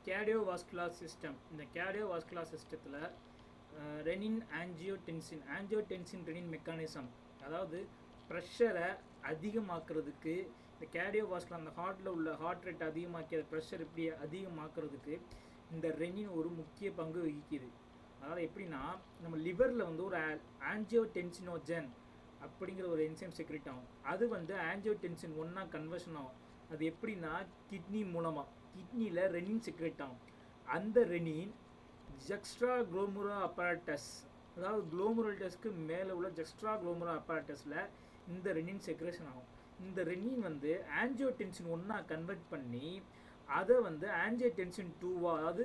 கேர்டியோவாஸ்குலர் system. இந்த கேர்டியோவாஸ்குலர் சிஸ்டத்தில் renin angiotensin renin mechanism, அதாவது ப்ரெஷரை அதிகமாக்குறதுக்கு இந்த கேர்டியோவாஸ்குலர் அந்த ஹார்ட்டில் உள்ள ஹார்ட் ரேட் அதிகமாக்கிற ப்ரெஷர் இப்படி அதிகமாக்குறதுக்கு இந்த ரெனின் ஒரு முக்கிய பங்கு வகிக்குது. அதாவது எப்படின்னா, நம்ம லிவரில் வந்து ஒரு ஆஞ்சியோடென்சினோஜன் அப்படிங்கிற ஒரு என்சைம் செக்ரெட் ஆகும். அது வந்து ஆஞ்சியோடென்சின் 1 கன்வர்ஷன் ஆகும். அது எப்படின்னா, கிட்னி மூலமாக கிட்னியில் ரெனின் செக்ரெட் ஆகும். அந்த ரெனின் ஜெக்ஸ்ட்ரா குளோமுரல் அப்பராட்டஸ், அதாவது குளோமுரல்டஸ்க்கு மேலே உள்ள ஜெக்ஸ்ட்ரா குளோமுரல் அப்பராட்டஸில் இந்த ரெனின் செக்ரேஷன் ஆகும். இந்த ரெனின் வந்து ஆஞ்சியோடென்சின் 1 கன்வெர்ட் பண்ணி அதை வந்து ஆஞ்சியோடென்சின் 2, அதாவது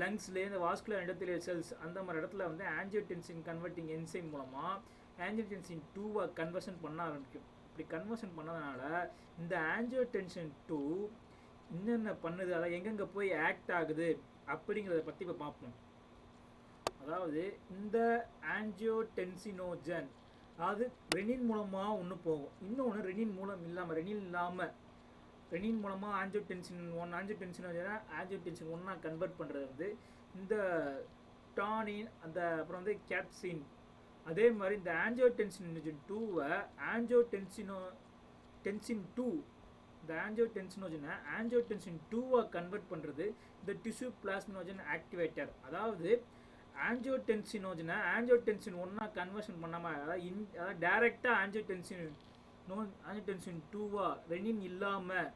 லங்ஸ்லேயே இந்த வாஸ்குலர் எண்டோத்தீலியல் செல்ஸ் அந்த மாதிரி இடத்துல வந்து ஆஞ்சியோடென்சின் கன்வெர்ட்டிங் என்சைம் மூலமாக ஆஞ்சியோடென்சின் 2 கன்வர்ஷன் பண்ண ஆரம்பிக்கும். இப்படி கன்வர்ஷன் பண்ணதுனால இந்த ஆஞ்சியோடென்சின் 2 என்னென்ன பண்ணுது, அதாவது எங்கெங்கே போய் ஆக்ட் ஆகுது அப்படிங்கிறத பற்றி இப்போ பார்ப்போம். அதாவது இந்த ஆஞ்சியோடென்சினோஜன், அதாவது ரெனின் மூலமாக ஒன்று போகும், இன்னொன்று ரெனின் மூலமாக ஆஞ்சியோடென்சின் 1 கன்வெர்ட் பண்ணுறது வந்து இந்த டானின், அந்த அப்புறம் வந்து கேப்சின். அதே மாதிரி இந்த ஆஞ்சியோடென்சின் 2 ஆஞ்சியோடென்சின் 2 கன்வெர்ட் பண்ணுறது இந்த டிஷ்யூ பிளாஸ்மினோஜன் ஆக்டிவேட்டர். அதாவது ஆஞ்சியோடென்சின் 1 கன்வர்ஷன் பண்ணாமல், அதாவது டைரெக்டாக ஆஞ்சியோடென்சின் 2 ரெனின் இல்லாமல்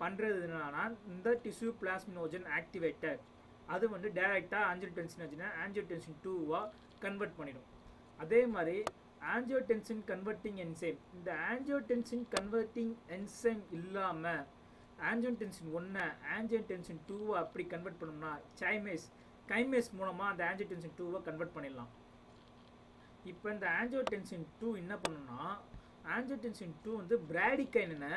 பண்ணுறதுனா இந்த டிஷ்யூ பிளாஸ்மினோஜன் ஆக்டிவேட்டர் அது வந்து டைரெக்டாக ஆஞ்சியோடென்சின் 2 கன்வெர்ட் பண்ணிடும். அதே மாதிரி ஆஞ்சியோடென்சின் கன்வெர்ட்டிங் என்சைம், இந்த ஆஞ்சியோடென்சின் கன்வெர்ட்டிங் என்சைம் இல்லாமல் ஆஞ்சியோடென்சின் 1 ஆஞ்சியோடென்சின் 2 அப்படி கன்வெர்ட் பண்ணோம்னா கைமேஸ் மூலமாக அந்த ஆஞ்சியோடென்சின் 2 கன்வெர்ட் பண்ணிடலாம். இப்போ இந்த ஆஞ்சியோடென்சின் 2 என்ன பண்ணணும்னா, ஆஞ்சியோடென்சின் 2 வந்து பிராடிகைனனை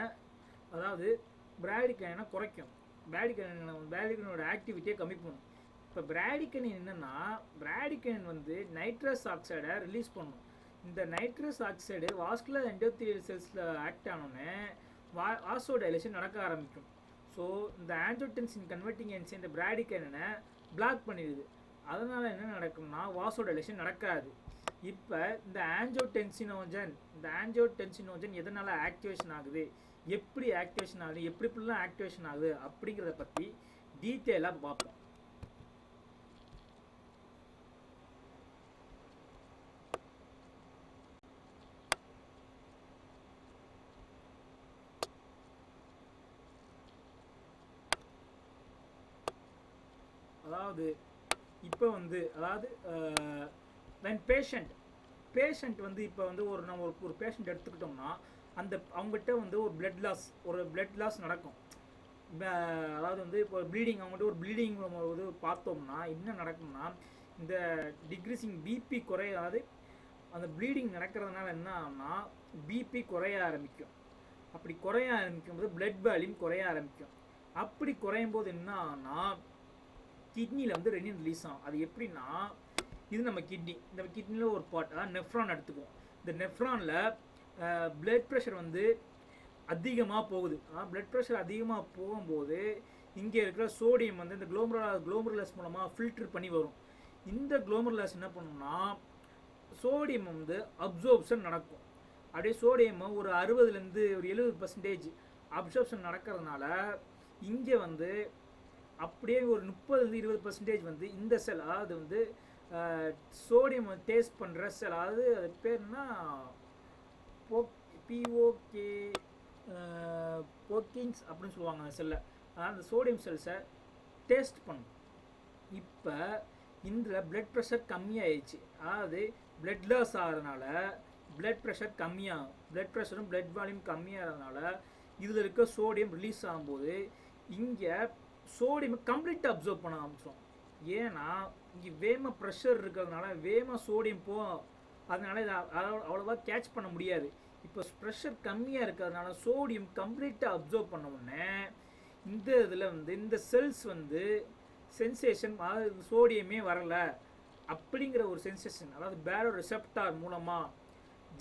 குறைக்கும். பிராடிகைனோட ஆக்டிவிட்டியை கம்மி பண்ணும். இப்போ பிராடிகைனின் என்னென்னா, பிராடிகைனின் வந்து நைட்ரஸ் ஆக்சைடை ரிலீஸ் பண்ணும். இந்த nitrous oxide vascular endothelial செல்ஸில் act ஆனோடனே வாசோடைலேஷன் நடக்க ஆரம்பிக்கும். ஸோ இந்த ஆஞ்சியோடென்சின் கன்வெர்ட்டிங் என்சைம் இந்த பிராடிகைனனை பிளாக் பண்ணிடுது. அதனால் என்ன நடக்கும்னா வாசோடைலேஷன் நடக்காது. இப்போ இந்த ஆஞ்சியோடென்சினோஜன் எதனால் ஆக்டிவேஷன் ஆகுது, எப்படி ஆக்டிவேஷன் ஆகுது, எப்படிலாம் ஆக்டிவேஷன் ஆகுது அப்படிங்கிறத பற்றி டீட்டெயிலாக பார்ப்போம். அதாவது இப்போ வந்து when பேஷண்ட் வந்து இப்போ வந்து நம்ம ஒரு பேஷண்ட் எடுத்துக்கிட்டோம்னா அவங்ககிட்ட வந்து ஒரு பிளட் லாஸ் நடக்கும். அதாவது வந்து இப்போ அவங்ககிட்ட ஒரு ப்ளீடிங் இது பார்த்தோம்னா என்ன நடக்கும்னா, இந்த டிக்ரீசிங் பிபி அதாவது அந்த ப்ளீடிங் நடக்கிறதுனால என்ன ஆகும்னா பிபி குறைய ஆரம்பிக்கும். அப்படி குறைய ஆரம்பிக்கும் போது பிளட் வால்யூம் குறைய ஆரம்பிக்கும். அப்படி குறையும் போது என்ன ஆகும்னா கிட்னியில் வந்து ரெனின் ரிலீஸ் ஆகும். அது எப்படின்னா, இது நம்ம இந்த கிட்னியில் ஒரு பார்ட், அதாவது நெஃப்ரான் எடுத்துக்குவோம். இந்த நெஃப்ரானில் பிளட் ப்ரெஷர் வந்து அதிகமாக போகுது. பிளட் ப்ரெஷர் அதிகமாக போகும்போது இங்கே இருக்கிற சோடியம் வந்து இந்த குளோமருலஸ் மூலமாக ஃபில்டர் பண்ணி வரும். இந்த குளோமருலஸ் என்ன பண்ணும்னா சோடியம் வந்து அப்சர்ப்ஷன் நடக்கும். அப்படியே சோடியம் ஒரு 60% ஒரு 70% அப்சர்ப்ஷன் நடக்கிறதுனால இங்கே வந்து அப்படியே ஒரு 30-20% வந்து இந்த செல், அதாவது வந்து சோடியம் டேஸ்ட் பண்ணுற செல், அதாவது அது பேர்னா போக்கின்ஸ் அப்படின்னு சொல்லுவாங்க அந்த செல்லை. அதாவது அந்த சோடியம் செல்ஸை டேஸ்ட் பண்ணும். இப்போ இந்த பிளட் ப்ரெஷர் கம்மியாயிடுச்சு, அதாவது பிளட் லாஸ் ஆகிறதுனால பிளட் ப்ரெஷர் கம்மியாகும். பிளட் ப்ரெஷரும் பிளட் வால்யூம் கம்மியாகிறதுனால இதில் இருக்க சோடியம் ரிலீஸ் ஆகும்போது இங்கே சோடியம் கம்ப்ளீட்டாக அப்சர்வ் பண்ண ஆரம்பிச்சோம். ஏன்னா இங்கே வேகமாக ப்ரெஷர் இருக்கிறதுனால வேகமாக சோடியம் அதனால இதை அவ்வளோவா கேட்ச் பண்ண முடியாது. இப்போ ப்ரெஷர் கம்மியாக இருக்கிறதுனால சோடியம் கம்ப்ளீட்டாக அப்சர்வ் பண்ண உடனே இந்த இதில் வந்து இந்த செல்ஸ் வந்து சென்சேஷன், அதாவது சோடியமே வரலை அப்படிங்கிற ஒரு சென்சேஷன், அதாவது பேரோ ரிசெப்டார் மூலமாக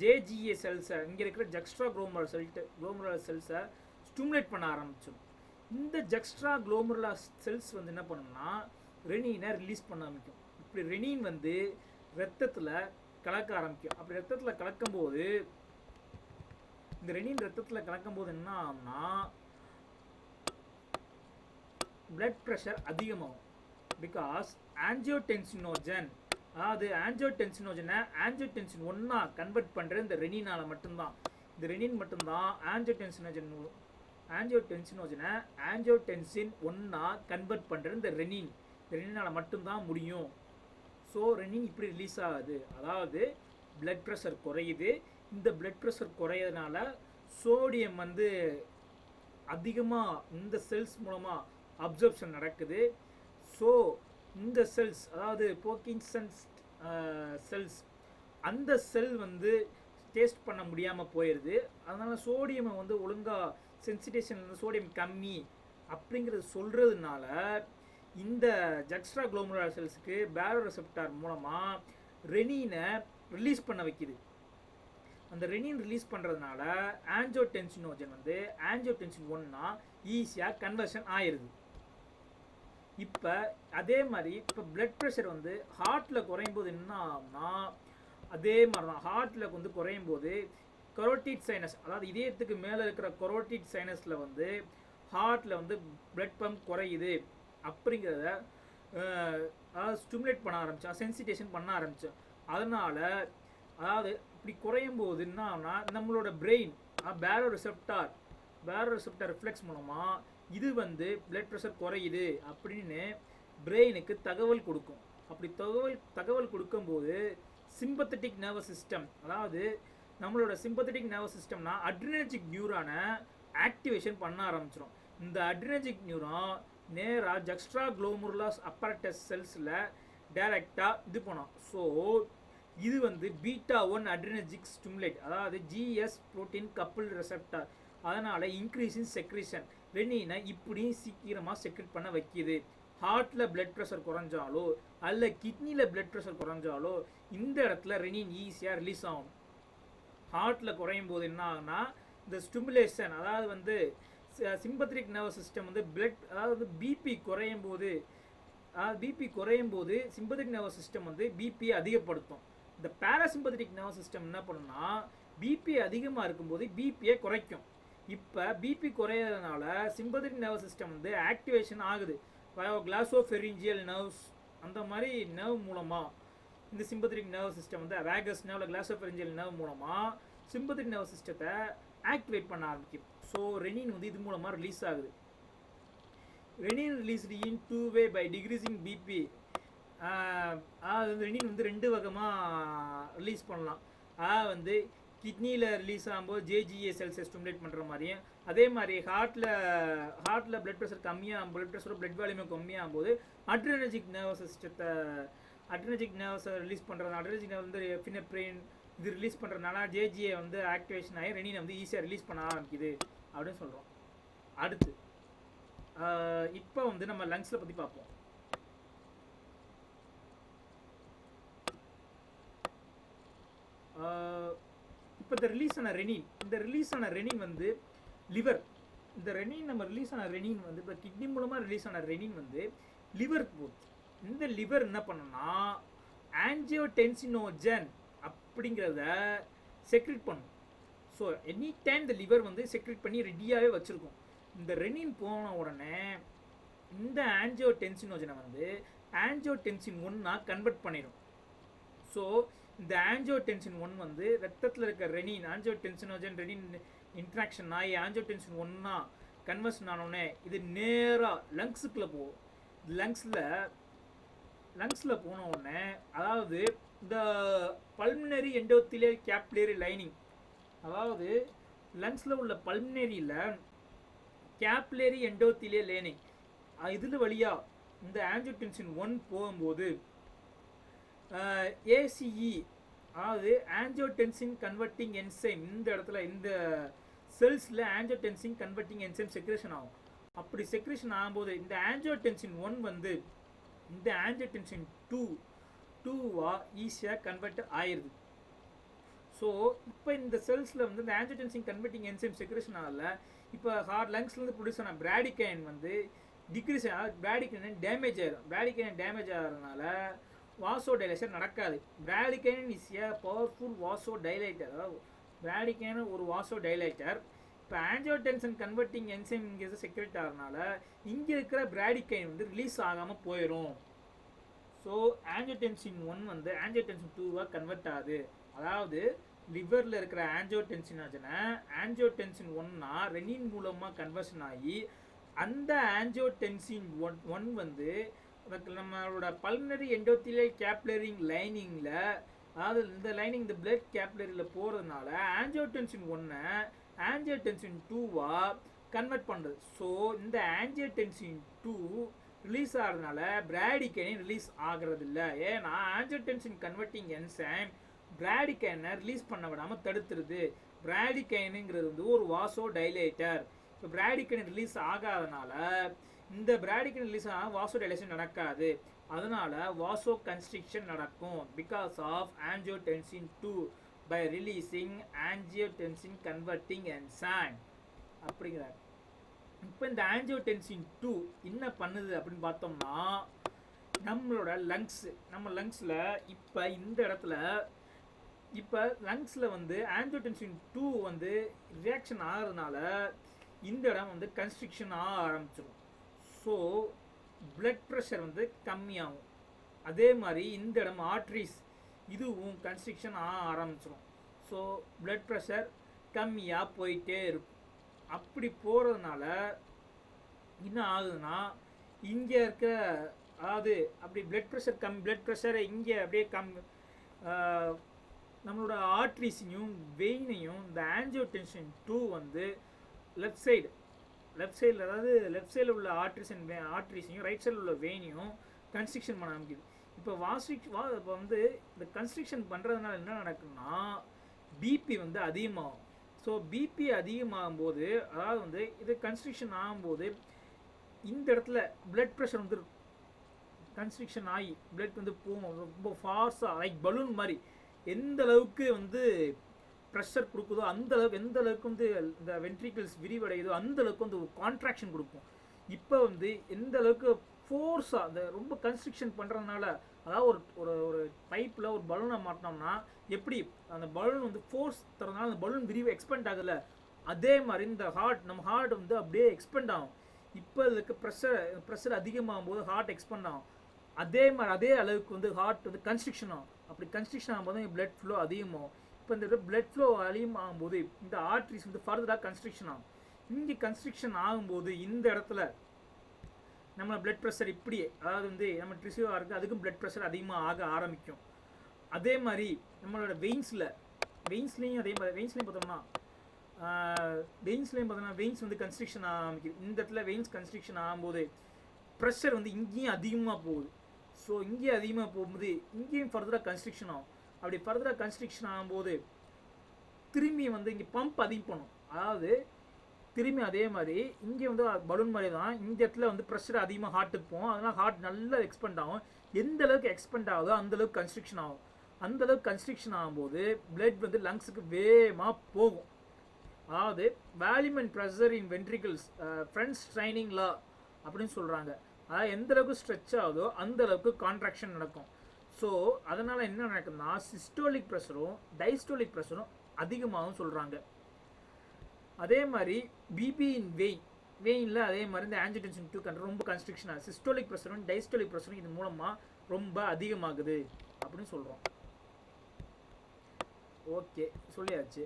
ஜேஜிஏ செல்ஸை, இங்கே இருக்கிற ஜெக்ஸ்ட்ரா குளோமருலர் செல்ஸை ஸ்டிமுலேட் பண்ண ஆரம்பிச்சோம். இந்த ஜெக்ஸ்ட்ரா குளோமெருலா செல்ஸ் வந்து என்ன பண்ணும்னா ரெனினை ரிலீஸ் பண்ண ஆரம்பிக்கும். இப்படி ரெனின் வந்து ரத்தத்தில் கலக்க ஆரம்பிக்கும். அப்படி ரத்தத்தில் கலக்கும்போது இந்த ரெனின் ரத்தத்தில் கலக்கும்போது என்ன ஆகும்னா blood pressure அதிகமாகும். பிகாஸ் ஆன்ஜியோடென்சினோஜன், அதாவது ஆன்ஜியோடென்சினோஜனை ஆன்ஜியோடென்சின் ஒன்றா கன்வெர்ட் பண்ணுற இந்த ரெனினால் மட்டும்தான். இந்த ரெனின் மட்டும்தான் ஆன்ஜியோடென்சினோஜனை ஆன்ஜியோடென்சின் ஒன்றா கன்வெர்ட் பண்ணுற இந்த ரெனினால் மட்டும்தான் முடியும். ஸோ ரெனின் இப்படி ரிலீஸ் ஆகுது. அதாவது பிளட் ப்ரெஷர் குறையுது. இந்த பிளட் ப்ரெஷர் குறையிறதுனால சோடியம் வந்து அதிகமாக இந்த செல்ஸ் மூலமாக அப்சர்ப்ஷன் நடக்குது. ஸோ இந்த செல்ஸ், அதாவது பார்க்கின்சன்ஸ் செல்ஸ், அந்த செல் வந்து டேஸ்ட் பண்ண முடியாமல் போயிடுது. அதனால் சோடியமை வந்து ஒழுங்காக சென்சிடேஷன் வந்து சோடியம் கம்மி அப்படிங்கிறது சொல்கிறதுனால இந்த ஜெக்ஸ்ட்ரா குளோமெருலர் செல்ஸுக்கு பேரோ ரெசெப்டார் மூலமாக ரெனினை ரிலீஸ் பண்ண வைக்கிது. அந்த ரெனின் ரிலீஸ் பண்ணுறதுனால ஆன்ஜியோடென்சினோஜன் வந்து ஆன்ஜியோடென்சின் ஒன்றா ஈஸியாக கன்வர்ஷன் ஆயிடுது. இப்போ அதே மாதிரி இப்போ பிளட் ப்ரெஷர் வந்து ஹார்ட்டில் குறையும் போது என்ன ஆகும்னா அதே மாதிரி தான் ஹார்ட்டில் வந்து குறையும் போது கரோட்டிட் சைனஸ், அதாவது இதயத்துக்கு மேலே இருக்கிற கரோட்டிட் சைனஸில் வந்து ஹார்ட்டில் வந்து பிளட் பம்ப் குறையுது அப்படிங்கிறத அதாவது ஸ்டிமுலேட் பண்ண ஆரம்பித்தோம், சென்சிடேஷன் பண்ண ஆரம்பித்தோம். அதனால் அதாவது இப்படி குறையும் போது என்ன ஆகும்னா நம்மளோட பிரெயின் பேரோ ரிசெப்டார் ரிஃப்ளெக்ஸ் மூலமாக இது வந்து பிளட் ப்ரெஷர் குறையுது அப்படின்னு பிரெயினுக்கு தகவல் கொடுக்கும். அப்படி தகவல் கொடுக்கும்போது சிம்பத்தட்டிக் நர்வஸ் சிஸ்டம், அதாவது நம்மளோட சிம்பத்தட்டிக் நர்வஸ் சிஸ்டம்னா அட்ரினர்ஜிக் நியூரானை ஆக்டிவேஷன் பண்ண ஆரம்பிச்சிடும். இந்த அட்ரினர்ஜிக் நியூரான் நேராக ஜெக்ஸ்ட்ரா குளோமெருலர் அப்பரட்டஸ் செல்ஸில் டைரெக்டாக இது பண்ணும். ஸோ இது வந்து பீட்டா 1 அட்ரினர்ஜிக் ஸ்டிமுலேட், அதாவது ஜிஎஸ் புரோட்டீன் கப்புள் ரெசெப்டார். அதனால் இன்க்ரீஸிங் செக்ரீஷன் ரெனினை இப்படி சீக்கிரமாக செக்ரெட் பண்ண வைக்கிது. ஹார்ட்டில் பிளட் ப்ரெஷர் குறைஞ்சாலோ அல்ல கிட்னியில் பிளட் ப்ரெஷர் குறைஞ்சாலோ இந்த இடத்துல ரெனின் ஈஸியாக ரிலீஸ் ஆகும். ஹார்ட்டில் குறையும் போது என்ன ஆகுனா இந்த ஸ்டிமுலேஷன், அதாவது வந்து சிம்பத்தட்டிக் நர்வஸ் சிஸ்டம் வந்து அதாவது பிபி குறையும் போது சிம்பத்தட்டிக் நர்வஸ் சிஸ்டம் வந்து பிபியை அதிகப்படுத்தும். இந்த பேராசிம்பத்தட்டிக் நர்வஸ் சிஸ்டம் என்ன பண்ணுன்னா பிபி அதிகமாக இருக்கும்போது பிபியை குறைக்கும். இப்போ பிபி குறையிறதுனால சிம்பத்தட்டிக் நர்வஸ் சிஸ்டம் வந்து ஆக்டிவேஷன் ஆகுது. கிளாசோஃபெரிஞ்சியல் நர்வ்ஸ் அந்த மாதிரி நர்வ் மூலமாக இந்த சிம்பத்தட்டிக் நர்வஸ் சிஸ்டம் வந்து வேகஸ் நர்வில் கிளாசோஃபெரிஞ்சியல் நர்வ் மூலமாக சிம்பத்தட்டிக் நர்வஸ் சிஸ்டத்தை ஆக்டிவேட் பண்ண ஆரம்பிக்கும். ஸோ ரெனின் வந்து இது மூலமாக ரிலீஸ் ஆகுது. Renin released in 2 way by decreasing BP. அதாவது ரெனின் வந்து 2 வகமாக ரிலீஸ் பண்ணலாம். வந்து கிட்னியில் ரிலீஸ் ஆகும்போது ஜேஜிஏ செல்ஸை ஸ்டிமுலேட் பண்ணுற மாதிரியும், அதே மாதிரி ஹார்ட்டில் பிளட் ப்ரெஷர் பிளட் ப்ரெஷரும் பிளட் வால்யூமும் கம்மியாகும்போது அட்ரினர்ஜிக் நர்வஸை ரிலீஸ் பண்ணுறது, அட்ரினர்ஜிக் நர்வ் வந்து எஃபினெப்ரின் இது ரிலீஸ் பண்ணுறதுனால ஜேஜிஏ வந்து ஆக்டிவேஷன் ஆகி ரெனினை வந்து ஈஸியாக ரிலீஸ் பண்ண ஆரம்பிக்குது அப்படின்னு சொல்கிறோம். அடுத்து இப்போ வந்து நம்ம லங்ஸில் பற்றி பார்ப்போம். இப்போ இந்த ரிலீஸ் ஆன ரெனின் வந்து லிவர், இந்த ரெனின் நம்ம ரிலீஸ் ஆன ரெனின் வந்து இப்போ கிட்னி மூலமாக ரிலீஸ் ஆன ரெனின் வந்து லிவருக்கு போகுது. இந்த லிவர் என்ன பண்ணுன்னா ஆன்ஜியோடென்சினோஜன் அப்படிங்கிறத செக்ரெட் பண்ணும். ஸோ எனி டைம் இந்த லிவர் வந்து செக்ரெட் பண்ணி ரெடியாகவே வச்சுருக்கும். இந்த ரெனின் போன உடனே இந்த ஆன்ஜியோடென்சினோஜனை வந்து ஆன்ஜியோடென்சின் 1 கன்வெர்ட் பண்ணிடும். ஸோ இந்த ஆன்ஜியோடென்சின் 1 வந்து ரத்தத்தில் இருக்க ரெனின் ஆன்ஜியோடென்சினோஜன் ரெனின் இன்ட்ராக்ஷன் ஆகி ஆன்ஜியோடென்சின் 1 கன்வர்ஷன் ஆனோடனே இது நேராக லங்ஸுக்குள்ளே போகும். லங்ஸில் போன உடனே, அதாவது இந்த பல்மினரி எண்டோத்திலியல் கேப்லரி லைனிங், அதாவது லங்ஸில் உள்ள பல்மினரியில் கேப்லரி எண்டோத்திலியல் லைனிங் இதில் வழியாக இந்த ஆன்ஜியோடென்சின் 1 போகும்போது ஏசிஇ, அதாவது ஆன்ஜியோடென்சின் கன்வெர்ட்டிங் என்சைம், இந்த இடத்துல இந்த செல்ஸில் ஆன்ஜியோடென்சின் கன்வெர்ட்டிங் என்சைம் செக்ரேஷன் ஆகும். அப்படி செக்ரேஷன் ஆகும்போது இந்த ஆன்ஜியோடென்சின் 1 வந்து இந்த ஆன்ஜியோடென்சின் 2 ஈஸியாக கன்வெர்ட் ஆயிடுது. ஸோ இப்போ இந்த செல்ஸில் வந்து இந்த ஆன்ஜியோடென்சின் கன்வெர்ட்டிங் என்சைம் செக்ரேஷன் ஆகல, இப்போ லங்ஸ்லேருந்து ப்ரொடியூஸ் ஆன பிராடிகைன் வந்து டிக்ரீஸ் ஆகும். பிராடிகைன் டேமேஜ் ஆயிடும். பிராடிகைன் டேமேஜ் ஆகிறதுனால வாசோ டைலேஷன் நடக்காது. பிராடிகைன் இஸ் ஏ பவர்ஃபுல் வாசோ டைலைட்டர். அதாவது பிராடிகைன் ஒரு வாசோ டைலைட்டர். இப்போ ஆஞ்சியோடென்சின் கன்வெர்ட்டிங் என்சைம் இங்கே செக்ரெட் ஆகிறதுனால இங்கே இருக்கிற பிராடிகைன் வந்து ரிலீஸ் ஆகாமல் போயிடும். ஸோ ஆஞ்சியோடென்சின் 1 வந்து ஆஞ்சியோடென்சின் 2வாக கன்வெர்ட் ஆகுது. அதாவது லிவரில் இருக்கிற ஆஞ்சியோடென்சின் ஆச்சுன்னா ஆஞ்சியோடென்சின் 1னா ரெனின் மூலமாக கன்வர்ஷன் ஆகி அந்த ஆஞ்சியோடென்சின் 1 வந்து நம்மளோட பல்மனரி எண்டோத்திலியல் கேப்லரிங் லைனிங்கில், அதாவது இந்த லைனிங் இந்த பிளட் கேப்லரியில் போகிறதுனால ஆஞ்சியோடென்சின் 1 ஆஞ்சியோடென்சின் 2வா கன்வெர்ட் பண்ணுறது. ஸோ இந்த ஆஞ்சியோடென்சின் 2 ரிலீஸ் ஆகிறதுனால பிராடிகைன் ரிலீஸ் ஆகிறது இல்லை. ஏன்னா ஆஞ்சியோடென்சின் கன்வெர்ட்டிங் என்சைம் பிராடிகைனை ரிலீஸ் பண்ண விடாமல் தடுத்துருது. பிராடிகைனுங்கிறது வந்து ஒரு வாசோ டைலேட்டர். இப்போ பிராடிகைன் ரிலீஸ் ஆகாதனால இந்த பிராடிகைன் ரிலீஸ் ஆனால் வாசோ டைலேஷன் நடக்காது. அதனால வாசோ கன்ஸ்ட்ரிக்ஷன் நடக்கும் because of angiotensin 2 by releasing angiotensin converting enzyme அப்படிங்கிறார். இப்போ இந்த ஆஞ்சியோடென்சின் 2 என்ன பண்ணுது அப்படின்னு பார்த்தோம்னா நம்மளோட நம்ம லங்ஸில் இப்போ இந்த இடத்துல இப்போ லங்ஸில் வந்து ஆஞ்சியோடென்சின் 2 வந்து ரியாக்ஷன் ஆகிறதுனால இந்த இடம் வந்து கன்ஸ்ட்ரிக்ஷன் ஆக ஆரம்பிச்சிடும். ஸோ பிளட் ப்ரெஷர் வந்து கம்மியாகும். அதே மாதிரி இந்த இடம் ஆர்ட்ரிஸ் இதுவும் கன்ஸ்ட்ரிக்ஷன் ஆக ஆரம்பிச்சிடும். ஸோ பிளட் ப்ரெஷர் கம்மியாக போயிட்டே இருக்கும். அப்படி போகிறதுனால என்ன ஆகுதுன்னா இங்கே இருக்க, அதாவது அப்படி பிளட் ப்ரெஷரை இங்கே அப்படியே நம்மளோட ஆர்ட்ரிஸையும் வெயினையும் இந்த ஆஞ்சியோடென்சின் 2 வந்து லெஃப்ட் சைடில் அதாவது லெஃப்ட் சைடில் உள்ள ஆர்ட்ரிஸையும் ரைட் சைடில் உள்ள வெயினையும் கன்ஸ்ட்ரிக்ஷன் பண்ண ஆரம்பிக்குது. இப்போ இப்போ வந்து இந்த கன்ஸ்ட்ரிக்ஷன் பண்ணுறதுனால என்ன நடக்குன்னா பிபி வந்து அதிகமாகும். ஸோ பிபி அதிகமாகும் போது, அதாவது வந்து இது கன்ஸ்ட்ரிக்ஷன் ஆகும்போது இந்த இடத்துல பிளட் ப்ரெஷர் வந்து கன்ஸ்ட்ரிக்ஷன் ஆகி பிளட் வந்து போகும் ரொம்ப ஃபாஸ்ட்டாக, லைக் பலூன் மாதிரி. எந்த அளவுக்கு வந்து ப்ரெஷர் கொடுக்குதோ அந்த அளவுக்கு, எந்த அளவுக்கு வந்து இந்த வென்ட்ரிக்கிள்ஸ் விரிவடையுதோ அந்த அளவுக்கு வந்து ஒரு கான்ட்ராக்ஷன் கொடுக்கும். இப்போ வந்து எந்த அளவுக்கு ஃபோர்ஸாக அந்த ரொம்ப கன்ஸ்ட்ரிக்ஷன் பண்ணுறதுனால, அதாவது ஒரு ஒரு பைப்பில் ஒரு பலூனை மாட்டினோம்னா எப்படி அந்த பலூன் வந்து ஃபோர்ஸ் தரதுனால அந்த பலூன் எக்ஸ்பெண்ட் ஆகலை, அதே மாதிரி இந்த நம்ம ஹார்ட் வந்து அப்படியே எக்ஸ்பெண்ட் ஆகும். இப்போ இதுக்கு ப்ரெஷர் அதிகமாகும் போது ஹார்ட் எக்ஸ்பெண்ட் ஆகும். அதே மாதிரி அதே அளவுக்கு வந்து ஹார்ட் வந்து கன்ஸ்ட்ரிக்ஷன் ஆகும். அப்படி கன்ஸ்ட்ரிக்ஷன் ஆகும்போது பிளட் ஃப்ளோ அதிகமாகும். இப்போ இந்த பிளட் ஃப்ளோ அதிகமாகும்போது இந்த ஆர்ட்ரிஸ் வந்து ஃபர்தராக கன்ஸ்ட்ரிக்ஷன் ஆகும். இங்கே கன்ஸ்ட்ரிக்ஷன் ஆகும்போது இந்த இடத்துல நம்ம பிளட் ப்ரெஷர் இப்படி, அதாவது வந்து நம்ம ட்ரிசிவாக இருக்குது அதுக்கும் பிளட் ப்ரெஷர் அதிகமாக ஆக ஆரம்பிக்கும். அதே மாதிரி நம்மளோட வெயின்ஸ்லேயும் அதே மாதிரி வெயின்ஸ்லேயும் பார்த்தோம்னா வெயின்ஸ் வந்து கன்ஸ்ட்ரிக்ஷன் ஆரம்பிக்குது. இந்த இடத்துல வெயின்ஸ் கன்ஸ்ட்ரிக்ஷன் ஆகும்போது ப்ரெஷர் வந்து இங்கேயும் அதிகமாக போகுது. ஸோ இங்கேயும் அதிகமாக போகும்போது இங்கேயும் ஃபர்தராக கன்ஸ்ட்ரிக்ஷன் ஆகும். அப்படி ஃபர்தராக கன்ஸ்ட்ரிக்ஷன் ஆகும்போது திரும்பி வந்து இங்கே பம்ப் அதிகம் பண்ணும். அதாவது திரும்பி அதே மாதிரி இங்கே வந்து பலூன் மாதிரி தான் இந்த இடத்துல வந்து ப்ரெஷர் அதிகமாக ஹார்ட்டுக்கு போகும். அதனால் ஹார்ட் நல்லா எக்ஸ்பெண்ட் ஆகும். எந்த அளவுக்கு எக்ஸ்பெண்ட் ஆகுதோ அந்தளவுக்கு கன்ஸ்ட்ரிக்ஷன் ஆகும். அந்தளவுக்கு கன்ஸ்ட்ரிக்ஷன் ஆகும்போது பிளட் வந்து லங்ஸுக்கு வேகமாக போகும். அதாவது volume and pressure in ventricles Frank Starling law அப்படின்னு சொல்கிறாங்க. அதாவது எந்த அளவுக்கு ஸ்ட்ரெச் ஆகுதோ அந்த அளவுக்கு கான்ட்ராக்ஷன் நடக்கும். ஸோ அதனால் என்ன நடக்குதுன்னா சிஸ்டோலிக் ப்ரெஷரும் டைஸ்டோலிக் ப்ரெஷரும் அதிகமாகவும் சொல்கிறாங்க. அதே மாதிரி பிபி இன் வெயினில் அதே மாதிரி இந்த ஆஞ்சியோடென்சின் 2 ரொம்ப கன்ஸ்ட்ரிக்ஷன் ஆகுது. சிஸ்டோலிக் ப்ரெஷரும் டைஸ்டோலிக் ப்ரெஷரும் இது மூலமாக ரொம்ப அதிகமாகுது அப்படின்னு சொல்கிறோம். ஓகே, சொல்லியாச்சு.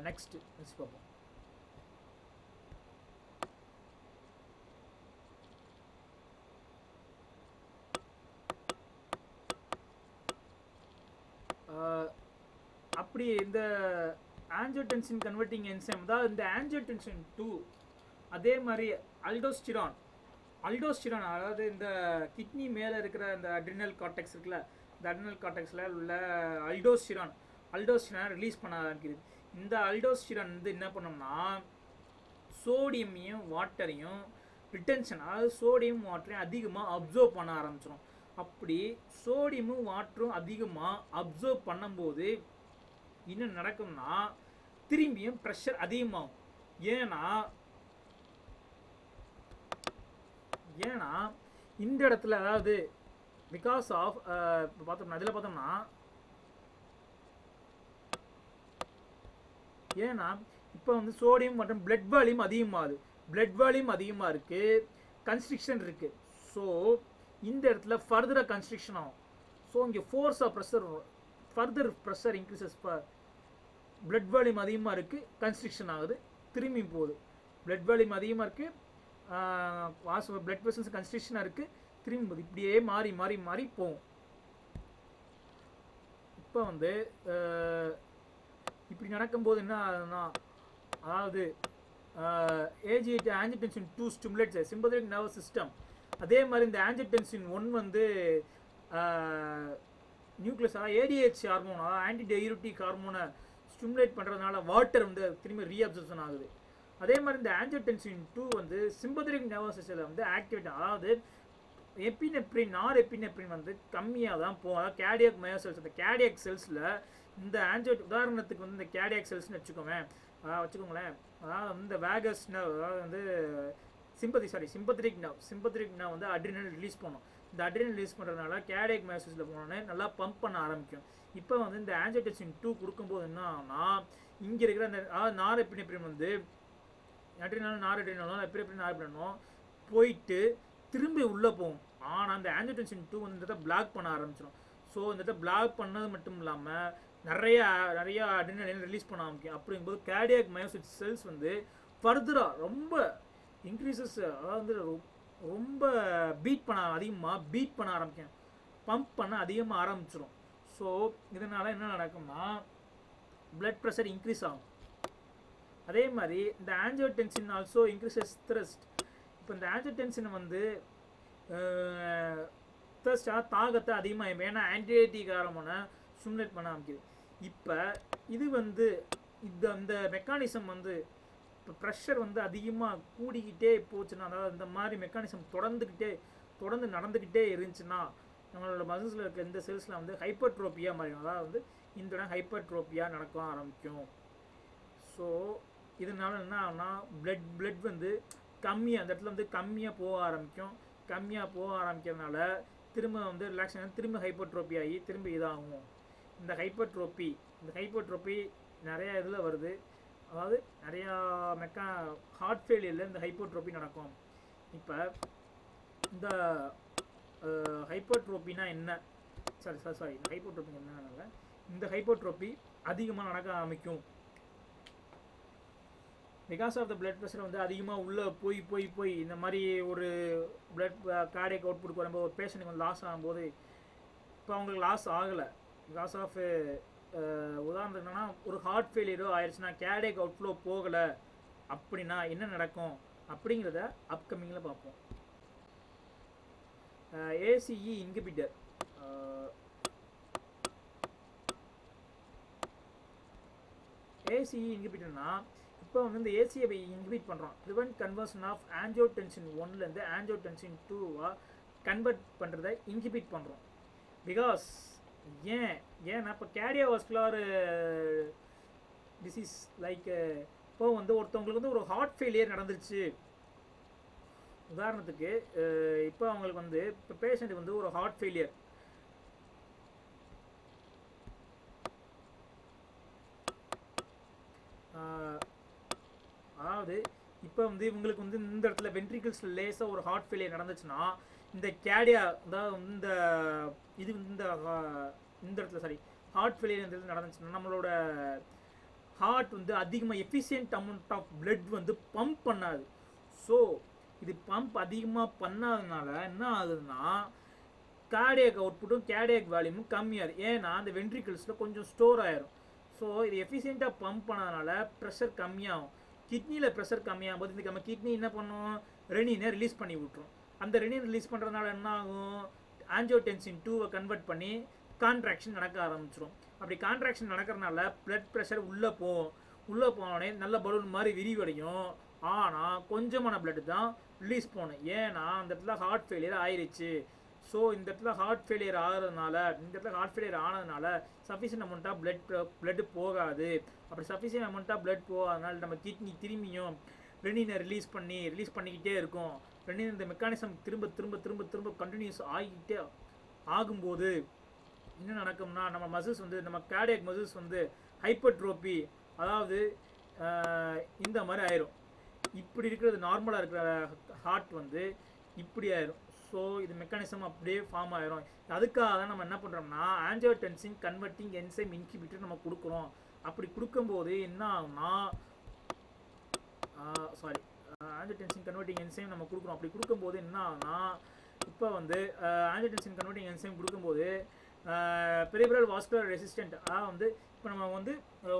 நெக்ஸ்ட் பார்ப்போம். அப்படி இந்த ஆஞ்சியோடென்சின் கன்வெர்ட்டிங் என்சைம் தான் இந்த ஆஞ்சியோடென்சின் 2. அதே மாதிரி அல்டோஸ்டிரான், அதாவது இந்த கிட்னி மேலே இருக்கிற இந்த அட்ரினல் கார்டெக்ஸ் இருக்குல்ல, இந்த அட்ரினல் கார்டெக்ஸில் உள்ள அல்டோஸ்டிரான் ரிலீஸ் பண்ண ஆரம்பிக்குது. இந்த அல்டோஸ்டிரான் வந்து என்ன பண்ணோம்னா சோடியமையும் வாட்டரையும் ரிட்டென்ஷன், அதாவது சோடியம் வாட்டரையும் அதிகமாக அப்சர்வ் பண்ண ஆரம்பிச்சிடும். அப்படி சோடியமும் வாட்டரும் அதிகமாக அப்சர்வ் பண்ணும்போது என்ன நடக்கும்னா திரும்பியும் ப்ரெஷர் அதிகமாகும். ஏன்னா ஏன்னா இந்த இடத்துல அதாவது பிகாஸ் ஆஃப் இப்போ பார்த்தோம்னா இதில் பார்த்தோம்னா ஏன்னா இப்போ வந்து சோடியம் மற்றும் பிளட் வால்யூம் அதிகமாகுது, பிளட் வால்யூம் அதிகமாக இருக்குது, கன்ஸ்ட்ரிக்ஷன் இருக்குது. ஸோ இந்த இடத்துல ஃபர்தராக கன்ஸ்ட்ரிக்ஷன் ஆகும். ஸோ இங்கே force of pressure further pressure increases blood volume அதிகமாக இருக்குது, கன்ஸ்ட்ரிக்ஷன் ஆகுது, திரும்பி போகுது. பிளட் வால்யூம் அதிகமாக இருக்குது, பிளட் வெசல்ஸ் கன்ஸ்ட்ரிக்ஷனாக இருக்குது, திரும்பி போகுது. இப்படியே மாறி மாறி மாறி போகும். இப்போ வந்து இப்படி நடக்கும்போது என்ன ஆகுதுன்னா, அதாவது ஏஜிஏடி angiotensin 2 stimulates sympathetic nervous system. அதே மாதிரி இந்த ஆஞ்சியோடென்சின் 1 வந்து நியூக்ளியஸ் அதாவது ஏடிஹெச் ஹார்மோன் அதாவது ஆன்டி டயயூரிட்டிக் ஹார்மோனை ஸ்டிமுலேட் பண்ணுறதுனால வாட்டர் வந்து திரும்பி ரீஅப்சர்ப்ஷன் ஆகுது. அதே மாதிரி இந்த ஆஞ்சியோடென்சின் 2 வந்து சிம்பத்தட்டிக் நர்வஸ் சிஸ்டத்தில் வந்து ஆக்டிவேட், அதாவது எப்பினெப்ரின் நார் எப்பினெப்ரின் வந்து கம்மியாக தான் போகும். அதாவது கேடியாக் மயோசெல்ஸ், அந்த கேடியாக் செல்ஸில் இந்த உதாரணத்துக்கு வந்து இந்த கேடியாக் செல்ஸ்னு வச்சுக்கோங்களேன், அதாவது இந்த வேகஸ் நர்வ், அதாவது வந்து சிம்பத்தட்டிக் நர்வ் வந்து அட்ரினல் ரிலீஸ் பண்ணும். இந்த அட்ரினல் ரிலீஸ் பண்ணுறதுனால கேடியாக் மயோசெல்ஸில் போனோடனே நல்லா பம்ப் பண்ண ஆரம்பிக்கும். இப்போ வந்து இந்த ஆஞ்சியோடென்சின் 2 கொடுக்கும்போது என்ன ஆகும்னா, இங்கே இருக்கிற அந்த நார் எப்பினெப்ரின் வந்து நாரெட்ரினாலும் போயிட்டு திரும்பி உள்ளே போகும். ஆனால் அந்த ஆஞ்சியோடென்சின் 2 வந்து இந்த பிளாக் பண்ண ஆரம்பிச்சிடும். ஸோ இந்த பிளாக் பண்ணது மட்டும் இல்லாமல் நிறைய அட்ரினலின் ரிலீஸ் பண்ண ஆரம்பிக்கும். அப்படிங்கும்போது கேடியாக் மயோசைட் செல்ஸ் வந்து ஃபர்தராக ரொம்ப இன்க்ரீசஸ், அதாவது வந்து ரொம்ப அதிகமாக பீட் பண்ண ஆரம்பிக்கும், பம்ப் பண்ண அதிகமாக ஆரம்பிச்சிடும். ஸோ இதனால் என்ன நடக்கும்னா பிளட் ப்ரெஷர் இன்க்ரீஸ் ஆகும். அதே மாதிரி இந்த ஆஞ்சியோடென்சின் ஆல்சோ இன்க்ரீசஸ் த்ரஸ்ட். இப்போ இந்த ஆஞ்சியோடென்சினை வந்து த்ரஸ்டாக தாகத்தை அதிகமாக, ஏன்னா ஆன்டிடயரிட்டிக் ஹார்மோனை ஸ்டிமுலேட் பண்ண ஆரம்பிக்குது. இப்போ இது வந்து இந்த மெக்கானிசம் வந்து இப்போ ப்ரெஷர் வந்து அதிகமாக கூடிக்கிட்டே போச்சுன்னா, அதாவது இந்த மாதிரி மெக்கானிசம் தொடர்ந்து நடந்துக்கிட்டே இருந்துச்சுன்னா நம்மளோட மசில்ஸில் இருக்க இந்த செல்ஸில் வந்து ஹைப்பர்ட்ரோபியாக மாறிடும். அதாவது வந்து இந்த இடம் ஹைப்பர்ட்ரோபியாக நடக்க ஆரம்பிக்கும். ஸோ இதனால என்ன ஆகும்னா பிளட் வந்து கம்மியாக அந்த இடத்துல வந்து கம்மியாக போக ஆரம்பிக்கிறதுனால திரும்ப வந்து ரிலாக்ஸேஷன், திரும்ப ஹைப்பர்ட்ரோபி ஆகி திரும்ப இதாகும். இந்த ஹைப்பர்ட்ரோபி நிறையா இதில் வருது. அதாவது நிறையா ஹார்ட் ஃபெயிலியரில் இந்த ஹைப்பர்ட்ரோபி நடக்கும். இப்போ இந்த ஹைப்பர்ட்ரோபினா என்ன, சாரி ஹைப்பர்ட்ரோபி என்னன்னால இந்த ஹைப்பர்ட்ரோபி அதிகமாக நடக்க ஆரம்பிக்கும். Because of the blood pressure வந்து அதிகமாக உள்ளே போய் இந்த மாதிரி ஒரு பிளட் கார்டியக் அவுட்புட் வரும்போது ஒரு பேஷண்ட்டுக்கு வந்து லாஸ் ஆகும்போது, இப்போ அவங்களுக்கு லாஸ் ஆகலை பிகாஸ் ஆஃப் உதாரணத்துக்கு என்னன்னா ஒரு ஹார்ட் ஃபெயிலியரோ ஆயிடுச்சுன்னா கேர்டியக் அவுட்ஃப்ளோ போகலை அப்படின்னா என்ன நடக்கும் அப்படிங்கிறத அப்கமிங்கில் பார்ப்போம். ஏசிஇ இன்ஹிபிட்டர், ஏசிஇ இன்ஹிபிட்டர்னா இப்போ வந்து இந்த ஏசியை இன்ஹிபிட் பண்ணுறோம், ப்ரிவென்ட் கன்வர்ஷன் ஆஃப் ஆஞ்சியோடென்சின் 1லேருந்து ஆஞ்சியோடென்சின் 2 கன்வெர்ட் பண்ணுறதை இன்ஹிபிட் பண்ணுறோம். பிகாஸ் ஏன்னா இப்போ கேர்டியோவாஸ்குலர் டிசீஸ் லைக் இப்போ வந்து ஒருத்தவங்களுக்கு வந்து ஒரு ஹார்ட் ஃபெயிலியர் நடந்துருச்சு, உதாரணத்துக்கு இப்போ அவங்களுக்கு வந்து இப்போ பேஷண்ட்டுக்கு வந்து ஒரு ஹார்ட் ஃபெயிலியர், அதாவது இப்போ வந்து இவங்களுக்கு வந்து இந்த இடத்துல வென்ட்ரிகிள்ஸ் லேசாக ஒரு ஹார்ட் ஃபெயிலியர் நடந்துச்சுன்னா இந்த கேடியா, அதாவது இந்த இடத்துல ஹார்ட் ஃபெயிலியர் நடந்துச்சுன்னா நம்மளோட ஹார்ட் வந்து அதிகமாக எஃபிஷியன்ட் அமௌண்ட் ஆஃப் பிளட் வந்து பம்ப் பண்ணாது. ஸோ இது பம்ப் அதிகமாக பண்ணாததுனால என்ன ஆகுதுன்னா கார்டியக் அவுட்புட்டும் கேர்டியக் வால்யூமும் கம்மியாகுது. ஏன்னா அந்த வென்ட்ரிகிள்ஸில் கொஞ்சம் ஸ்டோர் ஆயிரும். ஸோ இது எஃபிஷியண்ட்டாக பம்ப் பண்ணதுனால ப்ரெஷர் கம்மியாகும். கிட்னியில் ப்ரெஷர் கம்மியாகும் போது இந்த நம்ம கிட்னி என்ன பண்ணும், ரெனினை ரிலீஸ் பண்ணி விட்டுரும். அந்த ரெனின் ரிலீஸ் பண்ணுறதுனால என்ன ஆகும், ஆஞ்சியோடென்சின் 2 கன்வெர்ட் பண்ணி கான்ட்ராக்ஷன் நடக்க ஆரம்பிச்சிடும். அப்படி கான்ட்ராக்ஷன் நடக்கிறதுனால பிளட் ப்ரெஷர் உள்ளே போனோடனே நல்ல பலூன் மாதிரி விரிவடையும். ஆனால் கொஞ்சமான பிளட் தான் ரிலீஸ் போகணும். ஏன்னா அந்த இடத்துல ஹார்ட் ஃபெயிலியர் ஆயிடுச்சு. ஸோ இந்த இடத்துல ஹார்ட் ஃபெயிலியர் ஆனதுனால சஃபிஷியன்ட் அமௌண்ட் ஆஃப் பிளட் போகாது. அப்படி சஃபிஷியன்ட் அமௌண்ட் ஆஃப் பிளட் போகாதனால நம்ம கிட்னி திரும்பியும் ரெனினை ரிலீஸ் பண்ணிக்கிட்டே இருக்கும். ரன்னிங் இந்த மெக்கானிசம் திரும்ப திரும்ப திரும்ப திரும்ப கண்டினியூஸ் ஆகிட்டே ஆகும்போது என்ன நடக்கும்னா நம்ம மசில்ஸ் வந்து நம்ம கார்டியக் மசில்ஸ் வந்து ஹைப்பர்ட்ரோபி, அதாவது இந்த மாதிரி ஆயிரும். இப்படி இருக்கிறது நார்மலாக இருக்கிற ஹார்ட் வந்து இப்படி ஆயிரும். ஸோ இது மெக்கானிசம் அப்படியே ஃபார்ம் ஆயிரும். அதுக்காக தான் நம்ம என்ன பண்ணுறோம்னா ஆஞ்சியோடென்சின் கன்வெர்ட்டிங் என்சைம் இன்ஹிபிட்டர் நம்ம கொடுக்குறோம். அப்படி கொடுக்கும்போது என்ன ஆகும்னா ஆஞ்சியோடென்சின் கன்வெர்ட்டிங் என்சைம் நம்ம கொடுக்குறோம். அப்படி கொடுக்கும்போது என்ன ஆகும்னா இப்போ வந்து ஆஞ்சியோடென்சின் கன்வெர்ட்டிங் என்சைம் கொடுக்கும்போது பெரிப்ரல் வாஸ்குலர் ரெசிஸ்டன்ட், அதாவது வந்து இப்போ நம்ம வந்து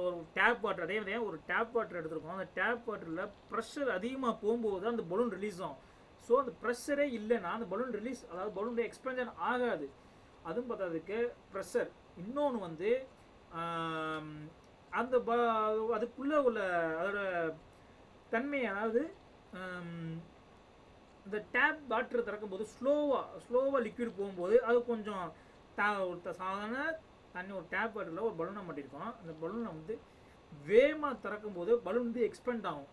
ஒரு டேப் வாட்டர், அதே ஒரு டேப் வாட்டர் எடுத்துருக்கோம். அந்த டேப் வாட்டரில் ப்ரெஷர் அதிகமாக போகும்போது அந்த பலூன் ரிலீஸ் ஆகும். ஸோ அந்த ப்ரெஷரே இல்லைன்னா அந்த பலூன் ரிலீஸ், அதாவது பலூனுடைய எக்ஸ்பென்ஷன் ஆகாது. அதுவும் பார்த்ததுக்கு ப்ரெஷர். இன்னொன்று வந்து அந்த அதுக்குள்ளே உள்ள அதோட தன்மை, அதாவது இந்த டேப் வாட்டர் திறக்கும்போது ஸ்லோவாக லிக்விட் போகும்போது அது கொஞ்சம் சாதாரண தண்ணி ஒரு டேப் வாட்டரில் ஒரு பலூனை மாட்டிருக்கோம். அந்த பலூனை வந்து வேகமாக திறக்கும்போது பலூன் வந்து எக்ஸ்பெண்ட் ஆகும்.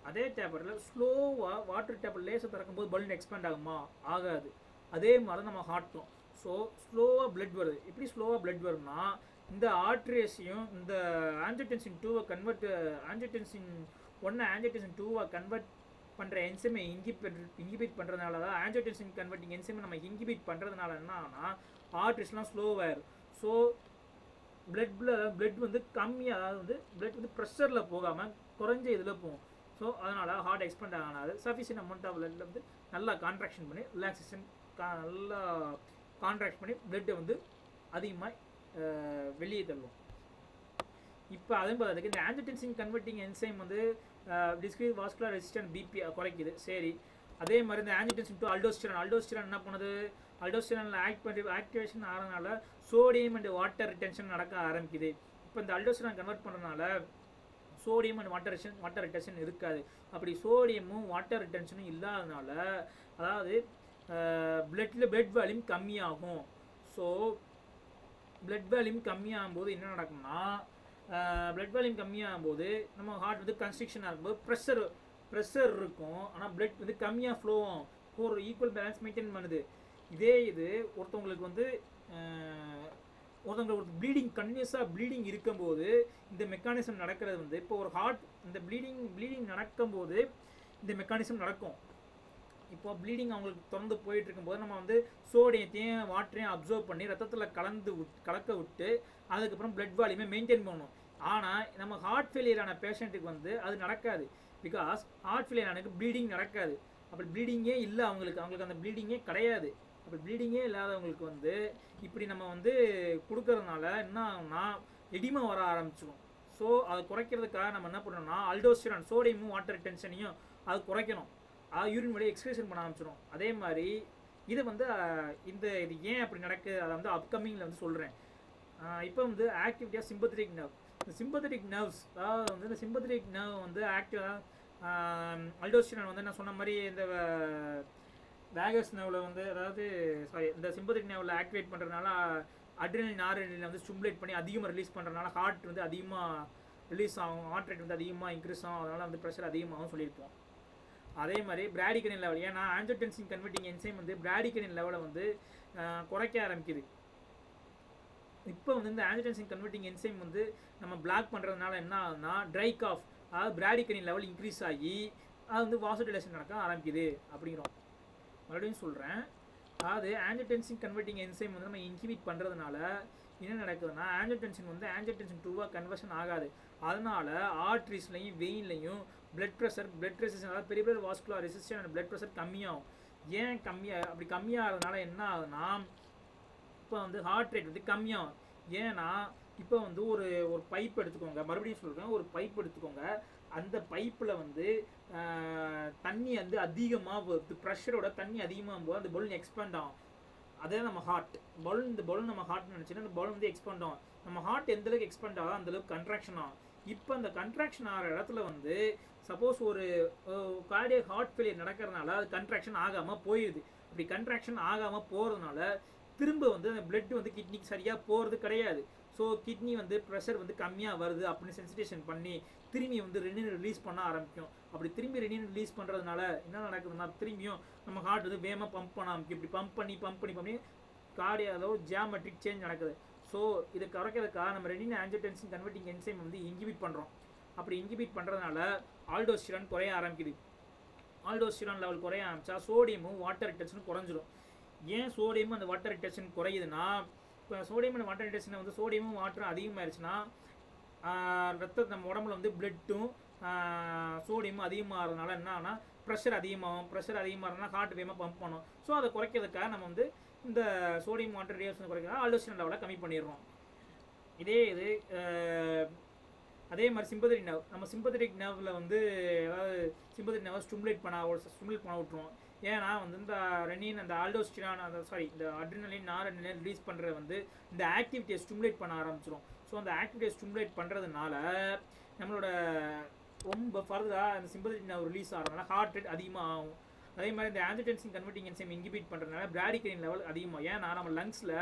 அதே டேப் வாட்டரில் ஸ்லோவாக வாட்டர் டேப்பில் லேசாக திறக்கும்போது பலூன் எக்ஸ்பெண்ட் ஆகுமா? ஆகாது. அதே மாதிரி நம்ம ஹார்ட்டும். ஸோ ஸ்லோவாக பிளட் வருது. எப்படி ஸ்லோவாக பிளட் வரும்னா இந்த ஆர்ட்ரியஸையும் இந்த ஆஞ்சியோடென்சின் 2 ஆஞ்சியோடென்சின் 1 ஆஞ்சியோடென்சின் 2 கன்வெர்ட் பண்ணுற என்சைமை இன்ஹிபிட் பண்ணுறதுனால தான் ஆஞ்சியோடென்சின் கன்வெர்ட்டிங் என்சைமை நம்ம இன்ஹிபிட் பண்ணுறதுனால என்ன ஆகும்னா ஆர்ட்ரிஸ்லாம் ஸ்லோவாயிரும். ஸோ பிளட் வந்து கம்மியாக, அதாவது வந்து பிளட் வந்து ப்ரெஷரில் போகாமல் குறைஞ்ச இதில் போகும். ஸோ அதனால் ஹார்ட் எக்ஸ்பெண்ட் ஆகாது. சஃபிஷியன்ட் அமௌண்ட் ஆஃப் பிளட்டில் வந்து நல்லா கான்ட்ராக்ஷன் பண்ணி ரிலாக்ஸேஷன் நல்லா கான்ட்ராக்ட் பண்ணி பிளட்டை வந்து அதிகமாக வெளியே தள்ளுவோம். இப்போ அதுவும் பார்த்துக்கு இந்த ஆஞ்சியோடென்சின் கன்வெர்ட்டிங் என்சைம் வந்து டிஸ்க்ரீஸ் வாஸ்குலர் ரெசிஸ்டன்ட் பிபி குறைக்குது. சரி, அதே மாதிரி இந்த ஆஞ்சியோடென்சின் 2 அல்டோஸ்டிரான் என்ன பண்ணுது? அல்டோஸ்டிரானில் ஆக்டிவேஷன் ஆகிறதுனால சோடியம் அண்ட் வாட்டர் ரிட்டென்ஷன் நடக்க ஆரம்பிக்குது. இப்போ இந்த அல்டோஸ்டிரான் கன்வெர்ட் பண்ணுறதுனால சோடியம் அண்ட் வாட்டர் ரிட்டென்ஷன் இருக்காது. அப்படி சோடியமும் வாட்டர் ரிட்டென்ஷனும் இல்லாதனால அதாவது பிளட் வால்யூம் கம்மியாகும். ஸோ பிளட் வால்யூம் கம்மியாகும் போது என்ன நடக்கும்னா பிளட் வால்யூம் கம்மியாகும் போது நம்ம ஹார்ட் வந்து கன்ஸ்ட்ரிக்ஷனாக இருக்கும்போது ப்ரெஷர் இருக்கும். ஆனால் பிளட் வந்து கம்மியாக ஃப்ளோ ஆகும். ஒரு ஈக்குவல் பேலன்ஸ் மெயின்டைன் பண்ணுது. இதே இது ஒருத்தவங்களுக்கு வந்து ஒருத்தவங்களுக்கு ப்ளீடிங் கன்டினியூஸாக ப்ளீடிங் இருக்கும்போது இந்த மெக்கானிசம் நடக்கிறது வந்து இப்போ ஒரு ஹார்ட் இந்த ப்ளீடிங் நடக்கும்போது இந்த மெக்கானிசம் நடக்கும். இப்போ ப்ளீடிங் அவங்களுக்கு தொடர்ந்து போயிட்டு இருக்கும்போது நம்ம வந்து சோடியத்தையும் வாட்டரையும் அப்சர்வ் பண்ணி ரத்தத்தில் கலக்க விட்டு அதுக்கப்புறம் பிளட் வால்யூமை மெயின்டைன் பண்ணணும். ஆனால் நம்ம ஹார்ட் ஃபெயிலியரான பேஷண்ட்டுக்கு வந்து அது நடக்காது. பிகாஸ் ஹார்ட் ஃபெயிலியர் ஆனதுக்கு ப்ளீடிங் நடக்காது. அப்படி ப்ளீடிங்கே இல்லை, அவங்களுக்கு அந்த ப்ளீடிங்கே கிடையாது. அப்படி ப்ளீடிங்கே இல்லாதவங்களுக்கு வந்து இப்படி நம்ம வந்து கொடுக்கறதுனால என்ன ஆகும்னா எடிமா வர ஆரம்பிச்சிடும். ஸோ அதை குறைக்கிறதுக்காக நம்ம என்ன பண்ணணும்னா அல்டோஸ்டிரான், சோடியமும் வாட்டர் ரிட்டென்ஷனையும் அது குறைக்கணும். யூரின் வழியை எக்ஸ்கிரீஷன் பண்ண ஆரம்பிச்சிடும். அதே மாதிரி இது வந்து இது ஏன் அப்படி நடக்குது அதை வந்து அப்கமிங்கில் வந்து சொல்கிறேன். இப்போ வந்து ஆக்டிவிட்டியாக சிம்பத்தட்டிக் நர்வ், இந்த சிம்பத்தட்டிக் நர்வ்ஸ், அதாவது வந்து இந்த சிம்பத்தட்டிக் நர்வ் வந்து ஆக்டிவாக அல்டோஸ்டிரான் வந்து நான் சொன்ன மாதிரி இந்த வேகஸ் நர்வில் வந்து அதாவது இந்த சிம்பத்தட்டிக் நர்வில் ஆக்டிவேட் பண்ணுறதுனால அட்ரினலின் நாரலின் வந்து ஸ்டிமுலேட் பண்ணி அதிகமாக ரிலீஸ் பண்ணுறதுனால ஹார்ட் வந்து அதிகமாக ரிலீஸ் ஆகும், ஹார்ட் ரேட் வந்து அதிகமாக இன்க்ரீஸ் ஆகும், அதனால் வந்து ப்ரெஷர் அதிகமாகவும் சொல்லியிருப்போம். அதே மாதிரி பிராடிகனின் லெவல், ஏன்னா ஆஞ்சியோடென்சின் கன்வெர்ட்டிங் என்சைம் வந்து பிராடிகனின் லெவலை வந்து குறைக்க ஆரம்பிக்குது. இப்போ வந்து இந்த ஆஞ்சியோடென்சின் கன்வெர்ட்டிங் என்சைம் வந்து நம்ம பிளாக் பண்ணுறதுனால என்ன ஆகுதுன்னா ட்ரை காஃப், அதாவது பிராடிகனின் லெவல் இன்க்ரீஸ் ஆகி அது வந்து வாசோடைலேஷன் நடக்க ஆரம்பிக்குது அப்படிங்கிறோம். மறுபடியும் சொல்கிறேன், அதாவது ஆஞ்சியோடென்சின் கன்வெர்ட்டிங் என்சைம் வந்து நம்ம இன்ஹிபிட் பண்ணுறதுனால என்ன நடக்குதுன்னா ஆஞ்சியோடென்சின் வந்து ஆஞ்சியோடென்சின் 2 கன்வர்ஷன் ஆகாது. அதனால் ஆர்ட்ரிஸ்லையும் வெயின்லையும் பிளட் ரெசிஸ்டன்ஸ், அதாவது peripheral vascular resistance and blood pressure கம்மியாகும். ஏன் அப்படி கம்மியாகிறதுனால என்ன ஆகுதுன்னா இப்போ வந்து ஹார்ட் ரேட் வந்து கம்மியாகும். ஏன்னா இப்போ வந்து ஒரு பைப் எடுத்துக்கோங்க, மறுபடியும் சொல்கிறேன், ஒரு பைப் எடுத்துக்கோங்க. அந்த பைப்பில் வந்து தண்ணி வந்து அதிகமாக ப்ரெஷரோட தண்ணி அதிகமாக போது அந்த பலூன் எக்ஸ்பேண்ட் ஆகும். அதே நம்ம ஹார்ட் இந்த பலூன் நம்ம ஹார்ட்னு நினச்சின்னா அந்த பலூன் வந்து எக்ஸ்பேண்ட் ஆகும். நம்ம ஹார்ட் எந்தளவுக்கு எக்ஸ்பேண்ட் ஆகும் அந்தளவுக்கு கன்ட்ராக்ஷன் ஆகும். இப்போ அந்த கன்ட்ராக்ஷன் ஆகிற இடத்துல வந்து சப்போஸ் ஒரு கார்டியக் ஹார்ட் ஃபெயிலியர் நடக்கிறதுனால அது கன்ட்ராக்ஷன் ஆகாமல் போயிடுது. அப்படி கன்ட்ராக்ஷன் ஆகாமல் போகிறதுனால திரும்ப வந்து அந்த பிளட் வந்து கிட்னிக்கு சரியாக போகிறது கிடையாது. ஸோ கிட்னி வந்து ப்ரெஷர் வந்து கம்மியாக வருது அப்படின்னு சென்சிட்டேஷன் பண்ணி திரும்பி வந்து ரெனின் ரிலீஸ் பண்ண ஆரம்பிக்கும். அப்படி திரும்பி ரெனின் ரிலீஸ் பண்ணுறதுனால என்ன நடக்குதுன்னா திரும்பியும் நம்ம ஹார்ட் வந்து வேகமாக பம்ப் பண்ண ஆரம்பிக்கும். இப்படி பம்ப் பண்ணி கார்டியா அதாவது ஜியாமெட்ரிக் சேஞ்ச் நடக்குது. ஸோ இதை குறைக்கிறதுக்காக நம்ம ரெனின் ஆஞ்சியோடென்சின் கன்வெர்ட்டிங் என்சைம் வந்து இன்ஹிபிட் பண்ணுறோம். அப்படி இன்ஹிபிட் பண்ணுறதுனால ஆல்டோஸ்டிரான் குறைய ஆரம்பிக்குது. ஆல்டோஸ்டிரான் லெவல் குறைய ஆரம்பிச்சா சோடியமும் வாட்டர் ரிட்டன்ஷனும் குறைஞ்சிரும். ஏன் சோடியமும் அந்த வாட்டர் ரிட்டன்ஷன் குறையுதுன்னா, இப்போ சோடியம் அண்ட் வாட்டர் ரிட்டன்ஷன் வந்து சோடியமும் வாட்டரும் அதிகமாகிடுச்சுன்னா நம்ம உடம்புல வந்து பிளட்டும் சோடியமும் அதிகமாகிறதுனால என்ன ஆகுனா ப்ரெஷர் அதிகமாகிறதுனா ஹார்ட் வேகமாக பம்ப் பண்ணும். ஸோ அதை குறைக்கிறதுக்காக நம்ம வந்து இந்த சோடியம் வாட்டர் ரியாக்ஷன் குறைக்கிறதா ஆல்டோஸ்டிரான் லெவலை கம்மி பண்ணிடுறோம். அதே மாதிரி சிம்பத்தட்டிக் நர்வ், நம்ம சிம்பத்தட்டிக் நர்வில் வந்து ஏதாவது சிம்பத்தட்டிக் நர்வை ஸ்டிமுலேட் பண்ண விட்டுருவோம். ஏன்னா வந்து இந்த ரெனின் அந்த ஆல்டோஸ்டிரான் இந்த அட்ரினலின் நாரட்ரினலின் ரிலீஸ் பண்ணுறது வந்து இந்த ஆக்டிவிட்டியை ஸ்டிமுலேட் பண்ண ஆரம்பிச்சிடும். ஸோ அந்த ஆக்டிவிட்டியை ஸ்டிமுலேட் பண்ணுறதுனால நம்மளோட ரொம்ப ஃபர்தராக அந்த சிம்பத்தட்டிக் நர்வ் ரிலீஸ் ஆகிறதுனால ஹார்ட் ரேட் அதிகமாக ஆகும். அதே மாதிரி இந்த ஆஞ்சியோடென்சின் கன்வெர்ட்டிங் என்சைம் இன்ஹிபிட் பண்ணுறதுனால பிராடிகைனின் லெவல் அதிகமாக. ஏன்னா நம்ம லங்ஸில்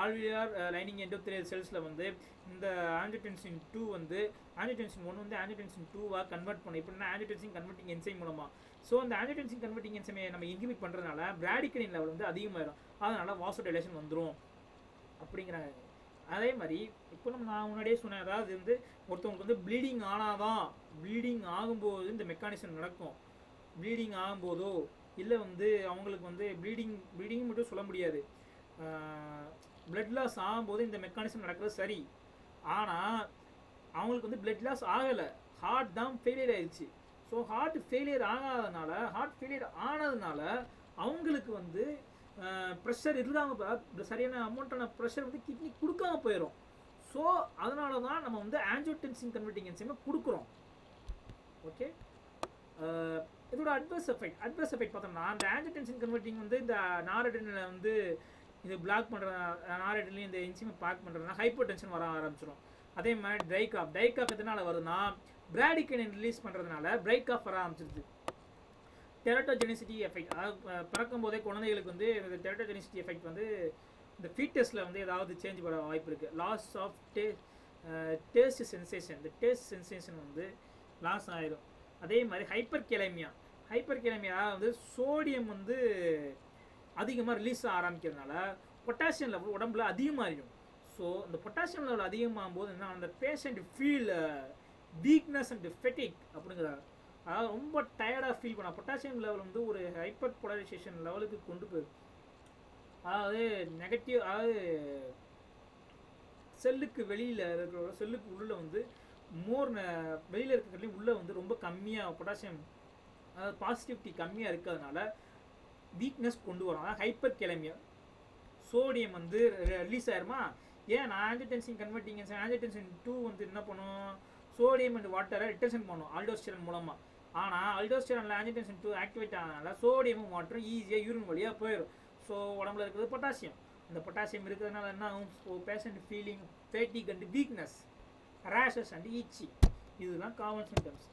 ஆல்வியார் லைனிங் எண்டோத்தெலியல் செல்ஸில் வந்து இந்த ஆஞ்சியோடென்சின் 2 வந்து ஆஞ்சியோடென்சின் 1 வந்து ஆஞ்சியோடென்சின் 2வாக கன்வெர்ட் பண்ணும். இப்படின்னா ஆஞ்சியோடென்சின் கன்வெர்ட்டிங் என்சைம் மூலமாக. ஸோ அந்த ஆஞ்சியோடென்சின் கன்வெர்ட்டிங் என்சைமை நம்ம இன்ஹிபிட் பண்ணுறதுனால பிராடிகைனின் லெவல் வந்து அதிகமாகிடும். அதனால் வாசோடைலேஷன் வந்துடும் அப்படிங்கிறாங்க. அதே மாதிரி இப்போ நான் முன்னாடியே சொன்னேன், அதாவது வந்து ஒருத்தவங்களுக்கு வந்து ப்ளீடிங் ஆகும்போது இந்த மெக்கானிசம் நடக்கும். ப்ளீடிங் ஆகும்போதோ இல்லை வந்து அவங்களுக்கு வந்து ப்ளீடிங் மட்டும் சொல்ல முடியாது, பிளட் லாஸ் ஆகும்போது இந்த மெக்கானிசம் நடக்கிறது சரி. ஆனால் அவங்களுக்கு வந்து பிளட் லாஸ் ஆகலை, ஹார்ட் தான் ஃபெயிலியர் ஆயிடுச்சு. ஸோ ஹார்ட் ஃபெயிலியர் ஆனதுனால அவங்களுக்கு வந்து ப்ரெஷர் இல்லாமல் சரியான அமௌண்ட்டான ப்ரெஷர் வந்து கிட்னி கொடுக்காம போயிடும். ஸோ அதனால தான் நம்ம வந்து ஆஞ்சியோடென்சின் கன்வெர்ட்டிங் என்சைமை கொடுக்குறோம். ஓகே, இதோட அட்வர்ஸ் எஃபெக்ட் பார்த்தோம்னா அந்த ஆஞ்சியோடென்சின் கன்வெர்ட்டிங் வந்து இந்த நாரட்ரினலை வந்து இது பிளாக் பண்ணுற நாரட்ரினலையும் இந்த என்சைமை பிளாக் பண்ணுறதுனா ஹைப்பர் டென்ஷன் வர ஆரம்பிச்சிடும். அதே மாதிரி ட்ரை காஃப் எதனால வருதுன்னா பிராடிகைனின் ரிலீஸ் பண்ணுறதுனால ட்ரை காஃப் வர ஆரம்பிச்சிருது. டெரட்டோஜெனிசிட்டி எஃபெக்ட், அதாவது பிறக்கும் போதே குழந்தைகளுக்கு வந்து இந்த டெரட்டோஜெனிசிட்டி எஃபெக்ட் வந்து இந்த ஃபீட்டஸில் வந்து ஏதாவது சேஞ்ச் வர வாய்ப்பு இருக்குது. லாஸ் ஆஃப் டேஸ்ட் சென்சேஷன், இந்த டேஸ்ட் சென்சேஷன் வந்து லாஸ் ஆகிடும். அதே மாதிரி ஹைப்பர் கேலமியா வந்து சோடியம் வந்து அதிகமாக ரிலீஸ் ஆரம்பிக்கிறதுனால பொட்டாசியம் லெவல் உடம்புல அதிகமாகிடும். ஸோ இந்த பொட்டாசியம் லெவல் அதிகமாகும் போது என்ன, அந்த பேஷண்ட் ஃபீல் வீக்னஸ் அண்ட் ஃபெட்டிக் அப்படிங்கிறாங்க. அதாவது ரொம்ப டயர்டாக ஃபீல் பண்ண பொட்டாசியம் லெவல் வந்து ஒரு ஹைப்பர் போலரைசேஷன் லெவலுக்கு கொண்டு போயிடும். அதாவது நெகட்டிவ், அதாவது செல்லுக்கு வெளியில் இருக்கிற செல்லுக்கு உள்ளே வந்து வெளியில் இருக்கிறதுலையும் உள்ளே வந்து ரொம்ப கம்மியாக பொட்டாசியம், அதாவது பாசிட்டிவிட்டி கம்மியாக இருக்கிறதுனால வீக்னஸ் கொண்டு வரும். அதாவது ஹைப்பர் கேலமியா. சோடியம் வந்து ரிலீஸ் ஆயிருமா, ஏன் ஆஞ்சியோடென்சின் கன்வெர்ட்டிங் ஆஞ்சியோடென்சின் 2 வந்து என்ன பண்ணும், சோடியம் அண்ட் வாட்டரை ரிட்டன்ஷன் பண்ணும் ஆல்டோஸ்டிரான் மூலமாக. ஆனால் ஆல்டோஸ்டிரானில் ஆஞ்சியோடென்சின் 2 ஆக்டிவேட் ஆனதுனால சோடியமும் வாட்டரும் ஈஸியாக யூரின் வழியாக போயிடும். ஸோ உடம்புல இருக்கிறது பொட்டாசியம். அந்த பொட்டாசியம் இருக்கிறதுனால என்ன ஆகும், so patient feeling fatigue and weakness, rashes and itchy, இதுதான் காமன் சிம்டம்ஸ்.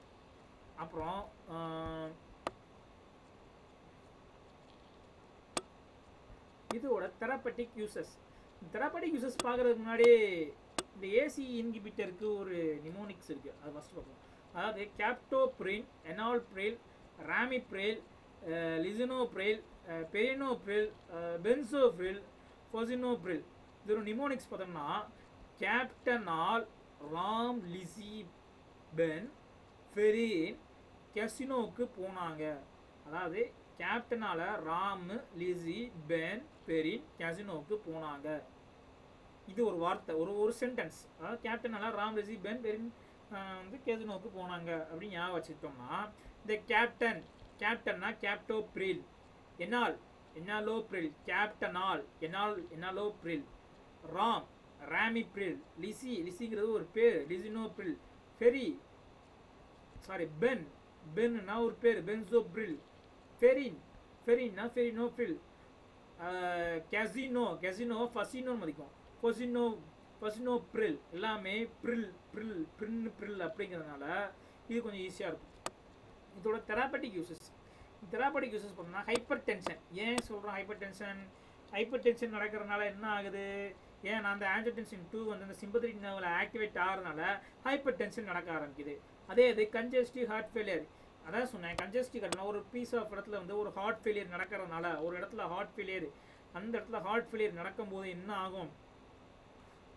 அப்புறம் இதோட தெரப்பட்டிக் யூசஸ் பார்க்குறதுக்கு முன்னாடி இந்த ஏசி இன்ஹிபிட்டருக்கு ஒரு நிமோனிக்ஸ் இருக்குது, அது ஃபஸ்ட்டு பார்ப்போம். அதாவது கேப்டோப்ரில், எனால்ப்ரில், ராமிப்ரில், லிசினோப்ரில், பெரினோப்ரில், பென்சோப்ரில், ஃபோசினோப்ரில். இது ஒரு நிமோனிக்ஸ் பார்த்தோம்னா கேப்டனால், ராம், லிசி, பென், ஃபெரின் கெசினோவுக்கு போனாங்க. அதாவது கேப்டனால ராம், லிசி, பென், பெரின் கெசினோவுக்கு போனாங்க. இது ஒரு வார்த்தை, ஒரு சென்டென்ஸ். அதாவது கேப்டனால ராம், லிசி, பென், பெரின் வந்து கெசினோவுக்கு போனாங்க அப்படின்னு ஞாபகம் வச்சுக்கிட்டோம்னா, இந்த கேப்டன்னா கேப்டோப்ரில், எனாலோப்ரில், கேப்டனால், எனாலோப்ரில், ராமிப்ரில், லிசிங்கிறது ஒரு பேர், லிசினோப்ரில், பென்னா ஒரு பேர், பென்சோப்ரில், ஃபெரின்னா ஃபெரினோப்ரில், கெசினோ ஃபசினோன்னு மதிக்கும், ஃபசினோப்ரில், எல்லாமே ப்ரில் அப்படிங்கிறதுனால இது கொஞ்சம் ஈஸியாக இருக்கும். இதோட தெராப்பட்டிக் யூசஸ் பண்ணோம்னா ஹைப்பர் டென்ஷன். ஏன் சொல்கிறோம் ஹைப்பர் டென்ஷன், ஹைப்பர் டென்ஷன் நடக்கிறதுனால என்ன ஆகுது? ஏன்னா அந்த ஆஞ்சியோடென்சின் 2 வந்து அந்த சிம்பத்தட்டிக் நர்வில் ஆக்டிவேட் ஆகிறதுனால ஹைப்பர் டென்ஷன் நடக்க ஆரம்பிக்குது. அதே இது கன்ஜஸ்டிவ் ஹார்ட் ஃபெயிலியர், அதான் சொன்னேன் கன்ஜஸ்டிவ் ஹார்ட்னா ஒரு பீஸ் ஆஃப் இடத்துல வந்து ஒரு ஹார்ட் ஃபெயிலியர் நடக்கிறதுனால, ஒரு இடத்துல ஹார்ட் ஃபெயிலியர், அந்த இடத்துல ஹார்ட் ஃபெயிலியர் நடக்கும்போது என்ன ஆகும்?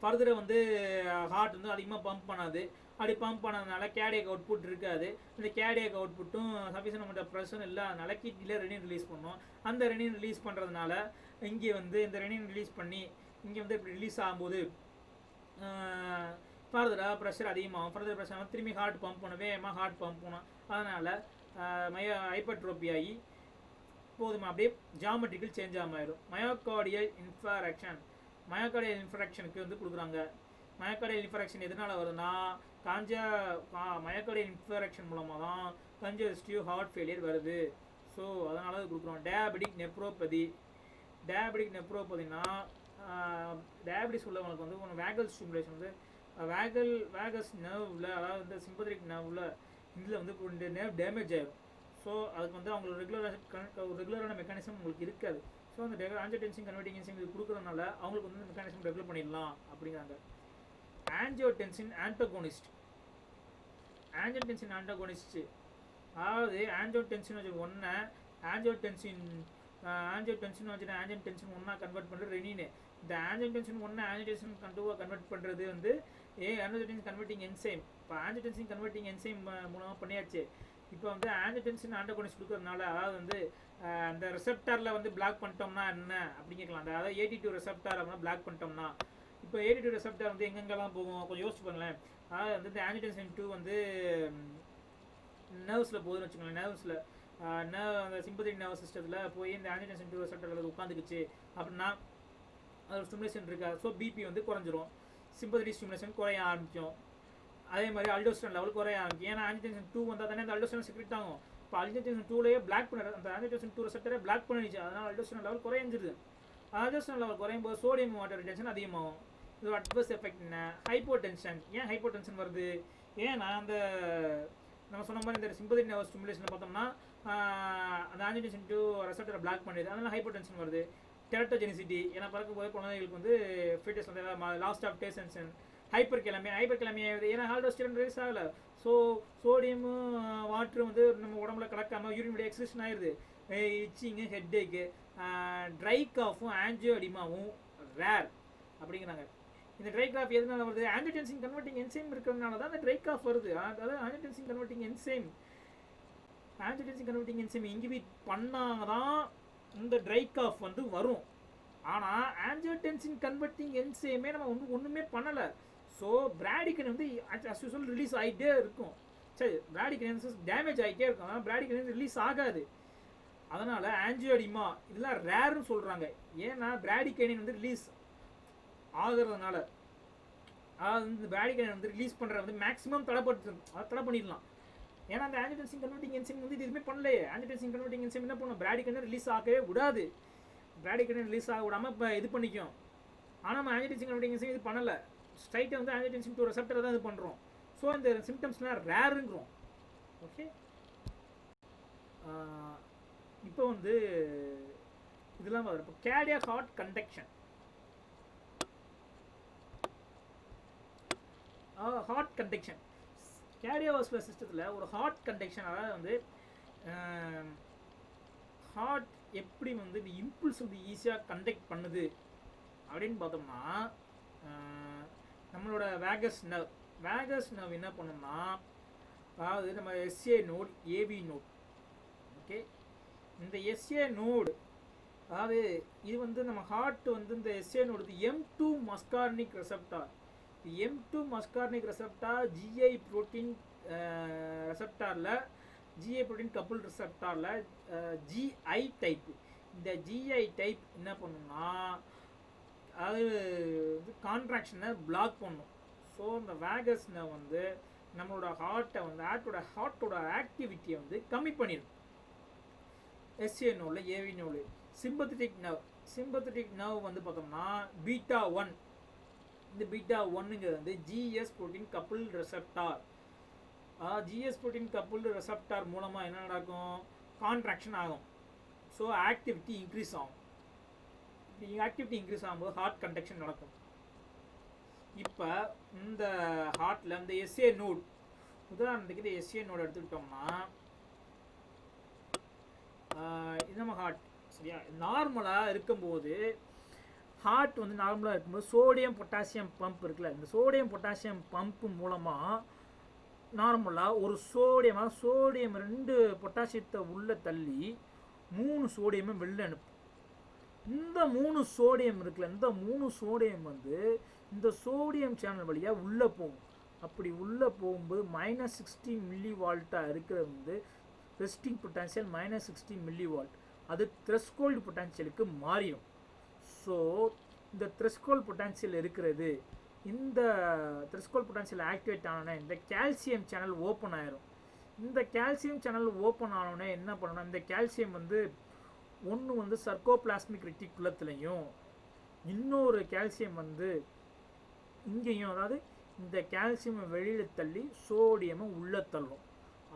ஃபர்தரை வந்து ஹார்ட் வந்து அதிகமாக பம்ப் பண்ணாது. அப்படி பம்ப் பண்ணதுனால கேர்டியக் அவுட்புட் இருக்காது. இந்த கேர்டியக் அவுட்புட்டும் சஃபிஷியன்ட் அமௌண்ட் ஆஃப் ப்ரெஷர் இல்லாதனால கிட்னியில் ரெனின் ரிலீஸ் பண்ணும். அந்த ரெனின் ரிலீஸ் பண்ணுறதுனால இங்கே வந்து இந்த ரெனின் ரிலீஸ் பண்ணி இங்கே வந்து இப்படி ரிலீஸ் ஆகும்போது ஃபர்தராக ப்ரெஷர் அதிகமாகும். ஃபர்தர் ப்ரெஷர் திரும்பி ஹார்ட் பம்ப் பண்ணும், வேகமாக ஹார்ட் பம்ப் பண்ணும். அதனால் ஹைப்பர்ட்ரோபி ஆகி போதுமா அப்படியே ஜாமெட்ரிக்கல் சேஞ்ச் ஆகிடும். மயோகார்டியல் இன்ஃபராக்ஷனுக்கு வந்து கொடுக்குறாங்க. மயோகார்டியல் இன்ஃபராக்ஷன் எதனால் வருதுன்னா மயோகார்டியல் இன்ஃபராக்ஷன் மூலமாக தான் கன்ஜஸ்டிவ் ஹார்ட் ஃபெயிலியர் வருது. ஸோ அதனால அது கொடுக்குறோம். டயாபெட்டிக் நெப்ரோபதினா டயாபெட்டிஸ் உள்ளவங்களுக்கு வந்து ஒன்று வேகல் ஸ்டிமுலேஷன் வந்து வேகஸ் நர்வில், அதாவது இந்த சிம்பத்தட்டிக் நர்வில் இதில் வந்து இந்த நர்வ் டேமேஜ் ஆகிடும். ஸோ அதுக்கு வந்து அவங்களுக்கு ரெகுலரான மெக்கானிசம் உங்களுக்கு இருக்காது. ஸோ அந்த ஆஞ்சியோடென்சின் கன்வெர்ட்டிங் என்சைம் இது கொடுக்குறதுனால அவங்களுக்கு வந்து மெக்கானிசம் டெவலப் பண்ணிடலாம் அப்படிங்கிறாங்க. ஆஞ்சியோடென்சின் ஆன்டகோனிஸ்ட், அதாவது ஆஞ்சியோடென்சின் வச்சு ஒன்றை ஆஞ்சியோடென்சின் ஒன்றா கன்வெர்ட் பண்ணுறது ரெனின். இந்த ஆஞ்சியோடென்சின் ஒன்று ஆஞ்சியோடென்சின் 2 கன்வெர்ட் பண்ணுறது வந்து ஆஞ்சியோடென்சின் கன்வெர்ட்டிங் என்சைம். இப்போ ஆஞ்சியோடென்சின் கன்வெர்ட்டிங் என்சைம் மூலமாக பண்ணியாச்சு. இப்போ வந்து ஆஞ்சியோடென்சின் ஆன்டகோனிஸ்ட் கொடுக்கறதுனால, அதாவது வந்து அந்த ரிசெப்டாரில் வந்து பிளாக் பண்ணிட்டோம்னா என்ன அப்படின்னு கேட்கலாம். அதாவது AT2 ரிசெப்டார் அப்படின்னா பிளாக் பண்ணிட்டோம்னா, இப்போ AT2 ரிசெப்டார் வந்து எங்கெங்கெல்லாம் போகும் கொஞ்சம் யோசிச்சு பாருங்களேன். அதாவது வந்து இந்த ஆஞ்சியோடென்சின் 2 வந்து நர்வ்ஸில் போகுதுன்னு வச்சுக்கோங்களேன். நர்வ்ஸில் அந்த சிம்பத்தட்டிக் நர்வஸ் சிஸ்டத்தில் போய் இந்த ஆஞ்சியோடென்சின் 2 ரிசெப்டாரில் உட்காந்துக்குச்சு அப்படின்னா அது ஒரு ஸ்டிமுலேஷன் இருக்கா. ஸோ பிபி வந்து குறைஞ்சிரும், சிம்பத்தட்டிக் ஸ்டிமுலேஷன் குறைய ஆரம்பிக்கும். அதே மாதிரி அல்டோஸ்டரான் லெவல் குறைய ஆரம்பிக்கும். ஏன்னா ஆஞ்சியோடென்சின் 2 வந்தால் தானே அந்த அல்டோஸ்டரான் செக்ரெட் ஆகும். இப்போ ஆஞ்சியோடென்சின் 2லேயே பிளாக் பண்ண அந்த ஆஞ்சியோடென்சின் 2 ரிசெப்டரை பிளாக் பண்ணிடுச்சு. அதனால் அல்டோஸ்டரான் லெவல் குறைஞ்சிருது. அல்டோஸ்டரான் லெவல் குறையும் போது சோடியம் வாட்டர் ரிடென்ஷன் அதிகமாகும். இது அட்வர்ஸ் எஃபெக்ட் என்ன? ஹைப்போடென்ஷன். ஏன் ஹைப்போடென்ஷன் வருது? ஏன்னா அந்த நம்ம சொன்ன மாதிரி இந்த சிம்பத்தட்டிக் நர்வஸ் ஸ்டிமுலேஷன் பார்த்தோம்னா அந்த ஆஞ்சியோடென்சின் 2 ரிசெப்டரை பிளாக் பண்ணிடுது. அதனால் ஹைப்போடென்ஷன் வருது. டெரட்டோஜெனிசிட்டி, ஏன்னா பறக்கும் போது குழந்தைகளுக்கு வந்து ஃபீட்டஸ் வந்து லாஸ்ட் ஆஃப் டேஷன், ஹைப்பர் கிளம்பியா ஆகுது. ஏன்னா ஆல்டோஸ்டரான் ரிலீஸ் ஆகலை. ஸோ சோடியமும் வாட்டரும் வந்து நம்ம உடம்புல கலக்காமல் யூரின் எக்ஸிஷன் ஆயிடுது. இச்சிங்கு, ஹெட்டேக்கு, ட்ரை காஃபும் ஆஞ்சியோடிமாவும் ரேர் அப்படிங்கிறாங்க. இந்த ட்ரை காஃப் எதனால வருது? ஆஞ்சியோடென்சின் கன்வெர்ட்டிங் என்சைம் இருக்கிறதுனால தான் அந்த ட்ரை காஃப் வருது. அதாவது ஆஞ்சியோடென்சின் கன்வெர்ட்டிங் என்சைம் இன்ஹிபிட் பண்ணாதான் இந்த ட்ரை காஃப் வந்து வரும். ஆனால் ஆஞ்சியோடென்சின் கன்வெர்ட்டிங் என்சைமே நம்ம ஒன்றுமே பண்ணலை. ஸோ பிராடிகைன் வந்து அஸ் யூசுவல் ரிலீஸ் ஆகிட்டே இருக்கும். சரி, பிராடிகைனன்ஸ் டேமேஜ் ஆகிட்டே இருக்கும். ஆனால் பிராடிகைனன்ஸ் ரிலீஸ் ஆகாது. அதனால் ஆஞ்சியோடிமா இதெல்லாம் ரேர்னு சொல்கிறாங்க. ஏன்னா பிராடிகைனின் வந்து ரிலீஸ் ஆகிறதுனால, அதாவது இந்த பிராடிகைன் வந்து ரிலீஸ் பண்ணுற வந்து மேக்ஸிமம் தடை பண்ணிடலாம். ஏன்னா அந்த ஆஞ்சியோடென்சின் கன்வெர்ட்டிங் என்சைம் வந்து இது எதுவுமே பண்ணலையே. ஆஞ்சியோடென்சின் கன்வெர்ட்டிங் என்சைம் என்ன பண்ணும்? பிராடிகைனை ரிலீஸ் ஆகவே விடாது. பிராடிகைனை ரிலீஸ் ஆக விடாமல் இப்போ இது பண்ணிக்கும். ஆனால் நம்ம ஆஞ்சியோடென்சின் கன்வெர்ட்டிங் என்சைம் இது பண்ணலை. ஸ்ட்ரைட்டாக வந்து ஆஞ்சியோடென்சின் 2 ரிசெப்டரை தான் இது பண்ணுறோம். ஸோ இந்த சிம்டம்ஸ்லாம் ரேருங்கிறோம். ஓகே, இப்போ வந்து இதெல்லாம் வரும். இப்போ கேர்டியாக் ஹார்ட் கண்டக்ஷன், கேர்டியோவாஸ்குலர் சிஸ்டத்தில் ஒரு ஹார்ட் கண்டக்ஷன், அதாவது வந்து ஹார்ட் எப்படி வந்து இந்த இம்புல்ஸ் வந்து ஈஸியாக கண்டக்ட் பண்ணுது அப்படின்னு பார்த்தோம்னா, நம்மளோட வேகஸ் நர்வ் என்ன பண்ணோம்னா, அதாவது நம்ம SA node, AV node. Okay, இந்த எஸ்ஏ நோடு, அதாவது இது வந்து நம்ம ஹார்ட் வந்து இந்த SA node M2 muscarinic receptor. M2 muscarinic receptor GI protein ரெசெப்டாரில், GI புரோட்டீன் கப்புள் ரெசெப்டாரில் GI டைப். இந்த GI டைப் என்ன பண்ணுன்னா, அது வந்து கான்ட்ராக்ஷனை பிளாக் பண்ணும். ஸோ இந்த வேகஸ் நர்வ் வந்து நம்மளோட ஹார்ட்டை வந்து ஹார்ட்டோட ஆக்டிவிட்டியை வந்து கம்மி பண்ணிடும். எஸ்ஏ நோடில், ஏவி நோடு. சிம்பத்தட்டிக் நர்வ் வந்து பார்த்தோம்னா பீட்டா 1. இந்த பீட்டா 1ங்கிறது வந்து GS protein couple receptor. GS protein couple receptor மூலமாக என்ன நடக்கும்? கான்ட்ராக்ஷன் ஆகும். ஸோ ஆக்டிவிட்டி இன்க்ரீஸ் ஆகும். ஆக்டிவிட்டி இன்க்ரீஸ் ஆகும்போது ஹார்ட் கண்டக்ஷன் நடக்கும். இப்போ இந்த ஹார்ட்டில் இந்த எஸ்ஏ நோட், உதாரணத்துக்கு இந்த எஸ்ஏ நோட் எடுத்துக்கிட்டோம்னா இது நம்ம ஹார்ட் சரியா. நார்மலாக இருக்கும்போது ஹார்ட் வந்து நார்மலாக இருக்கும்போது சோடியம் பொட்டாசியம் பம்ப் இருக்குல்ல, இந்த சோடியம் பொட்டாசியம் பம்ப் மூலமாக நார்மலாக ஒரு சோடியம் 2 பொட்டாசியத்தை உள்ளே தள்ளி 3 சோடியமை வெளில அனுப்பும். இந்த 3 சோடியம் இருக்குல்ல, இந்த 3 சோடியம் வந்து இந்த சோடியம் சேனல் வழியாக உள்ளே போகும். அப்படி உள்ளே போகும்போது -60 மில்லி வால்ட்டாக இருக்கிறது வந்து ரெஸ்டிங் பொட்டான்சியல் -60 மில்லி வால்ட். அது த்ரெஷ்ஹோல்டு பொட்டான்சியலுக்கு மாறிடும். ஸோ இந்த த்ரெஷ்ஹோல்டு பொட்டான்சியல் இருக்கிறது, இந்த த்ரெஷ்ஹோல்டு பொட்டான்சியல் ஆக்டிவேட் ஆனோடனே இந்த கால்சியம் சேனல் ஓப்பன் ஆயிரும். இந்த கால்சியம் சேனல் ஓப்பன் ஆனோடனே என்ன பண்ணணும், இந்த கால்சியம் வந்து ஒன்று வந்து சர்க்கோபிளாஸ்மிக் ரெட்டிகுலத்துலையும் இன்னொரு கால்சியம் வந்து இங்கேயும், அதாவது இந்த கால்சியமை வெளியில் தள்ளி சோடியமை உள்ளே தள்ளும்.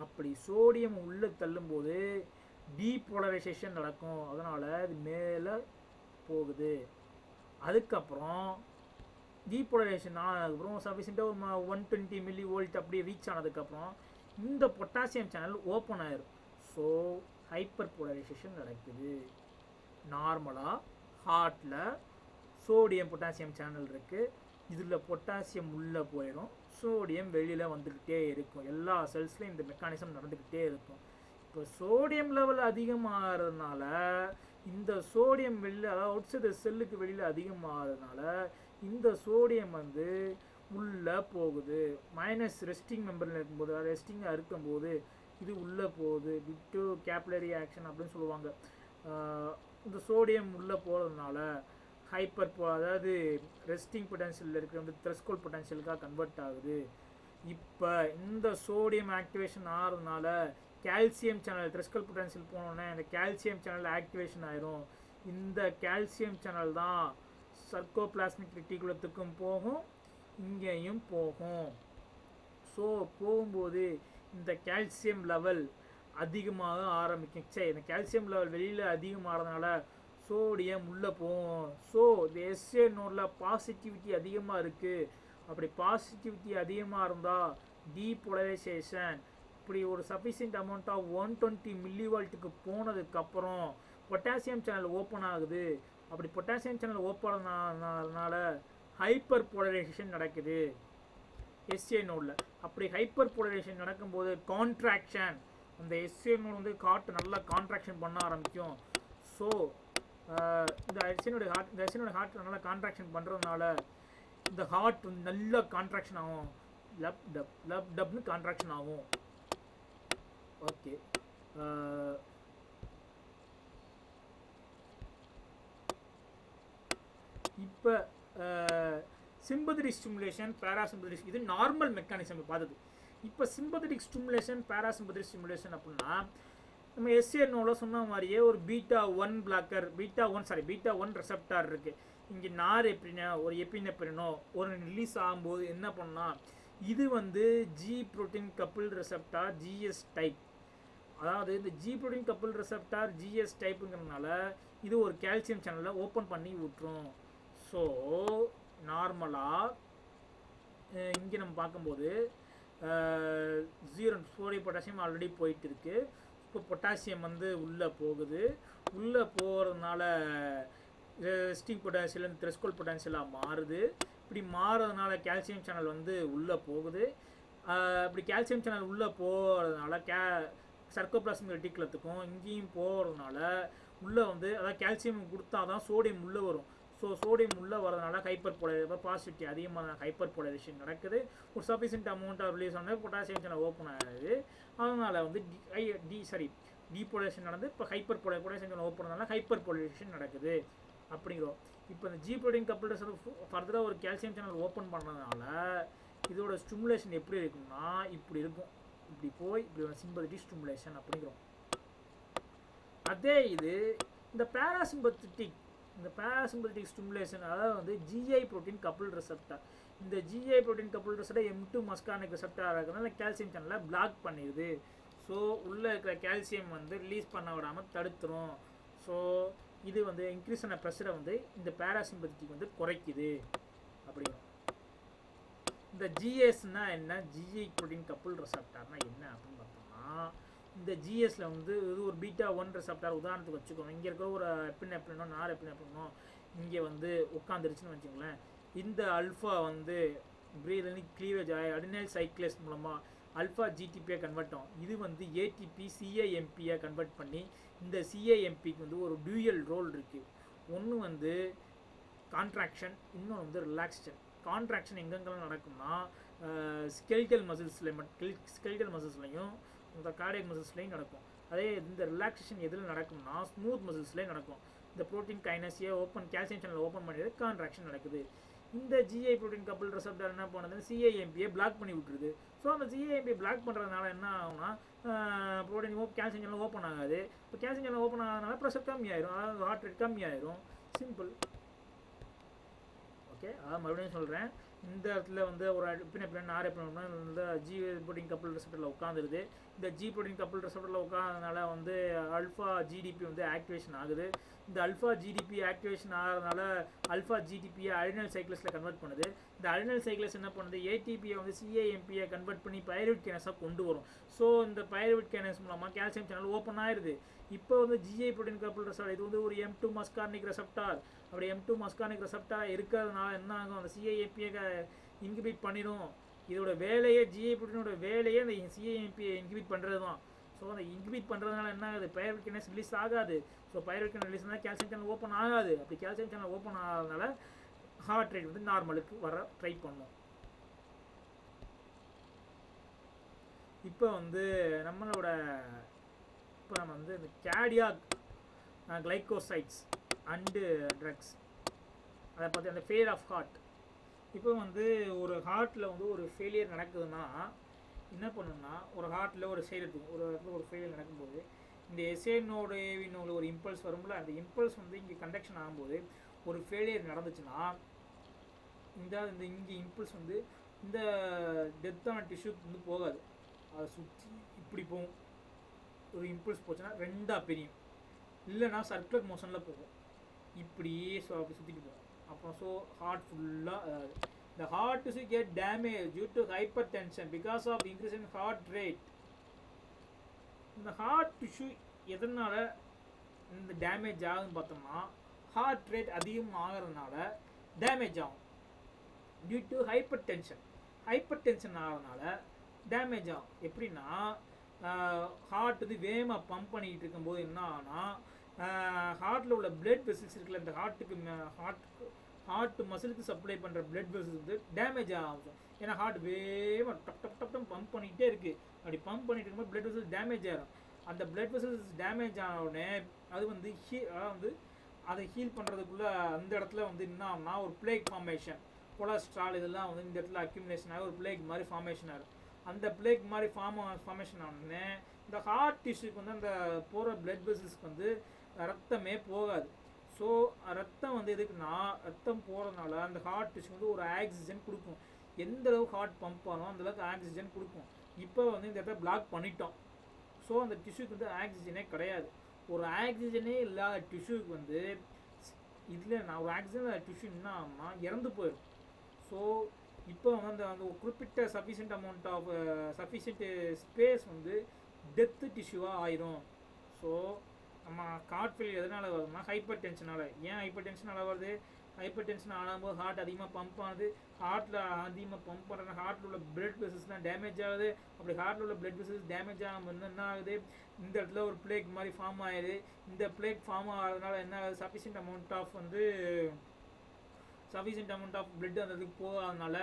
அப்படி சோடியம் உள்ளே தள்ளும்போது டீபோலரைசேஷன் நடக்கும். அதனால் இது மேலே போகுது. அதுக்கப்புறம் டீபோலரைசேஷன் ஆனதுக்கப்புறம் சஃபிஷியண்ட்டாக ஒரு 120 மில்லி வோல்ட் அப்படியே ரீச் ஆனதுக்கப்புறம் இந்த பொட்டாசியம் சேனல் ஓப்பன் ஆயிரும். ஸோ ஹைப்பர் போலரைசேஷன் நடக்குது. நார்மலாக ஹார்ட்டில் சோடியம் பொட்டாசியம் சேனல் இருக்குது, இதில் பொட்டாசியம் உள்ளே போயிடும், சோடியம் வெளியில் வந்துக்கிட்டே இருக்கும். எல்லா செல்ஸ்லையும் இந்த மெக்கானிசம் நடந்துக்கிட்டே இருக்கும். இப்போ சோடியம் லெவல் அதிகமாகிறதுனால இந்த சோடியம் வெளியில், அதாவது அவுட் சைடு செல்லுக்கு வெளியில் அதிகமாகிறதுனால இந்த சோடியம் வந்து உள்ளே போகுது. மைனஸ் ரெஸ்டிங் மெம்பரில் இருக்கும்போது, ரெஸ்டிங்காக இருக்கும்போது இது உள்ளே போகுது. விட்டு கேப்லரி ஆக்ஷன் அப்படின்னு சொல்லுவாங்க. இந்த சோடியம் உள்ளே போகிறதுனால அதாவது ரெஸ்டிங் பொட்டான்சியலில் இருக்கிற வந்து த்ரெஷ்ஹோல்டு பொட்டான்சியலுக்காக கன்வெர்ட் ஆகுது. இப்போ இந்த சோடியம் ஆக்டிவேஷன் ஆகிறதுனால கால்சியம் சேனல் த்ரெஷ்ஹோல்டு பொட்டான்சியல் போனோடனே இந்த கால்சியம் சேனல் ஆக்டிவேஷன் ஆயிரும். இந்த கால்சியம் சேனல் தான் சர்க்கோபிளாஸ்மிக் ரெட்டிகுலத்துக்கும் போகும், இங்கேயும் போகும். ஸோ போகும்போது இந்த கால்சியம் லெவல் அதிகமாக ஆரம்பிக்கும். இந்த கால்சியம் லெவல் வெளியில் அதிகமாகிறதுனால சோடியம் உள்ளே போகும். ஸோ இந்த எஸ்ஏ நோடில் பாசிட்டிவிட்டி அதிகமாக இருக்குது. அப்படி பாசிட்டிவிட்டி அதிகமாக இருந்தால் டீபோலரைசேஷன் இப்படி ஒரு சஃபிஷியன்ட் அமௌண்ட் ஆஃப் 120 மில்லி வால்ட்டுக்கு போனதுக்கப்புறம் பொட்டாசியம் சேனல் ஓப்பன் ஆகுது. அப்படி பொட்டாசியம் சேனல் ஓப்பன் ஆனதுனால ஹைப்பர் போலரைசேஷன் நடக்குது எஸ்ஏ நோடில். அப்படி ஹைப்பர் போலரைசேஷன் நடக்கும்போது கான்ட்ராக்ஷன், அந்த எஸ்ஏ நோடு வந்து ஹார்ட் நல்லா கான்ட்ராக்ஷன் பண்ண ஆரம்பிக்கும். ஸோ இந்த எஸ்ஏனோட ஹார்ட் நல்லா கான்ட்ராக்ஷன் பண்ணுறதுனால இந்த ஹார்ட் வந்து நல்லா கான்ட்ராக்ஷன் ஆகும். லப் டப்னு கான்ட்ராக்ஷன் ஆகும். ஓகே, இப்போ சிம்பத்தட்டிக் ஸ்டிமுலேஷன், பேராசிம்பத்தட்டிக், இது நார்மல் மெக்கானிசம் பார்த்தது. இப்போ சிம்பத்தட்டிக் ஸ்டிமுலேஷன், பேராசிம்பத்தட்டிக் ஸ்டிமுலேஷன் அப்படின்னா நம்ம எஸ்ஏனோட சொன்ன மாதிரியே ஒரு பீட்டா 1 ரெசெப்டார் இருக்குது. இங்கே ஒரு எபினெப்ரினோ ஒரு ரிலீஸ் ஆகும்போது என்ன பண்ணால் இது வந்து G protein couple receptor GS type. அதாவது இந்த G protein couple receptor GS டைப்புங்கிறதுனால இது ஒரு கால்சியம் சேனலை ஓப்பன் பண்ணி விட்டுரும். ஸோ நார்மலாக இங்கே நம்ம பார்க்கும்போது சோடியம் பொட்டாசியம் ஆல்ரெடி போயிட்டு இருக்கு. இப்போ பொட்டாசியம் வந்து உள்ளே போகுது. உள்ளே போகிறதுனால ரெஸ்டிங் பொட்டான்சியல் த்ரெஷ்ஹோல்டு பொட்டான்சியலாக மாறுது. இப்படி மாறுறதுனால கால்சியம் சேனல் வந்து உள்ளே போகுது. இப்படி கால்சியம் சேனல் உள்ளே போகிறதுனால சர்க்கோபிளாஸ்மிக் ரெட்டிகுலத்துக்கும் இங்கேயும் போகிறதுனால உள்ளே வந்து அதாவது கால்சியம் கொடுத்தா தான் சோடியம் உள்ளே வரும். ஸோ சோடியம் உள்ளே வரதுனால ஹைப்பர் போலரைசேஷன், பாசிட்டிவிட்டி அதிகமாக ஹைப்பர் போலரைசேஷன் நடக்குது. ஒரு சஃபிஷியன்ட் அமௌண்ட் ஆஃப் ரிலீஸ் ஆனால் பொட்டாசியம் சேனல் ஓப்பன் ஆகுது. அதனால் வந்து டீபோலரைசேஷன் நடந்து இப்போ ஹைப்பர் பொட்டாசியம் சேனல் ஓப்பன் ஆனால ஹைப்பர் போலரைசேஷன் நடக்குது அப்படிங்கிறோம். இப்போ இந்த ஜி புரோட்டீன் கப்பிள் ஃபர்தராக ஒரு கால்சியம் சேனல் ஓப்பன் பண்ணதுனால இதோட ஸ்டிமுலேஷன் எப்படி இருக்கும்னா இப்படி இருக்கும். இப்படி போய் இப்படி ஒரு சிம்பத்தட்டிக் ஸ்டிமுலேஷன் அப்படிங்கிறோம். அதே இது இந்த பேராசிம்பத்தட்டிக் ஸ்டிமுலேஷன், அதாவது வந்து ஜிஐ புரோட்டீன் கப்பிள் ரெசெப்டார். இந்த GI protein couple receptor M2 muscarinic receptor இருக்கிறதுனால கால்சியம் சேனலை பிளாக் பண்ணிடுது. ஸோ உள்ளே இருக்கிற கால்சியம் வந்து ரிலீஸ் பண்ண விடாமல் தடுத்துரும். ஸோ இது வந்து இன்க்ரீஸ் ஆன ப்ரெஷரை வந்து இந்த பேராசிம்பத்திக் வந்து குறைக்குது அப்படிங்கிறோம். இந்த ஜிஎஸ்னா என்ன, ஜிஐ புரோட்டீன் கப்புள் ரெசப்டார்னா என்ன அப்படின்னு பார்த்தோம்னா, இந்த ஜிஎஸ்ல வந்து இது ஒரு பீட்டா 1 ரெசப்டார் உதாரணத்துக்கு வச்சுக்கோங்க. இங்கே இருக்கிற ஒரு எப்பினெப்ரினோ நார் எப்பினெப்ரினோ இங்கே வந்து உட்காந்துருச்சுன்னு வச்சுக்கோங்களேன். இந்த அல்ஃபா வந்து பிரீதனிக் க்ளீவேஜ் அடினைல் சைக்ளேஸ் மூலமாக அல்ஃபா ஜிடிபியை கன்வெர்ட் ஆகும். இது வந்து ஏடிபி சிஐஎம்பியை கன்வெர்ட் பண்ணி இந்த சிஐஎம்பிக்கு வந்து ஒரு டியூயல் ரோல் இருக்குது. ஒன்று வந்து கான்ட்ராக்ஷன், இன்னொன்று வந்து ரிலாக்ஸேஷன். கான்ட்ராக்ஷன் எங்கெங்கெல்லாம் நடக்கும்னா ஸ்கெலிட்டல் மசில்ஸ்லையும் இந்த கார்டியக் மசில்ஸ்லையும் நடக்கும். அதே இந்த ரிலாக்ஸேஷன் எதில் நடக்கும்னா ஸ்மூத் மசில்ஸ்லேயும் நடக்கும். இந்த ப்ரோட்டீன் கைனஸியை கால்சியம் சேனல் ஓப்பன் பண்ணிடுது, கான்ட்ராக்ஷன் நடக்குது. இந்த ஜிஐ ப்ரோட்டீன் கப்புள் ரெசப்டார் என்ன பண்ணுது, சிஐஎம்பியை பிளாக் பண்ணி விட்டுருது. ஸோ அந்த சிஐஎம்பி பிளாக் பண்ணுறதுனால என்ன ஆகும்னா ப்ரோட்டீன் கால்சியம் சேனல் ஓப்பன் ஆகாது. இப்போ கால்சியம் சேனல் ஓப்பன் ஆகாதனால ப்ரெஷர் கம்மியாயிரும், அதாவது ஹார்ட் ரேட் கம்மியாயிரும். சிம்பிள். ஓகே, அதான் மறுபடியும் சொல்கிறேன். இந்த இடத்துல வந்து ஒரு எப்பினெப்ரின் நார் எப்பினெப்ரின் இந்த ஜி ப்ரோட்டீன் கப்புள் ரெசப்டரில் உட்காந்துருது. இந்த ஜி ப்ரோட்டீன் கப்புள் ரெசப்டரில் உட்காந்ததுனால வந்து அல்ஃபா ஜிடிபி வந்து ஆக்டிவேஷன் ஆகுது. இந்த அல்ஃபா ஜிடிபி ஆக்டிவேஷன் ஆகிறதுனால அல்ஃபா ஜிடிபியை அடினல் சைக்ளஸில் கன்வெர்ட் பண்ணுது. இந்த அடினல் சைக்ளஸ் என்ன பண்ணுது, ஏடிபியை வந்து சிஏஎம்பியை கன்வெர்ட் பண்ணி பைருவேட் கைனஸாக கொண்டு வரும். ஸோ இந்த பைருவேட் கைனஸ் மூலமாக கால்சியம் சேனல் ஓப்பன் ஆயிடுது. இப்போ வந்து ஜிஐ ப்ரோட்டீன் கப்புள் ரெசப்டார் இது வந்து ஒரு M2 மஸ்கார்னிக் ரெசப்டார். அப்படி M2 மஸ்கார்னிக் ரெசப்டார் இருக்கிறதுனால என்ன ஆகும், அந்த சிஐஎம்பியை இன்ஹிபிட் பண்ணிடும். இதோட வேலையே ஜிஐ ப்ரோட்டீனோட வேலையே அந்த சிஐஎம்பியை இன்ஹிபிட் பண்ணுறது தான். ஸோ அந்த இன்ஹிபிட் பண்ணுறதுனால என்ன ஆகுது, பைருவேட் கைனஸ் ரிலீஸ் ஆகாது. ஸோ பைருவேட் கைனஸ் ரிலீஸ் ஆனால் கால்சியம் சேனல் ஓப்பன் ஆகாது. அப்படி கால்சியம் சேனல் ஓப்பன் ஆகாதனால ஹார்ட் ரேட் வந்து நார்மலுக்கு வர ட்ரை பண்ணும். இப்போ வந்து நம்ம வந்து இந்த கேர்டியாக் கிளைகோசைட்ஸ் அண்டு ட்ரக்ஸ் அதை பற்றி அந்த ஃபெயிலியர் ஆஃப் ஹார்ட். இப்போ வந்து ஒரு ஹார்ட்டில் வந்து ஒரு ஃபெயிலியர் நடக்குதுன்னா என்ன பண்ணணும்னா, ஒரு ஹார்ட்டில் ஒரு இடத்துல ஒரு ஃபெயிலியர் நடக்கும்போது இந்த எஸ்ஏனோட ஏவினோட ஒரு இம்பல்ஸ் வரும்போது அந்த இம்பல்ஸ் வந்து இங்கே கண்டக்ஷன் ஆகும்போது ஒரு ஃபெயிலியர் நடந்துச்சுன்னா இந்த இங்கே இம்பல்ஸ் வந்து இந்த டெத்தான டிஷ்யூக்கு வந்து போகாது, அதை சுற்றி இப்படி போகும். ஒரு இம்பல்ஸ் போச்சுன்னா ரெண்டாக பிரியும், இல்லைனா சர்க்குலர் மோஷனில் போகும், இப்படியே அப்படி சுற்றிட்டு போகும். அப்புறம் ஸோ ஹார்ட் ஃபுல்லாக the heart tissue get damaged due to hypertension because of increase in heart rate. இந்த ஹார்ட் டிஷ்யூ எதனால் இந்த டேமேஜ் ஆகுதுன்னு பார்த்தோம்னா ஹார்ட் ரேட் அதிகம் ஆகிறதுனால டேமேஜ் ஆகும். டியூ டு ஹைப்பர் டென்ஷன் ஆகிறதுனால டேமேஜ் ஆகும். எப்படின்னா ஹார்ட் வந்து வேகமாக பம்ப் பண்ணிக்கிட்டு இருக்கும்போது என்ன ஆகுனா ஹார்ட்டில் உள்ள பிளட் வெசல்ஸ் இருக்குல்ல, இந்த ஹார்ட் மசிலுக்கு சப்ளை பண்ணுற பிளட் வெசல்ஸ் வந்து டேமேஜ் ஆகும். ஏன்னா ஹார்ட் வேகமாக டப் பம்ப் பண்ணிகிட்டே இருக்குது. அப்படி பம்ப் பண்ணிட்டு இருக்கும்போது பிளட் வெசல்ஸ் டேமேஜ் ஆகிடும். அந்த பிளட் வெசல்ஸ் டேமேஜ் ஆன உடனே அது வந்து அதை ஹீல் பண்ணுறதுக்குள்ளே அந்த இடத்துல வந்து என்ன ஆகும்னா ஒரு பிளேக் ஃபார்மேஷன், கொலஸ்ட்ரால் இதெல்லாம் வந்து இந்த இடத்துல அக்யூமுலேஷன் ஆகி ஒரு பிளேக் மாதிரி ஃபார்மேஷன் ஆகும். அந்த பிளேக் மாதிரி ஃபார்மேஷன் ஆனோடனே இந்த ஹார்ட் டிஷ்யூக்கு வந்து அந்த போகிற பிளட் வெசல்ஸ்க்கு வந்து ரத்தமே போகாது. ஸோ ரத்தம் வந்து எதுக்குன்னா ரத்தம் போகிறதுனால அந்த ஹார்ட் டிஷ்யூ வந்து ஒரு ஆக்சிஜன் கொடுக்கும். எந்த அளவுக்கு ஹார்ட் பம்ப் ஆகும் அந்தளவுக்கு ஆக்சிஜன் கொடுக்கும். இப்போ வந்து இந்த இடத்த பிளாக் பண்ணிட்டோம். ஸோ அந்த டிஷ்யூக்கு வந்து ஆக்சிஜனே கிடையாது. ஒரு ஆக்சிஜனே இல்லாத டிஷ்யூக்கு வந்து ஒரு ஆக்சிஜன் டிஷ்யூ என்ன ஆகும்னா இறந்து போயிடும். ஸோ இப்போ வந்து அந்த குறிப்பிட்ட சஃபிஷியன்ட் ஸ்பேஸ் வந்து டெத்து டிஷ்யூவாக ஆயிரும். ஸோ நம்ம ஹார்ட் ஃபெயிலியர் எதனால் வருதுன்னா ஹைப்பர் டென்ஷனால். ஏன் ஹைப்பர் டென்ஷனால் வருது, ஹைப்பர் டென்ஷன் ஆகும்போது ஹார்ட் அதிகமாக பம்ப் ஆகுது. ஹார்ட்டில் அதிகமாக பம்ப் பண்ணுறதுனா ஹார்ட்டில் உள்ள பிளட் வெசல்ஸ்லாம் டேமேஜ் ஆகுது. அப்படி ஹார்ட்டில் உள்ள பிளட் வெசல்ஸ் டேமேஜ் ஆகும்போது என்ன ஆகுது, இந்த இடத்துல ஒரு பிளேக் மாதிரி ஃபார்ம் ஆகுது. இந்த பிளேக் ஃபார்ம் ஆகிறதுனால என்ன ஆகுது, சஃபிஷியன்ட் அமௌண்ட் ஆஃப் பிளட் அந்த இதுக்கு போகாதனால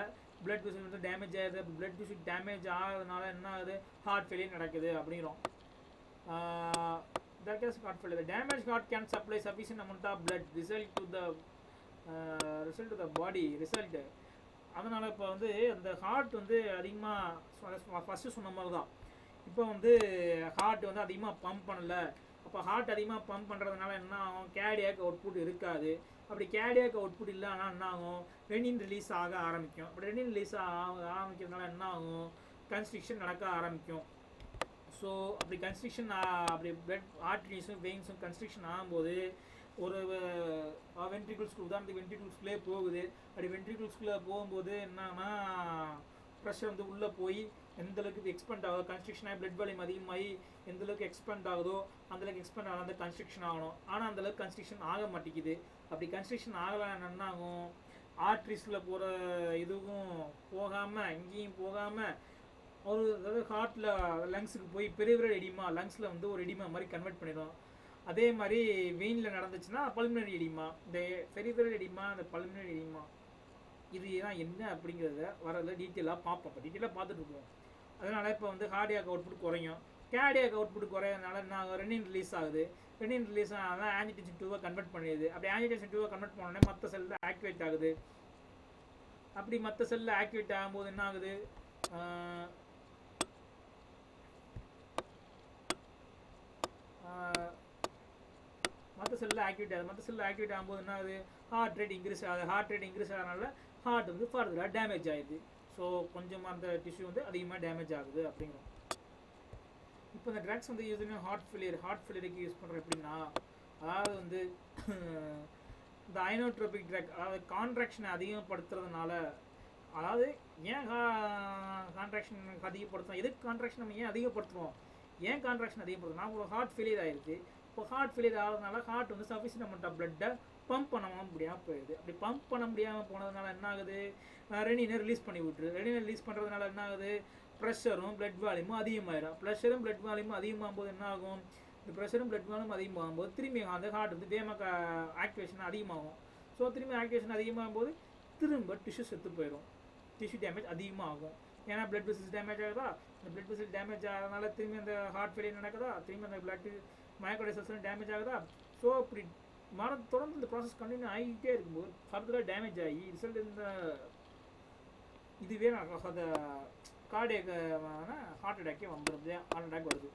பிளட் வெசல் வந்து டேமேஜ் ஆகுது. பிளட் வெசல் டேமேஜ் ஆகிறதுனால என்ன ஆகுது, ஹார்ட் ஃபெயிலியர் நடக்குது அப்படிங்கிறோம். That is heart failure. The damaged heart can supply sufficient amount of blood result to the body. அதனால் இப்போ வந்து அந்த ஹார்ட் வந்து அதிகமாக ஃபஸ்ட்டு சொன்ன மாதிரி தான். இப்போ வந்து ஹார்ட் வந்து அதிகமாக பம்ப் பண்ணலை. அப்போ ஹார்ட் அதிகமாக பம்ப் பண்ணுறதுனால என்ன ஆகும், கேர்டியாக் அவுட்புட் இருக்காது. அப்படி கேர்டியாக் அவுட்புட் இல்லைன்னா என்ன ஆகும், ரெனின் ரிலீஸ் ஆக ஆரம்பிக்கும். அப்படி ரெனின் ரிலீஸ் ஆரம்பிக்கிறதுனால என்ன ஆகும், கன்ஸ்ட்ரிக்ஷன் நடக்க ஆரம்பிக்கும். ஸோ அப்படி கன்ஸ்ட்ரிக்ஷன் அப்படி பிளட் ஆர்டரிஸும் வெயின்ஸும் கன்ஸ்ட்ரிக்ஷன் ஆகும்போது ஒரு வென்ட்ரிகிள்ஸ்க்கு உதாரணத்துக்கு வென்ட்ரிகிள்ஸ்குள்ளே போகுது. அப்படி வென்ட்ரிகிள்ஸ்குள்ளே போகும்போது என்னன்னா ப்ரெஷர் வந்து உள்ளே போய் எந்த அளவுக்கு எக்ஸ்பெண்ட் ஆகுதோ கன்ஸ்ட்ரக்ஷன் ஆகி பிளட் வால்யூம் அதிகமாகி எந்த அளவுக்கு எக்ஸ்பெண்ட் ஆகுதோ அந்தளவுக்கு எக்ஸ்பெண்ட் ஆகாத கன்ஸ்ட்ரக்ஷன் ஆகணும். ஆனால் அந்தளவுக்கு கன்ஸ்ட்ரக்ஷன் ஆக மாட்டேங்குது. அப்படி கன்ஸ்ட்ரக்ஷன் ஆகலைன்னா என்ன ஆகும், ஆர்ட்ரிஸில் போகிற இதுவும் போகாமல் இங்கேயும் போகாமல் ஒரு அதாவது ஹார்ட்டில் லங்ஸுக்கு போய் பெரிய எடிமா லங்ஸில் வந்து ஒரு எடிமா மாதிரி கன்வெர்ட் பண்ணிடும். அதே மாதிரி வெயினில் நடந்துச்சுன்னா பல்மினரி எடிமா. இந்த பெரிஃபெரல் எடிமா அந்த பல்மினரி எடிமா இது தான் என்ன அப்படிங்கிறத வரதில் டீட்டெயிலாக பார்ப்போம். இப்போ டீட்டெயிலாக பார்த்துட்டு இருக்கோம். அதனால் இப்போ வந்து கார்டியாக் அவுட்புட் குறையும். கேர்டியாக் அவுட்புட் குறையறதுனால என்ன ரெனின் ரிலீஸ் ஆகுது. ரெனின் ரிலீஸ் ஆனால் ஆஞ்சிடென்சின் 2 கன்வெர்ட் பண்ணிடுது. அப்படி ஆஞ்சிடென்சின் 2 கன்வெர்ட் பண்ணோடனே மற்ற செல்லில் ஆக்டிவேட் ஆகுது. அப்படி மற்ற செல்லில் ஆக்டிவேட் ஆகும்போது என்ன ஆகுது, மற்ற செல்லில் ஆக்டிவேட் ஆகுது. மற்ற செல்லில் ஆக்டிவேட் ஆகும்போது என்ன ஆகுது, ஹார்ட் ரேட் இன்க்ரீஸ் ஆகுது. ஹார்ட் ரேட் இன்க்ரீஸ் ஆகிறதுனால ஹார்ட் வந்து ஃபர்தராக டேமேஜ் ஆகிடுது. ஸோ கொஞ்சமாக அந்த டிஷ்யூ வந்து அதிகமாக டேமேஜ் ஆகுது அப்படிங்கிறோம். இப்போ இந்த ட்ரக்ஸ் வந்து யூஸ் பண்ணி ஹார்ட் ஃபெயிலியருக்கு யூஸ் பண்ணுறோம். எப்படின்னா அதாவது வந்து இந்த ஐனோட்ரோபிக் ட்ரக், அதாவது கான்ட்ராக்ஷனை அதிகப்படுத்துறதுனால, அதாவது ஏன் கான்ட்ராக்ஷன் அதிகப்படுத்துறோம், எதுக்கு கான்ட்ராக்ஷன் நம்ம ஏன் அதிகப்படுத்துகிறோம், ஏன் கான்ட்ராக்ஷன் அதிகப்படுத்துறோம், ஒரு ஹார்ட் ஃபெயிலியர் ஆகிடுது. இப்போ ஹார்ட் ஃபெயிலியர் ஆகிறதுனால ஹார்ட் வந்து சஃபிஷியன்ட் அமௌண்ட் ஆஃப் பிளட்டை பம்ப் பண்ண முடியாமல் போயிடுது. அப்படி பம்ப் பண்ண முடியாமல் போனதுனால என்ன ஆகுது, ரெனினை ரிலீஸ் பண்ணி விட்டுரு. ரெனினை ரிலீஸ் பண்ணுறதுனால என்ன ஆகுது, ப்ரெஷரும் பிளட் வால்யூமும் அதிகமாகிடும். ப்ரெஷரும் பிளட் வால்யூமும் அதிகமாகும் போது என்ன ஆகும், இந்த ப்ரெஷரும் பிளட் வால்யூம் அதிகமாகும் போது திரும்பி அந்த ஹார்ட் வந்து வேகமாக ஆக்டிவேஷன் அதிகமாகும். ஸோ திரும்பி ஆக்டிவேஷன் அதிகமாகும் போது திரும்ப டிஷ்யூ செத்து போயிடும். டிஷ்யூ டேமேஜ் அதிகமாகும். ஏன்னா பிளட் வெசல்ஸ் டேமேஜ் ஆகுதா, இந்த பிளட் வெசல் டேமேஜ் ஆகிறதுனால திரும்பி அந்த ஹார்ட் ஃபெயிலியர் நடக்குதா, திரும்பி அந்த பிளட் மயோகார்டியல் டேமேஜ் ஆகுதா. ஸோ இப்படி தொடர்ந்து இந்த ப்ராசஸ் கண்டினியூ ஆகிட்டே இருக்கும்போது ஃபர்தராக டேமேஜ் ஆகி ரிசல்ட் இந்த இதுவே அந்த கார்டியக் ஹார்ட் அட்டாக்கே வந்துடுது. ஹார்ட் அட்டாக் வருது.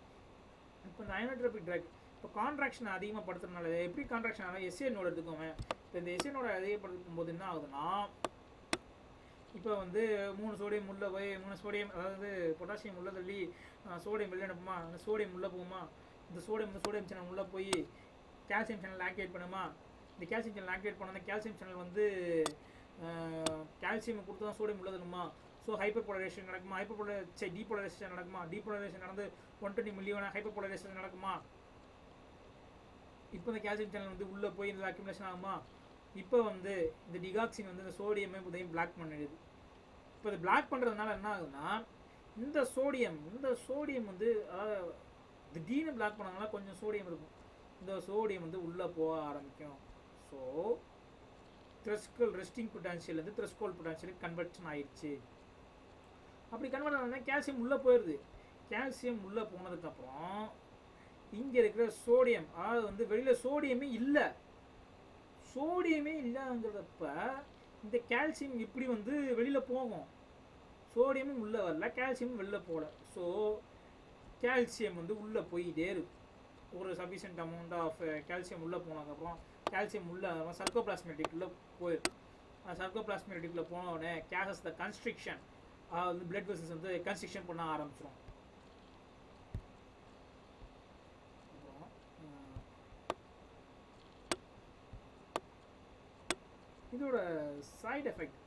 இப்போ இந்த ஐனோட்ரோபிக் ட்ரக் இப்போ கான்ட்ராக்ஷனை அதிகமாக படுத்துறதுனால எப்படி கான்ட்ராக்ஷன் ஆகும், எஸ்ஏ நோடு எடுத்துக்கோங்க. இப்போ இந்த எஸ்ஏ நோட அதிகப்படுத்தும் போது என்ன ஆகுதுன்னா, இப்போ வந்து 3 சோடியம் உள்ளே போய் 3 சோடியம் அதாவது பொட்டாசியம் உள்ளே தள்ளி சோடியம் வெளியே அனுப்புமா, அந்த சோடியம் உள்ளே போகுமா, இந்த சோடியம் சேனல் உள்ளே போய் கால்சியம் சேனல் ஆக்டிவேட் பண்ணுமா. இந்த கால்சியம் சேனல் ஆக்டிவேட் பண்ண அந்த கால்சியம் சேனல் வந்து கால்சியம் கொடுத்து தான் சோடியம் உள்ளே தள்ளுமா. ஸோ ஹைப்பர் போலரைசேஷன் நடக்குமா, டீபோலரைசேஷன் நடக்குமா, டீபோலரைசேஷன் நடந்து 120 மில்லியன் ஹைப்பர் போலரைசேஷன் நடக்குமா. இப்போ இந்த கால்சியம் சேனல் வந்து உள்ளே போய் இந்த அக்யூமுலேஷன் ஆகுமா. இப்போ வந்து இந்த டிகாக்சின் வந்து இந்த சோடியமே உதயம் பிளாக் பண்ணிடுது. இப்போ இது பிளாக் பண்ணுறதுனால என்ன ஆகுதுன்னா, இந்த சோடியம் வந்து திடீர்னு பிளாக் பண்ணதுனால கொஞ்சம் சோடியம் இருக்கும், இந்த சோடியம் வந்து உள்ளே போக ஆரம்பிக்கும். ஸோ ரெஸ்டிங் பொட்டான்ஷியல் வந்து த்ரெஷ்ஹோல்ட் பொட்டான்ஷியலுக்கு கன்வெர்ஷன் ஆயிடுச்சு. அப்படி கன்வெர்ட் ஆனதுனா கால்சியம் உள்ளே போயிடுது. கால்சியம் உள்ளே போனதுக்கப்புறம் இங்கே இருக்கிற சோடியம், அதாவது வந்து வெளியில் சோடியமே இல்லைங்கிறப்ப இந்த கால்சியம் இப்படி வந்து வெளியில் போகும். சோடியமும் உள்ளே வரல, கால்சியமும் வெளியில் போகல. ஸோ கால்சியம் வந்து உள்ளே போயிட்டே இருக்கும். ஒரு சஃபிஷியன்ட் அமௌண்ட் ஆஃப் கால்சியம் உள்ளே போனதுக்கப்புறம் கால்சியம் உள்ளே சர்க்கோபிளாஸ்மெட்டிக்குள்ளே போயிடும். சர்க்கோபிளாஸ்மெட்டிக்குள்ளே போன உடனே கேசஸ் த கன்ஸ்ட்ரிக்ஷன், வந்து பிளட் வெசல்ஸ் வந்து கன்ஸ்ட்ரிக்ஷன் பண்ண ஆரம்பிச்சிடும். இதோட சைடு எஃபெக்ட்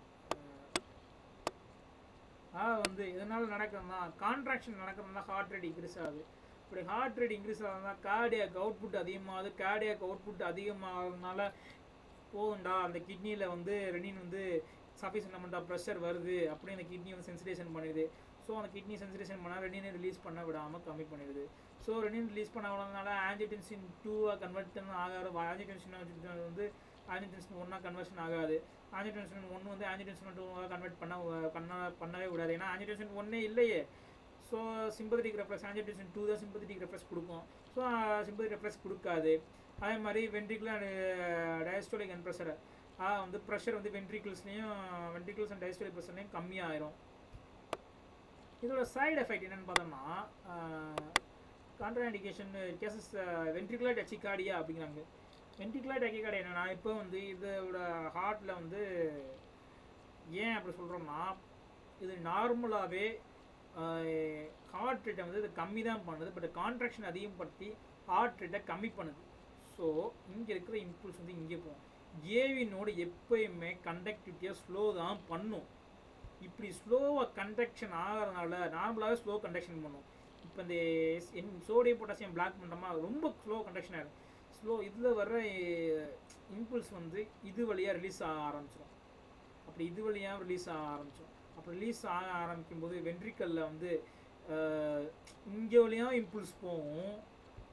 வந்து இதனால் நடக்கிறதுனா கான்ட்ராக்ஷன் நடக்கிறதுனா ஹார்ட் ரேட் இன்க்ரீஸ் ஆகுது. இப்படி ஹார்ட் ரேட் இன்க்ரீஸ் ஆகுதுன்னா கார்டியாக் அவுட்புட் அதிகமாகுது. கார்டியாக் அவுட்புட் அதிகமாகிறதுனால போகுண்டா அந்த கிட்னியில் வந்து ரெனின் வந்து சஃபிஷியன்ட் அமௌண்ட் ஆஃப் ப்ரெஷர் வருது, அப்படி அந்த கிட்னி வந்து சென்சிடேஷன் பண்ணிடுது. ஸோ அந்த கிட்னி சென்சிடேஷன் பண்ணால் ரெனினை ரிலீஸ் பண்ண விடாமல் கம்மி பண்ணிடுது. ஸோ ரெனின் ரிலீஸ் பண்ண விடாதனால ஆஞ்சிடென்சின் 2 கன்வெர்ட் ஆகாது. ஆஞ்சிடென்சின் வந்து ஆஞ்சிடென்சின் 1 கன்வர்ஷன் ஆகாது. ஆஞ்சிடென்சின் 1 வந்து ஆஞ்சிடென்சின் 2 கன்வெர்ட் பண்ணவே விடாது. ஏன்னா ஆஞ்சிடென்சின் 1 இல்லையே. ஸோ சிம்பத்தட்டிக் ரெஃப்ளெக்ஸ் ஆஞ்சிடென்சின் 2 தான் சிம்பத்தட்டிக் ரெஃப்ளெக்ஸ் கொடுக்கும். ஸோ சிம்பத்தட்டிக் ரெஃப்ளெக்ஸ் கொடுக்காது. அதே மாதிரி வென்ட்ரிகுலர் டயஸ்டோலிக் அண்ட் ப்ரெஷர், வந்து ப்ரெஷர் வந்து வென்ட்ரிகிள்ஸ் அண்ட் டயஸ்டோலிக் ப்ரெஷர்லையும் கம்மியாயிரும். இதோட சைடு எஃபெக்ட் என்னென்னு பார்த்தோம்னா கான்ட்ராஇண்டிகேஷன் கேசஸ் வென்ட்ரிகுலர் டச்சிகார்டியா அப்படிங்கிறாங்க. வென்ட்ரிகுலர் டச்சிகார்டியா என்னென்னா, இப்போ வந்து இதோட ஹார்ட்டில் வந்து ஏன் அப்படி சொல்கிறோம்னா, இது நார்மலாகவே ஹார்ட் ரேட்டை வந்து இது கம்மி தான் பண்ணுது. பட் கான்ட்ராக்ஷன் அதிகப்படுத்தி ஹார்ட் ரேட்டை கம்மி பண்ணுது. ஸோ இங்கே இருக்கிற இம்பல்ஸ் வந்து இங்கே போகும். ஏவி நோடு எப்பயுமே கண்டக்டிவிட்டியாக ஸ்லோ தான் பண்ணும். இப்படி ஸ்லோவாக கண்டக்ஷன் ஆகிறதுனால நார்மலாகவே ஸ்லோ கண்டக்ஷன் பண்ணும். இப்போ இந்த சோடியம் பொட்டாசியம் பிளாக் பண்ணுறோமா ரொம்ப ஸ்லோ கண்டக்ஷன் ஆகிடும். ஸ்லோ இதில் வர்ற இம்பல்ஸ் வந்து இது வழியாக ரிலீஸ் ஆக ஆரம்பிச்சிடும். அப்படி இது வழியாக ரிலீஸ் ஆக ஆரம்பிச்சிடும். அப்போ ரிலீஸ் ஆக ஆரம்பிக்கும் போது வென்ட்ரிக்கலில் வந்து இங்கே வழியாக இம்பல்ஸ் போகும்,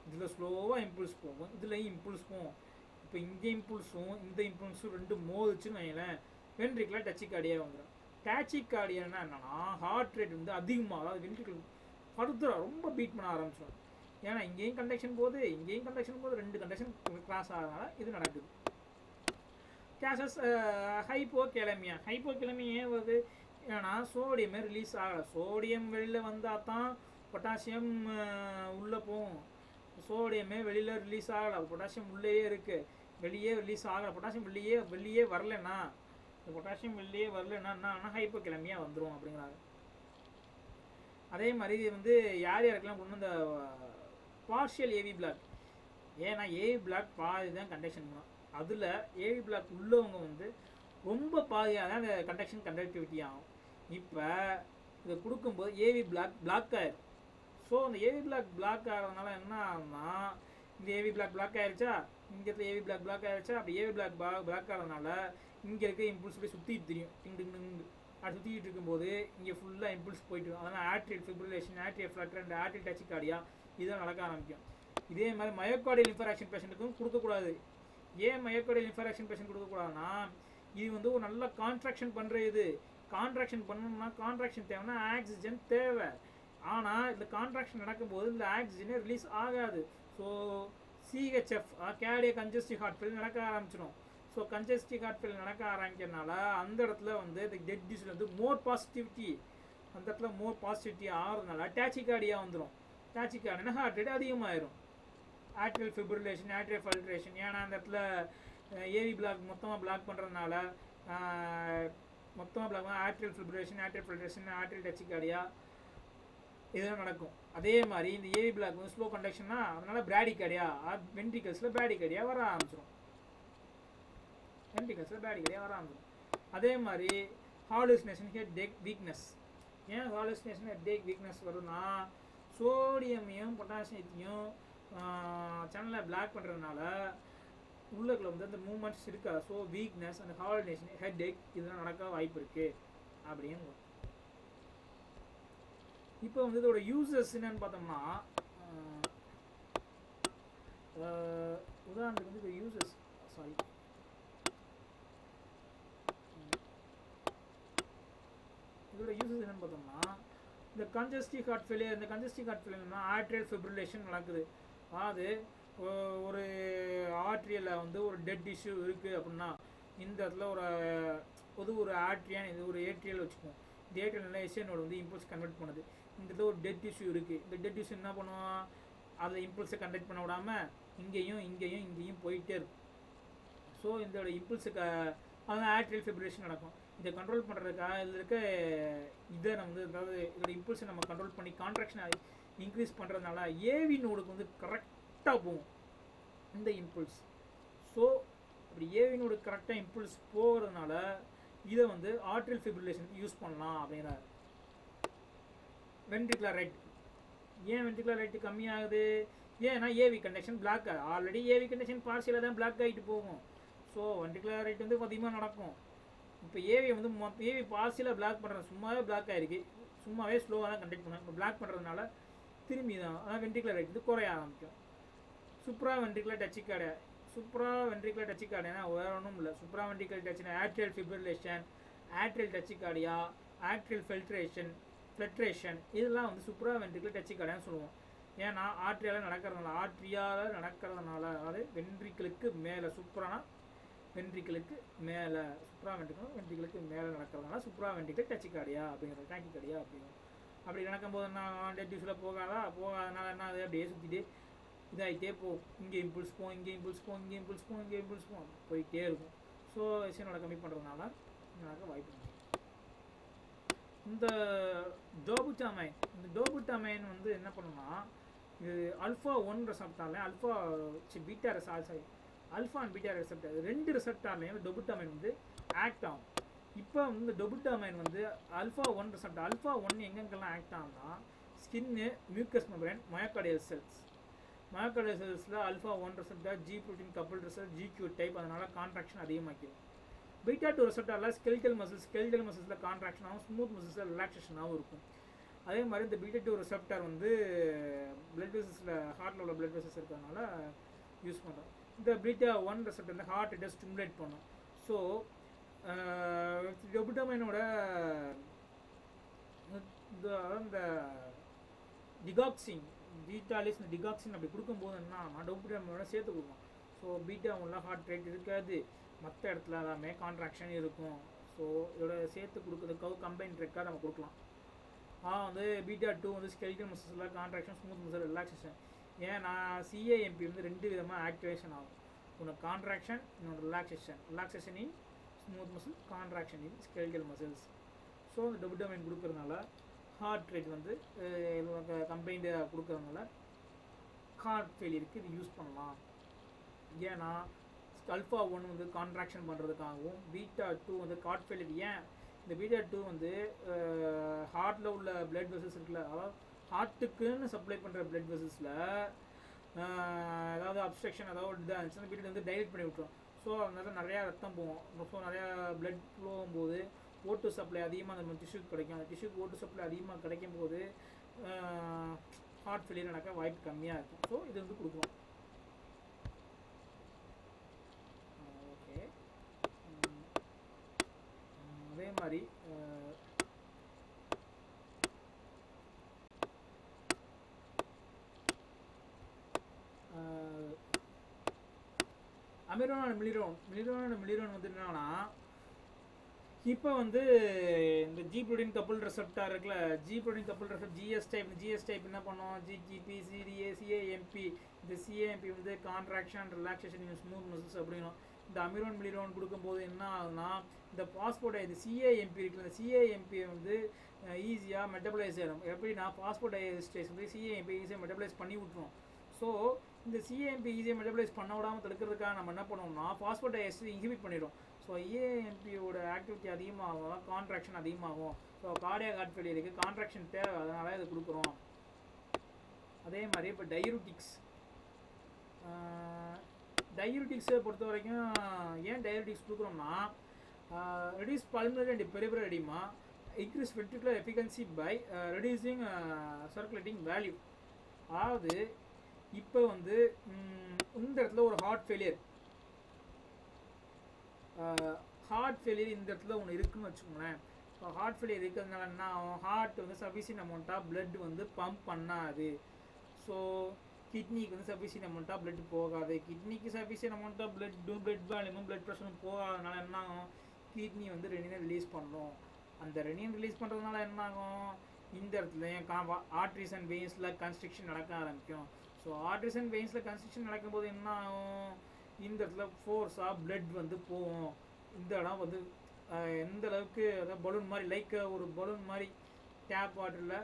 இதில் ஸ்லோவாக இம்பல்ஸ் போகும், இதுலேயும் இம்பல்ஸ் போகும். இப்போ இங்கே இம்பல்ஸும் இந்த இம்பல்ஸும் ரெண்டு மோதிச்சுன்னு வைங்களேன், வென்ட்ரிக்கலில் டச்சிகார்டியாக வந்துடும். டச்சிகார்டியானா என்னன்னா ஹார்ட் ரேட் வந்து அதிகமாக, அதாவது வென்ட்ரிக்கல் ஃபர்தராக ரொம்ப பீட் பண்ண ஆரம்பிச்சிடும். ஏன்னா இங்கேயும் கண்டக்ஷன் போகுது, இங்கேயும் கண்டக்ஷன் போகுது, ரெண்டு கண்டக்ஷன் கிராஸ் ஆகிறதுனால இது நடக்குது. கேசஸ் ஹைப்போகேலமியா. ஹைப்போகேலமியா ஏன் வருது? ஏன்னா சோடியமே ரிலீஸ் ஆகலை. சோடியம் வெளியில் வந்தால் தான் பொட்டாசியம் உள்ளே போகும். சோடியமே வெளியில் ரிலீஸ் ஆகலை, பொட்டாசியம் உள்ளேயே இருக்குது, வெளியே ரிலீஸ் ஆகலை. பொட்டாசியம் வெளியே வரலன்னா, இந்த பொட்டாசியம் வெளியே வரலன்னா என்ன ஹைப்போகேலமியா வந்துடும் அப்படிங்கிறாங்க. அதே மாதிரி இது வந்து யார் யாருக்கெல்லாம் கொண்டு இந்த பார்ஷியல் ஏவி பிளாக். ஏன்னா ஏவி பிளாக் பாதி தான் கண்டக்ஷன் பண்ணும். அதில் ஏவி பிளாக் உள்ளவங்க வந்து ரொம்ப பாதியாக தான் அந்த கண்டக்டிவிட்டி ஆகும். இப்போ இதை கொடுக்கும்போது ஏவி பிளாக் ஆயிடும். ஸோ அந்த ஏவி பிளாக் ஆகிறதுனால என்ன ஆகுதுன்னா, இந்த ஏவி பிளாக் ஆயிடுச்சா, இங்கே இருக்கிற ஏவி பிளாக் ஆயிடுச்சா, அப்படி ஏவி பிளாக் ஆகிறதுனால இங்கே இருக்க இம்பல்ஸ் போய் சுற்றிட்டு தெரியும். அது சுற்றிக்கிட்டு இருக்கும்போது இங்கே ஃபுல்லாக இம்பல்ஸ் போயிட்டு இருக்கும். அதனால் atrial fibrillation, atrial flutter and atrial tachycardia இதெல்லாம் நடக்க ஆரம்பிக்கும். இதே மாதிரி மயோகார்டியல் இன்ஃபாரக்ஷன் பேஷண்ட்டுக்கும் கொடுக்கக்கூடாது. ஏன் மயோகார்டியல் இன்ஃபாரக்ஷன் பேஷண்ட் கொடுக்கக்கூடாதுன்னா, இது வந்து ஒரு நல்ல கான்ட்ராக்ஷன் பண்ணுற இது. கான்ட்ராக்ஷன் பண்ணணும்னா கான்ட்ராக்ஷன் தேவைன்னா ஆக்சிஜன் தேவை. ஆனால் இந்த கான்ட்ராக்ஷன் நடக்கும்போது இந்த ஆக்சிஜனே ரிலீஸ் ஆகாது. So CHF cardiac congestive heart fail நடக்க ஆரம்பிச்சிடும். ஸோ கன்ஜஸ்டிவ் ஹார்ட் ஃபெயில் நடக்க ஆரம்பிக்கிறதுனால அந்த இடத்துல வந்து இந்த டெட் டிஷ்யூல வந்து மோர் பாசிட்டிவிட்டி, அந்த இடத்துல மோர் பாசிட்டிவிட்டி ஆகிறதுனால டச்சிகார்டியா வந்துடும். டச்சிகார்டியா ஹார்ட் ரேட் அதிகமாகிடும். Atrial fibrillation, atrial filtration. ஏன்னா அந்த இடத்துல ஏவி பிளாக் மொத்தமாக பிளாக் பண்ணுறதுனால மொத்தமாக block atrial fibrillation, atrial filtration, atrial tachycardia இதெல்லாம் நடக்கும். அதே மாதிரி இந்த ஏவி பிளாக் வந்து ஸ்லோ கண்டக்ஷன்னா அதனால பிராடிகார்டியா, வென்ட்ரிகல்ஸில் பிராடிகார்டியா வர ஆரம்பிச்சிடும். அதே மாதிரி ஹாலுசினேஷன், ஹெட் வீக்னஸ். ஏன் ஹாலுசினேஷன் ஹெட் வீக்னஸ் வருதுன்னா, சோடியமையும் பொட்டாசியத்தையும் சேனலில் பிளாக் பண்ணுறதுனால உள்ளுக்குள்ள வந்து அந்த மூமெண்ட்ஸ் இருக்கா. ஸோ வீக்னஸ் அந்த ஹாலுசினேஷன், ஹெட் இதெல்லாம் நடக்க வாய்ப்பு இருக்குது அப்படின்னு. இப்போ வந்து இதோட யூசஸ் என்னன்னு பார்த்தோம்னா, உதாரணத்துக்கு வந்து இப்போ யூசஸ் இதோட யூசஸ் என்னன்னு பார்த்தோம்னா, இந்த கன்ஜஸ்டிவ் ஹார்ட் ஃபெயிலியர்னா ஆட்ரியல் ஃபிப்ரிலேஷன் நடக்குது. அதாவது ஒரு ஆட்ரியலில் வந்து ஒரு டெட் டிஷ்யூ இருக்குது அப்படின்னா, இந்த இடத்துல ஒரு ஆட்ரியான், இது ஒரு ஏட்ரியல் வச்சுக்குவோம். இந்த ஏட்ரியல் எஸ்ஏனோட வந்து இம்பல்ஸ் கன்வெர்ட் பண்ணுது. இந்த இடத்துல ஒரு டெட் டிஷ்யூ இருக்குது. இந்த டெட் டிஷ்யூ என்ன பண்ணுவோம், அதில் இம்பல்ஸை கண்டக்ட் பண்ண விடாமல் இங்கேயும் போயிட்டே இருக்கும். ஸோ இதோட இம்பல்ஸுக்கு அதனால் ஆட்ரியல் ஃபிப்ரிலேஷன் நடக்கும். இதை கண்ட்ரோல் பண்ணுறதுக்காக இதில் இருக்க இதை நம்ம வந்து, அதாவது இதோட இம்பல்ஸை நம்ம கண்ட்ரோல் பண்ணி கான்ட்ராக்ஷனை இன்க்ரீஸ் பண்ணுறதுனால ஏவி நோடுக்கு வந்து கரெக்டாக போகும் இந்த இம்பல்ஸ். ஸோ அப்படி ஏவி நோடு கரெக்டாக இம்பல்ஸ் போகிறதுனால இதை வந்து ஆட்ரியல் ஃபிப்ரிலேஷனுக்கு யூஸ் பண்ணலாம் அப்படிங்கிறார். Ventricular rate. ஏன் வென்ட்ரிகுலர் ரேட்டு கம்மியாகுது? ஏன்னா ஏவி கண்டக்ஷன் பிளாக் ஆகுது. ஆல்ரெடி ஏவி கண்டக்ஷன் பார்சியலாக தான் பிளாக் ஆகிட்டு போகும். ஸோ வென்ட்ரிகுலர் ரேட் வந்து அதிகமாக நடக்கும். இப்போ ஏவி வந்து ஏவி பார்சியலாக பிளாக் பண்ணுறது, சும்மாவே பிளாக் ஆகிருக்கு, சும்மாவே ஸ்லோவாக தான் கண்டக்ட் பண்ணும். இப்போ பிளாக் பண்ணுறதுனால திரும்பி தான் அதான் வென்ட்ரிகுலர் ரேட் வந்து குறைய ஆரம்பிக்கும். சூப்ரா வென்ட்ரிகுலர் டச்சிகார்டியா வேறு ஒன்றும் இல்லை. சூப்ரா வென்ட்ரிகுலர் டச்சினா atrial fibrillation, atrial tachycardia, atrial filtration இதெல்லாம் வந்து சூப்ரா வென்ட்ரிகுலர் டச்சிகார்டியான்னு சொல்லுவோம். ஏன்னா ஆட்ரியால் நடக்கிறதுனால அதாவது வென்ட்ரிகளுக்கு மேலே, சூப்ரானா வென்ட்ரிகளுக்கு மேலே, வென்ட்ரிகளுக்கு மேலே நடக்கிறதுனால சூப்ரா வென்ட்ரிகுலர் டச்சிகார்டியா அப்படிங்கிறது, டாக்கிகார்டியா அப்படிங்கிறது. அப்படி நடக்கும்போது என்ன டெட் டிஷ்யூல போகாதனால என்ன அது அப்படியே சுற்றிட்டு இதாகிட்டே போகும். இங்கே இம்பல்ஸ் போகும், போயிட்டே இருக்கும். ஸோ எஸ்எனோட கம்மி பண்ணுறதுனால நடக்க வாய்ப்பு இருக்குது. இந்த டோபுட்டாமைன் வந்து என்ன பண்ணுன்னா, இது ஆல்ஃபா 1 ரெசப்டார்லையும் beta sorry alpha and beta receptor 2 ரெசப்டார்லையும் டொபுட்டமைன் வந்து ஆக்ட் ஆகும். இப்போ வந்து இந்த டொபுட்டமைன் வந்து ஆல்ஃபா 1 ரெசப்டார் ஆல்ஃபா 1 எங்கெங்கெல்லாம் ஆக்ட் ஆகும்னா skin, mucous membrane, myocardial cells. Myocardial செல்ஸில் alpha 1 receptor G protein couple receptor GQ type, அதனால் கான்ட்ராக்ஷன் அதிகமாக்கிடும். பீட்டா 2 ரெசப்டாரில் ஸ்கெல்டல் மசில்ஸில் கான்ட்ராக்ஷன் ஆகும், ஸ்மூத் மசில்ஸில் ரிலாக்ஸேஷனாகவும் இருக்கும். அதே மாதிரி இந்த பீட்டா 2 ரெசப்டார் வந்து பிளட் வெசல்ஸில் ஹார்ட்டில் உள்ள பிளட் வெசல்ஸ் இருக்கிறதுனால யூஸ் பண்ணுறோம். இந்த பீட்டா 1 ரெசப்டார் இந்த ஹார்ட் ரேட்டை ஸ்டிமுலேட் பண்ணும். ஸோ டொபுட்டமைனோட இந்த டிகாக்சின் பீட்டாலிஸ் டிகாக்சின் அப்படி கொடுக்கும்போது என்ன டொபுட்டமைனோட சேர்த்து கொடுக்கும். ஸோ பீட்டா 1ல ஹார்ட் ரேட் இருக்காது, மற்ற இடத்துல எல்லாமே கான்ட்ராக்ஷன் இருக்கும். ஸோ இதோட சேர்த்து கொடுக்குறதுக்காக கம்பைன் ட்ரெக்காக நம்ம கொடுக்கலாம். வந்து பீட்டா 2 வந்து ஸ்கெலிட்டல் மசில்ஸில் கான்ட்ராக்ஷன், ஸ்மூத் மசில் ரிலாக்ஸேஷன். ஏன்னா சிஏஎம்பி வந்து 2 விதமாக ஆக்டிவேஷன் ஆகும். ஒன்று கான்ட்ராக்ஷன், இன்னொன்று relaxation in smooth muscle, contraction in skeletal muscles. So இந்த டொபுட்டமைன் கொடுக்கறதுனால ஹார்ட் ரேட் வந்து கம்பைண்டாக கொடுக்கறதுனால ஹார்ட் ஃபெயிலியருக்கு இது யூஸ் பண்ணலாம். ஏன்னா ஆல்ஃபா 1 வந்து கான்ட்ராக்ஷன் பண்ணுறதுக்காகவும், பீட்டா 2 வந்து ஹார்ட் ஃபெயிலியர். ஏன் இந்த பீட்டா 2 வந்து ஹார்ட்டில் உள்ள பிளட் வெசல்ஸ் இருக்குல்ல, அதாவது ஹார்ட்டுக்குன்னு சப்ளை பண்ணுற பிளட் வெசல்ஸில் ஏதாவது அப்ஸ்ட்ரக்ஷன் ஏதாவது இதாக இருந்துச்சுன்னா பீட்டா வந்து டைரெக்ட் பண்ணி விட்டுரும். ஸோ அதனால நிறையா ரத்தம் போகும். ஸோ நிறையா பிளட் போகும்போது ஓட்டு சப்ளை அதிகமாக நம்ம டிஷ்யூக்கு கிடைக்கும். அந்த டிஷ்யூக்கு ஓட்டு சப்ளை அதிகமாக கிடைக்கும் போது ஹார்ட் ஃபெயிலியர் நடக்க வாய்ப்பு கம்மியாக இருக்கும். ஸோ இது வந்து கொடுக்குறோம். ஓகே, அதே மாதிரி அமிரோன் அண்ட் மிலிரோன் வந்து என்னன்னா, இப்போ வந்து இந்த ஜி ப்ரோட்டீன் கப்புள் ரெசப்டார் இருக்குல்ல, G protein couple receptor GS type என்ன பண்ணுவோம், ஜிஜிபி, சிடிஏ, சிஏஎம்பி. இந்த சிஏஎம்பி வந்து contraction, relaxation in smooth muscles அப்படின்னும். இந்த அமிரோன் மிலிரோன் கொடுக்கும்போது என்ன ஆகுதுன்னா, இந்த பாஸ்போர்ட் சிஏஎம்பி இருக்குல்ல, இந்த சிஏஎம்பி வந்து ஈஸியாக மெட்டபலைஸ் ஆகிடும். எப்படின்னா பாஸ்போர்டைஸ்டேஸ் வந்து சிஏஎம்பி ஈஸியாக மெட்டபலைஸ் பண்ணி விட்டுரும். ஸோ இந்த சிஏஎம்பி ஈஸியாக மெட்டபலைஸ் பண்ண விடாமல் தடுக்கிறதுக்காக நம்ம என்ன பண்ணுவோம்னா பாஸ்போர்டைஸ்டேஸ் இன்ஹிபிட் பண்ணிடும். ஸோ இஏஎம்பியோட ஆக்டிவிட்டி அதிகமாகும், கான்ட்ராக்ஷன் அதிகமாகும். ஸோ கார்டியாக் ஹார்ட் ஃபெயிலியருக்கு கான்ட்ராக்ஷன் தேவை, அதனால இது கொடுக்குறோம். அதே மாதிரி இப்போ டையூரிட்டிக்ஸை பொறுத்த வரைக்கும் ஏன் டையூரிட்டிக்ஸ் கொடுக்குறோம்னா, reduce pulmonary and peripheral oedema, increase ventricular efficiency by reducing circulating value. அதாவது இப்போ வந்து இந்த இடத்துல ஒரு ஹார்ட் ஃபெயிலியர் இந்த இடத்துல ஒன்று இருக்குன்னு வச்சுக்கோங்களேன். இப்போ ஹார்ட் ஃபெயிலியர் இருக்கிறதுனால என்ன ஆகும், ஹார்ட் வந்து சஃபிஷியன்ட் அமௌண்ட்டாக பிளட் வந்து பம்ப் பண்ணாது. ஸோ கிட்னிக்கு வந்து சஃபிஷியன்ட் அமௌண்ட்டாக பிளட் போகாது. கிட்னிக்கு சஃபிஷியன்ட் அமௌண்ட்டாக பிளட் வால்யூமும் பிளட் ப்ரெஷரும் போகாதனால என்ன ஆகும், கிட்னி வந்து ரெனினை ரிலீஸ் பண்ணும். அந்த ரெனின் ரிலீஸ் பண்ணுறதுனால என்ன ஆகும், இந்த இடத்துல ஆர்ட்ரிஸ் அண்ட் வெயின்ஸில் கன்ஸ்ட்ரக்ஷன் நடக்க ஆரம்பிக்கும். ஸோ ஆர்ட்ரிஸ் அண்ட் வெயின்ஸில் கன்ஸ்ட்ரக்ஷன் நடக்கும்போது என்ன ஆகும், இந்த இடத்துல ஃபோர்ஸாக பிளட் வந்து போகும். இந்த இடம் வந்து எந்த அளவுக்கு அதாவது பலூன் மாதிரி, லைக் ஒரு பலூன் மாதிரி டேப் வாட்டரில்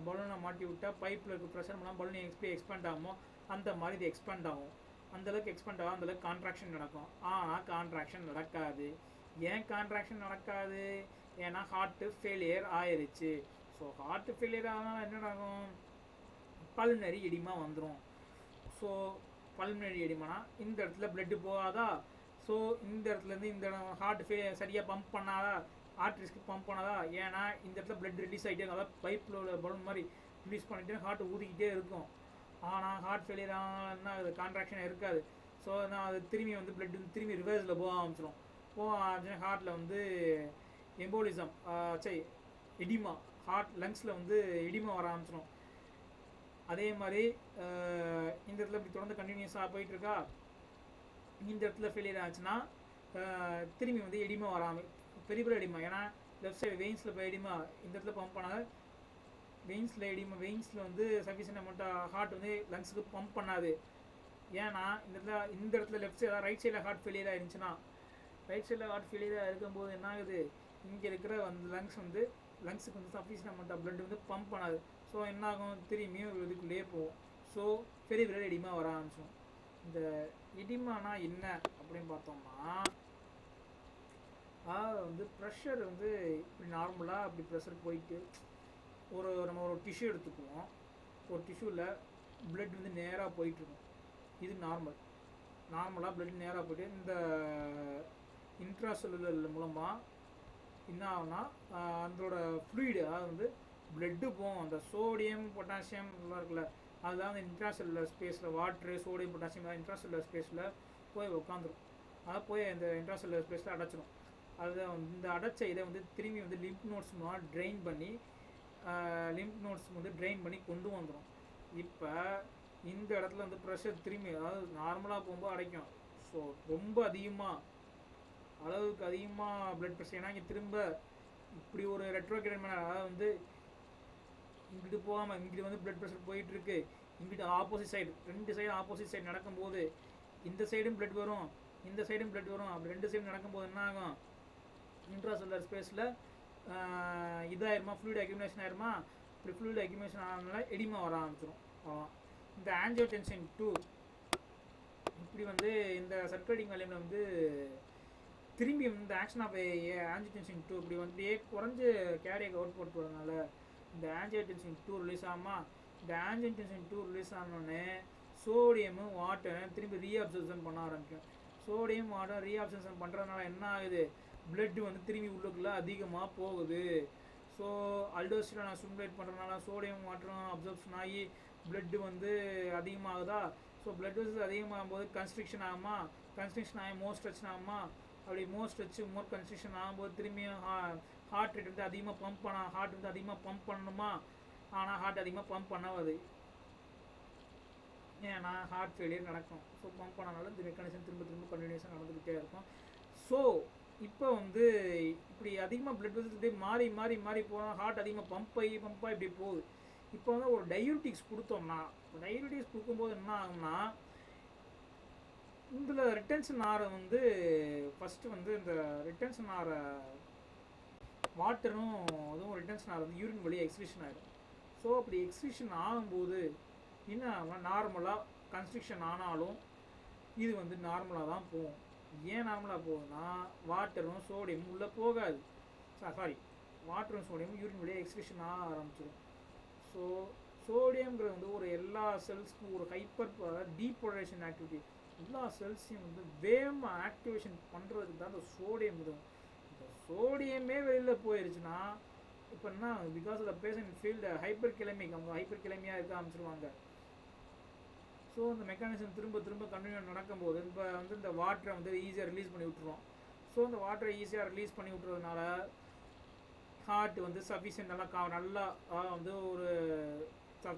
பலூனை மாட்டி விட்டால் பைப்பில் இருக்க ப்ரெஷர் பண்ணால் பலூன் எக்ஸ்பேண்ட் ஆகுமோ அந்த மாதிரி இது எக்ஸ்பேண்ட் ஆகும். அந்தளவுக்கு எக்ஸ்பேண்ட் ஆகும், அந்தளவுக்கு கான்ட்ராக்ஷன் நடக்கும். ஆனால் கான்ட்ராக்ஷன் நடக்காது. ஏன் கான்ட்ராக்ஷன் நடக்காது, ஏன்னா ஹார்ட்டு ஃபெயிலியர் ஆயிடுச்சு. ஸோ ஹார்ட்டு ஃபெயிலியர் ஆனால் என்ன ஆகும், பல்மனரி எடிமா வந்துடும். ஸோ பல்மனரி எடிமானா இந்த இடத்துல பிளட்டு போகாதா, ஸோ இந்த இடத்துலேருந்து இந்த ஹார்ட் சரியாக பம்ப் பண்ணாதா, ஆர்ட்ரிஸ்க்கு பம்ப் பண்ணாதா, ஏன்னா இந்த இடத்துல பிளட் ரிலீஸ் ஆகிட்டே இருக்கும். அதாவது பைப்பில் உள்ள பலூன் மாதிரி ரிலீஸ் பண்ணிட்டு ஹார்ட் ஊதிக்கிட்டே இருக்கும். ஆனால் ஹார்ட் ஃபெயிலியர் ஆனால் அது கான்ட்ராக்ஷன் இருக்காது. ஸோ நான் அது திரும்பி வந்து பிளட் திரும்பி ரிவர்ஸில் போக ஆரம்பிச்சிடும். போக ஆரம்பிச்சுன்னா ஹார்ட்டில் வந்து எம்போலிசம் எடிமா, லங்ஸில் வந்து எடிமா வர ஆரம்பிச்சிடும். அதே மாதிரி இந்த இடத்துல இப்படி தொடர்ந்து கண்டினியூஸாக போயிட்டுருக்கா, இந்த இடத்துல ஃபெயிலியர் ஆச்சுன்னா திரும்பி வந்து எடிமா வராமல் பெரிபரல் எடிமா, ஏன்னா லெஃப்ட் சைடு வெயின்ஸில் போய் எடிமா இந்த இடத்துல பம்ப் பண்ணாத, வெயின்ஸில் வந்து சஃபிஷியன்ட் அமௌண்ட்டாக ஹார்ட் வந்து லங்ஸுக்கு பம்ப் பண்ணாது. ஏன்னா இந்த இடத்துல லெஃப்ட் சைடு ரைட் சைடில் ஹார்ட் ஃபெயிலியராக இருந்துச்சுன்னா, ரைட் சைடில் ஹார்ட் ஃபெயிலியராக இருக்கும்போது என்ன ஆகுது, இங்கே இருக்கிற லங்ஸுக்கு வந்து சஃபிஷியன்ட் அமௌண்ட் ஆஃப் பிளட் வந்து பம்ப் பண்ணாது. ஸோ ஸோ என்னாகும், திரும்பியும் இதுக்குள்ளேயே போகும். ஸோ பெரிய பெரிய எடிமா வர ஆரம்பிச்சிடும். இந்த எடிமானா என்ன அப்படின்னு பார்த்தோம்னா, வந்து ப்ரெஷர் வந்து இப்படி நார்மலாக அப்படி ப்ரெஷர் போயிட்டு நம்ம ஒரு டிஷ்யூ எடுத்துக்குவோம். ஒரு டிஷ்யூவில் பிளட் வந்து நேராக போயிட்டுருக்கும். இது நார்மலாக பிளட் நேராக போய்ட்டு இந்த இன்ட்ராசெல்லுலர் மூலமாக என்ன ஆகும்னா அதோட ஃப்ளூயிடு, அதாவது வந்து பிளட்டு போகும். அந்த சோடியம் பொட்டாசியம் இதெல்லாம் இருக்குல்ல, அதுதான் அந்த இன்ட்ராசெல்லுலர் ஸ்பேஸில் வாட்ரு சோடியம் பொட்டாசியம் இன்ட்ராசெல்லுலர் ஸ்பேஸில் போய் உட்காந்துரும். அதாவது போய் இந்த இன்ட்ராசெல்லுலர் ஸ்பேஸில் அடைச்சிடும். அதுதான் இந்த அடைச்ச இதை வந்து திரும்பி வந்து லிம்ப் நோட்ஸ் மூலம் ட்ரெயின் பண்ணி கொண்டு வந்துடும். இப்போ இந்த இடத்துல வந்து ப்ரெஷர் திரும்பி, அதாவது நார்மலாக போகும்போது அடைக்கும். ஸோ ரொம்ப அளவுக்கு அதிகமாக பிளட் ப்ரெஷர், ஏன்னா இங்கே திரும்ப இப்படி ஒரு ரெட்ரோகிரேட் மேலே, அதாவது வந்து இங்கிட்டு போகாமல் இங்கிட்டு வந்து பிளட் ப்ரெஷர் போயிட்டுருக்கு. இங்கிட்டு opposite side, 2 side opposite side நடக்கும்போது இந்த சைடும் பிளட் வரும், இந்த சைடும் பிளட் வரும். அப்படி 2 சைடும் நடக்கும்போது என்ன ஆகும், இன்ட்ராசெல்லுலர் ஸ்பேஸில் இதாயிருமா, ஃப்ளூயிட் அக்யூமுலேஷன் ஆயிருமா. இப்படி ஃப்ளூயிட் அக்யூமுலேஷன் ஆனதுனால எடிமா வர ஆரம்பிச்சிடும். இந்த ஆஞ்சியோடென்சின் 2 இப்படி வந்து இந்த சர்க்குலேட்டிங் வால்யூமில் வந்து திரும்பி இந்த ஆக்ஷன் ஆஃப் ஆஞ்சியோடென்சின் 2 இப்படி வந்து குறைஞ்சு கேர்டியக் அவுட்புட் போகிறதுனால இந்த ஆஞ்சியோடென்சின் 2 ரிலீஸ் ஆகுமா. இந்த ஆஞ்சியோடென்சின் 2 ரிலீஸ் ஆனோடனே சோடியமும் வாட்டரும் திரும்பி ரீஅப்சர்ப்ஷன் பண்ண ஆரம்பிக்கும். சோடியம் வாட்டர் ரீஅப்சர்ப்ஷன் பண்ணுறதுனால என்ன ஆகுது, பிளட் வந்து திரும்பி உள்ளுக்குள்ளே அதிகமாக போகுது. ஸோ அல்டோஸ்டிரானை ஸ்டிமுலேட் பண்ணுறதுனால சோடியம் வாட்டரும் அப்சர்ப்ஷன் ஆகி பிளட்டு வந்து அதிகமாகுதா. ஸோ பிளட் வெசல்ஸ் அதிகமாகும் போது கன்ஸ்ட்ரிக்ஷன் ஆகுமா, கன்ஸ்ட்ரிக்ஷன் ஆகி மோர் ஸ்ட்ரெச் ஆகுமா. அப்படி மோர் ஸ்ட்ரெச் மோர் கன்ஸ்ட்ரிக்ஷன் ஆகும்போது திரும்பியும் ஹார்ட் ரேட் வந்து அதிகமாக பம்ப் பண்ணணுமா. ஆனால் ஹார்ட் அதிகமாக பம்ப் பண்ணாது, ஏன்னா ஹார்ட் ஃபெயிலியர் நடக்கும். ஸோ பம்ப் பண்ணனால இந்த மெக்கானிசம் திரும்ப கண்டினியூஸாக நடந்துக்கிட்டே இருக்கும். ஸோ இப்போ வந்து இப்படி அதிகமாக பிளட் வெசல்ஸ் மாறி போனால் ஹார்ட் அதிகமாக பம்ப் ஆகி இப்படி போகுது. இப்போ வந்து ஒரு டயூரிட்டிக்ஸ் கொடுத்தோம்னா, டயூரிட்டிக்ஸ் கொடுக்கும்போது என்ன ஆகும்னா, இதில் ரிட்டன்ஷன் ஆரை வந்து ஃபஸ்ட்டு வந்து இந்த ரிட்டன்ஷன் ஆரை வாட்டரும் அதுவும் ரிட்டன்ஷன் ஆரை வந்து யூரின் வழியாக எக்ஸ்கிரீஷன் ஆகிடும். ஸோ அப்படி எக்ஸ்கிரீஷன் ஆகும்போது என்ன ஆகும், நார்மலாக கன்ஸ்ட்ரிக்ஷன் ஆனாலும் இது வந்து நார்மலாக தான் போகும். ஏன் நார்மலாக போகுதுன்னா, வாட்டரும் சோடியமும் உள்ளே போகாது. வாட்டரும் சோடியமும் யூரின் வழியாக எக்ஸ்கிரீஷன் ஆக ஆரம்பிச்சிடும். ஸோ சோடியம்ங்கிறது வந்து ஒரு எல்லா செல்ஸ்க்கும் ஒரு டீபோலரைசேஷன் ஆக்டிவிட்டி, எல்லா செல்ஸையும் வந்து வேகமாக ஆக்டிவேஷன் பண்ணுறதுக்கு தான் இந்த சோடியம் உதவும். இந்த சோடியமே வெளியில் போயிடுச்சுன்னா இப்போ என்ன, because of the patient feeled hyperkalemic, அவங்க ஹைப்பர் கிளமியாக இருக்க ஆரம்பிச்சிருவாங்க. ஸோ இந்த மெக்கானிசம் திரும்ப கண்டினியூ நடக்கும்போது இப்போ வந்து இந்த வாட்டரை வந்து ஈஸியாக ரிலீஸ் பண்ணி விட்டுருவோம். ஸோ இந்த வாட்டரை ஈஸியாக ரிலீஸ் பண்ணி விட்டுறதுனால ஹார்ட் வந்து சஃபிஷியன்ட் நல்லா வந்து ஒரு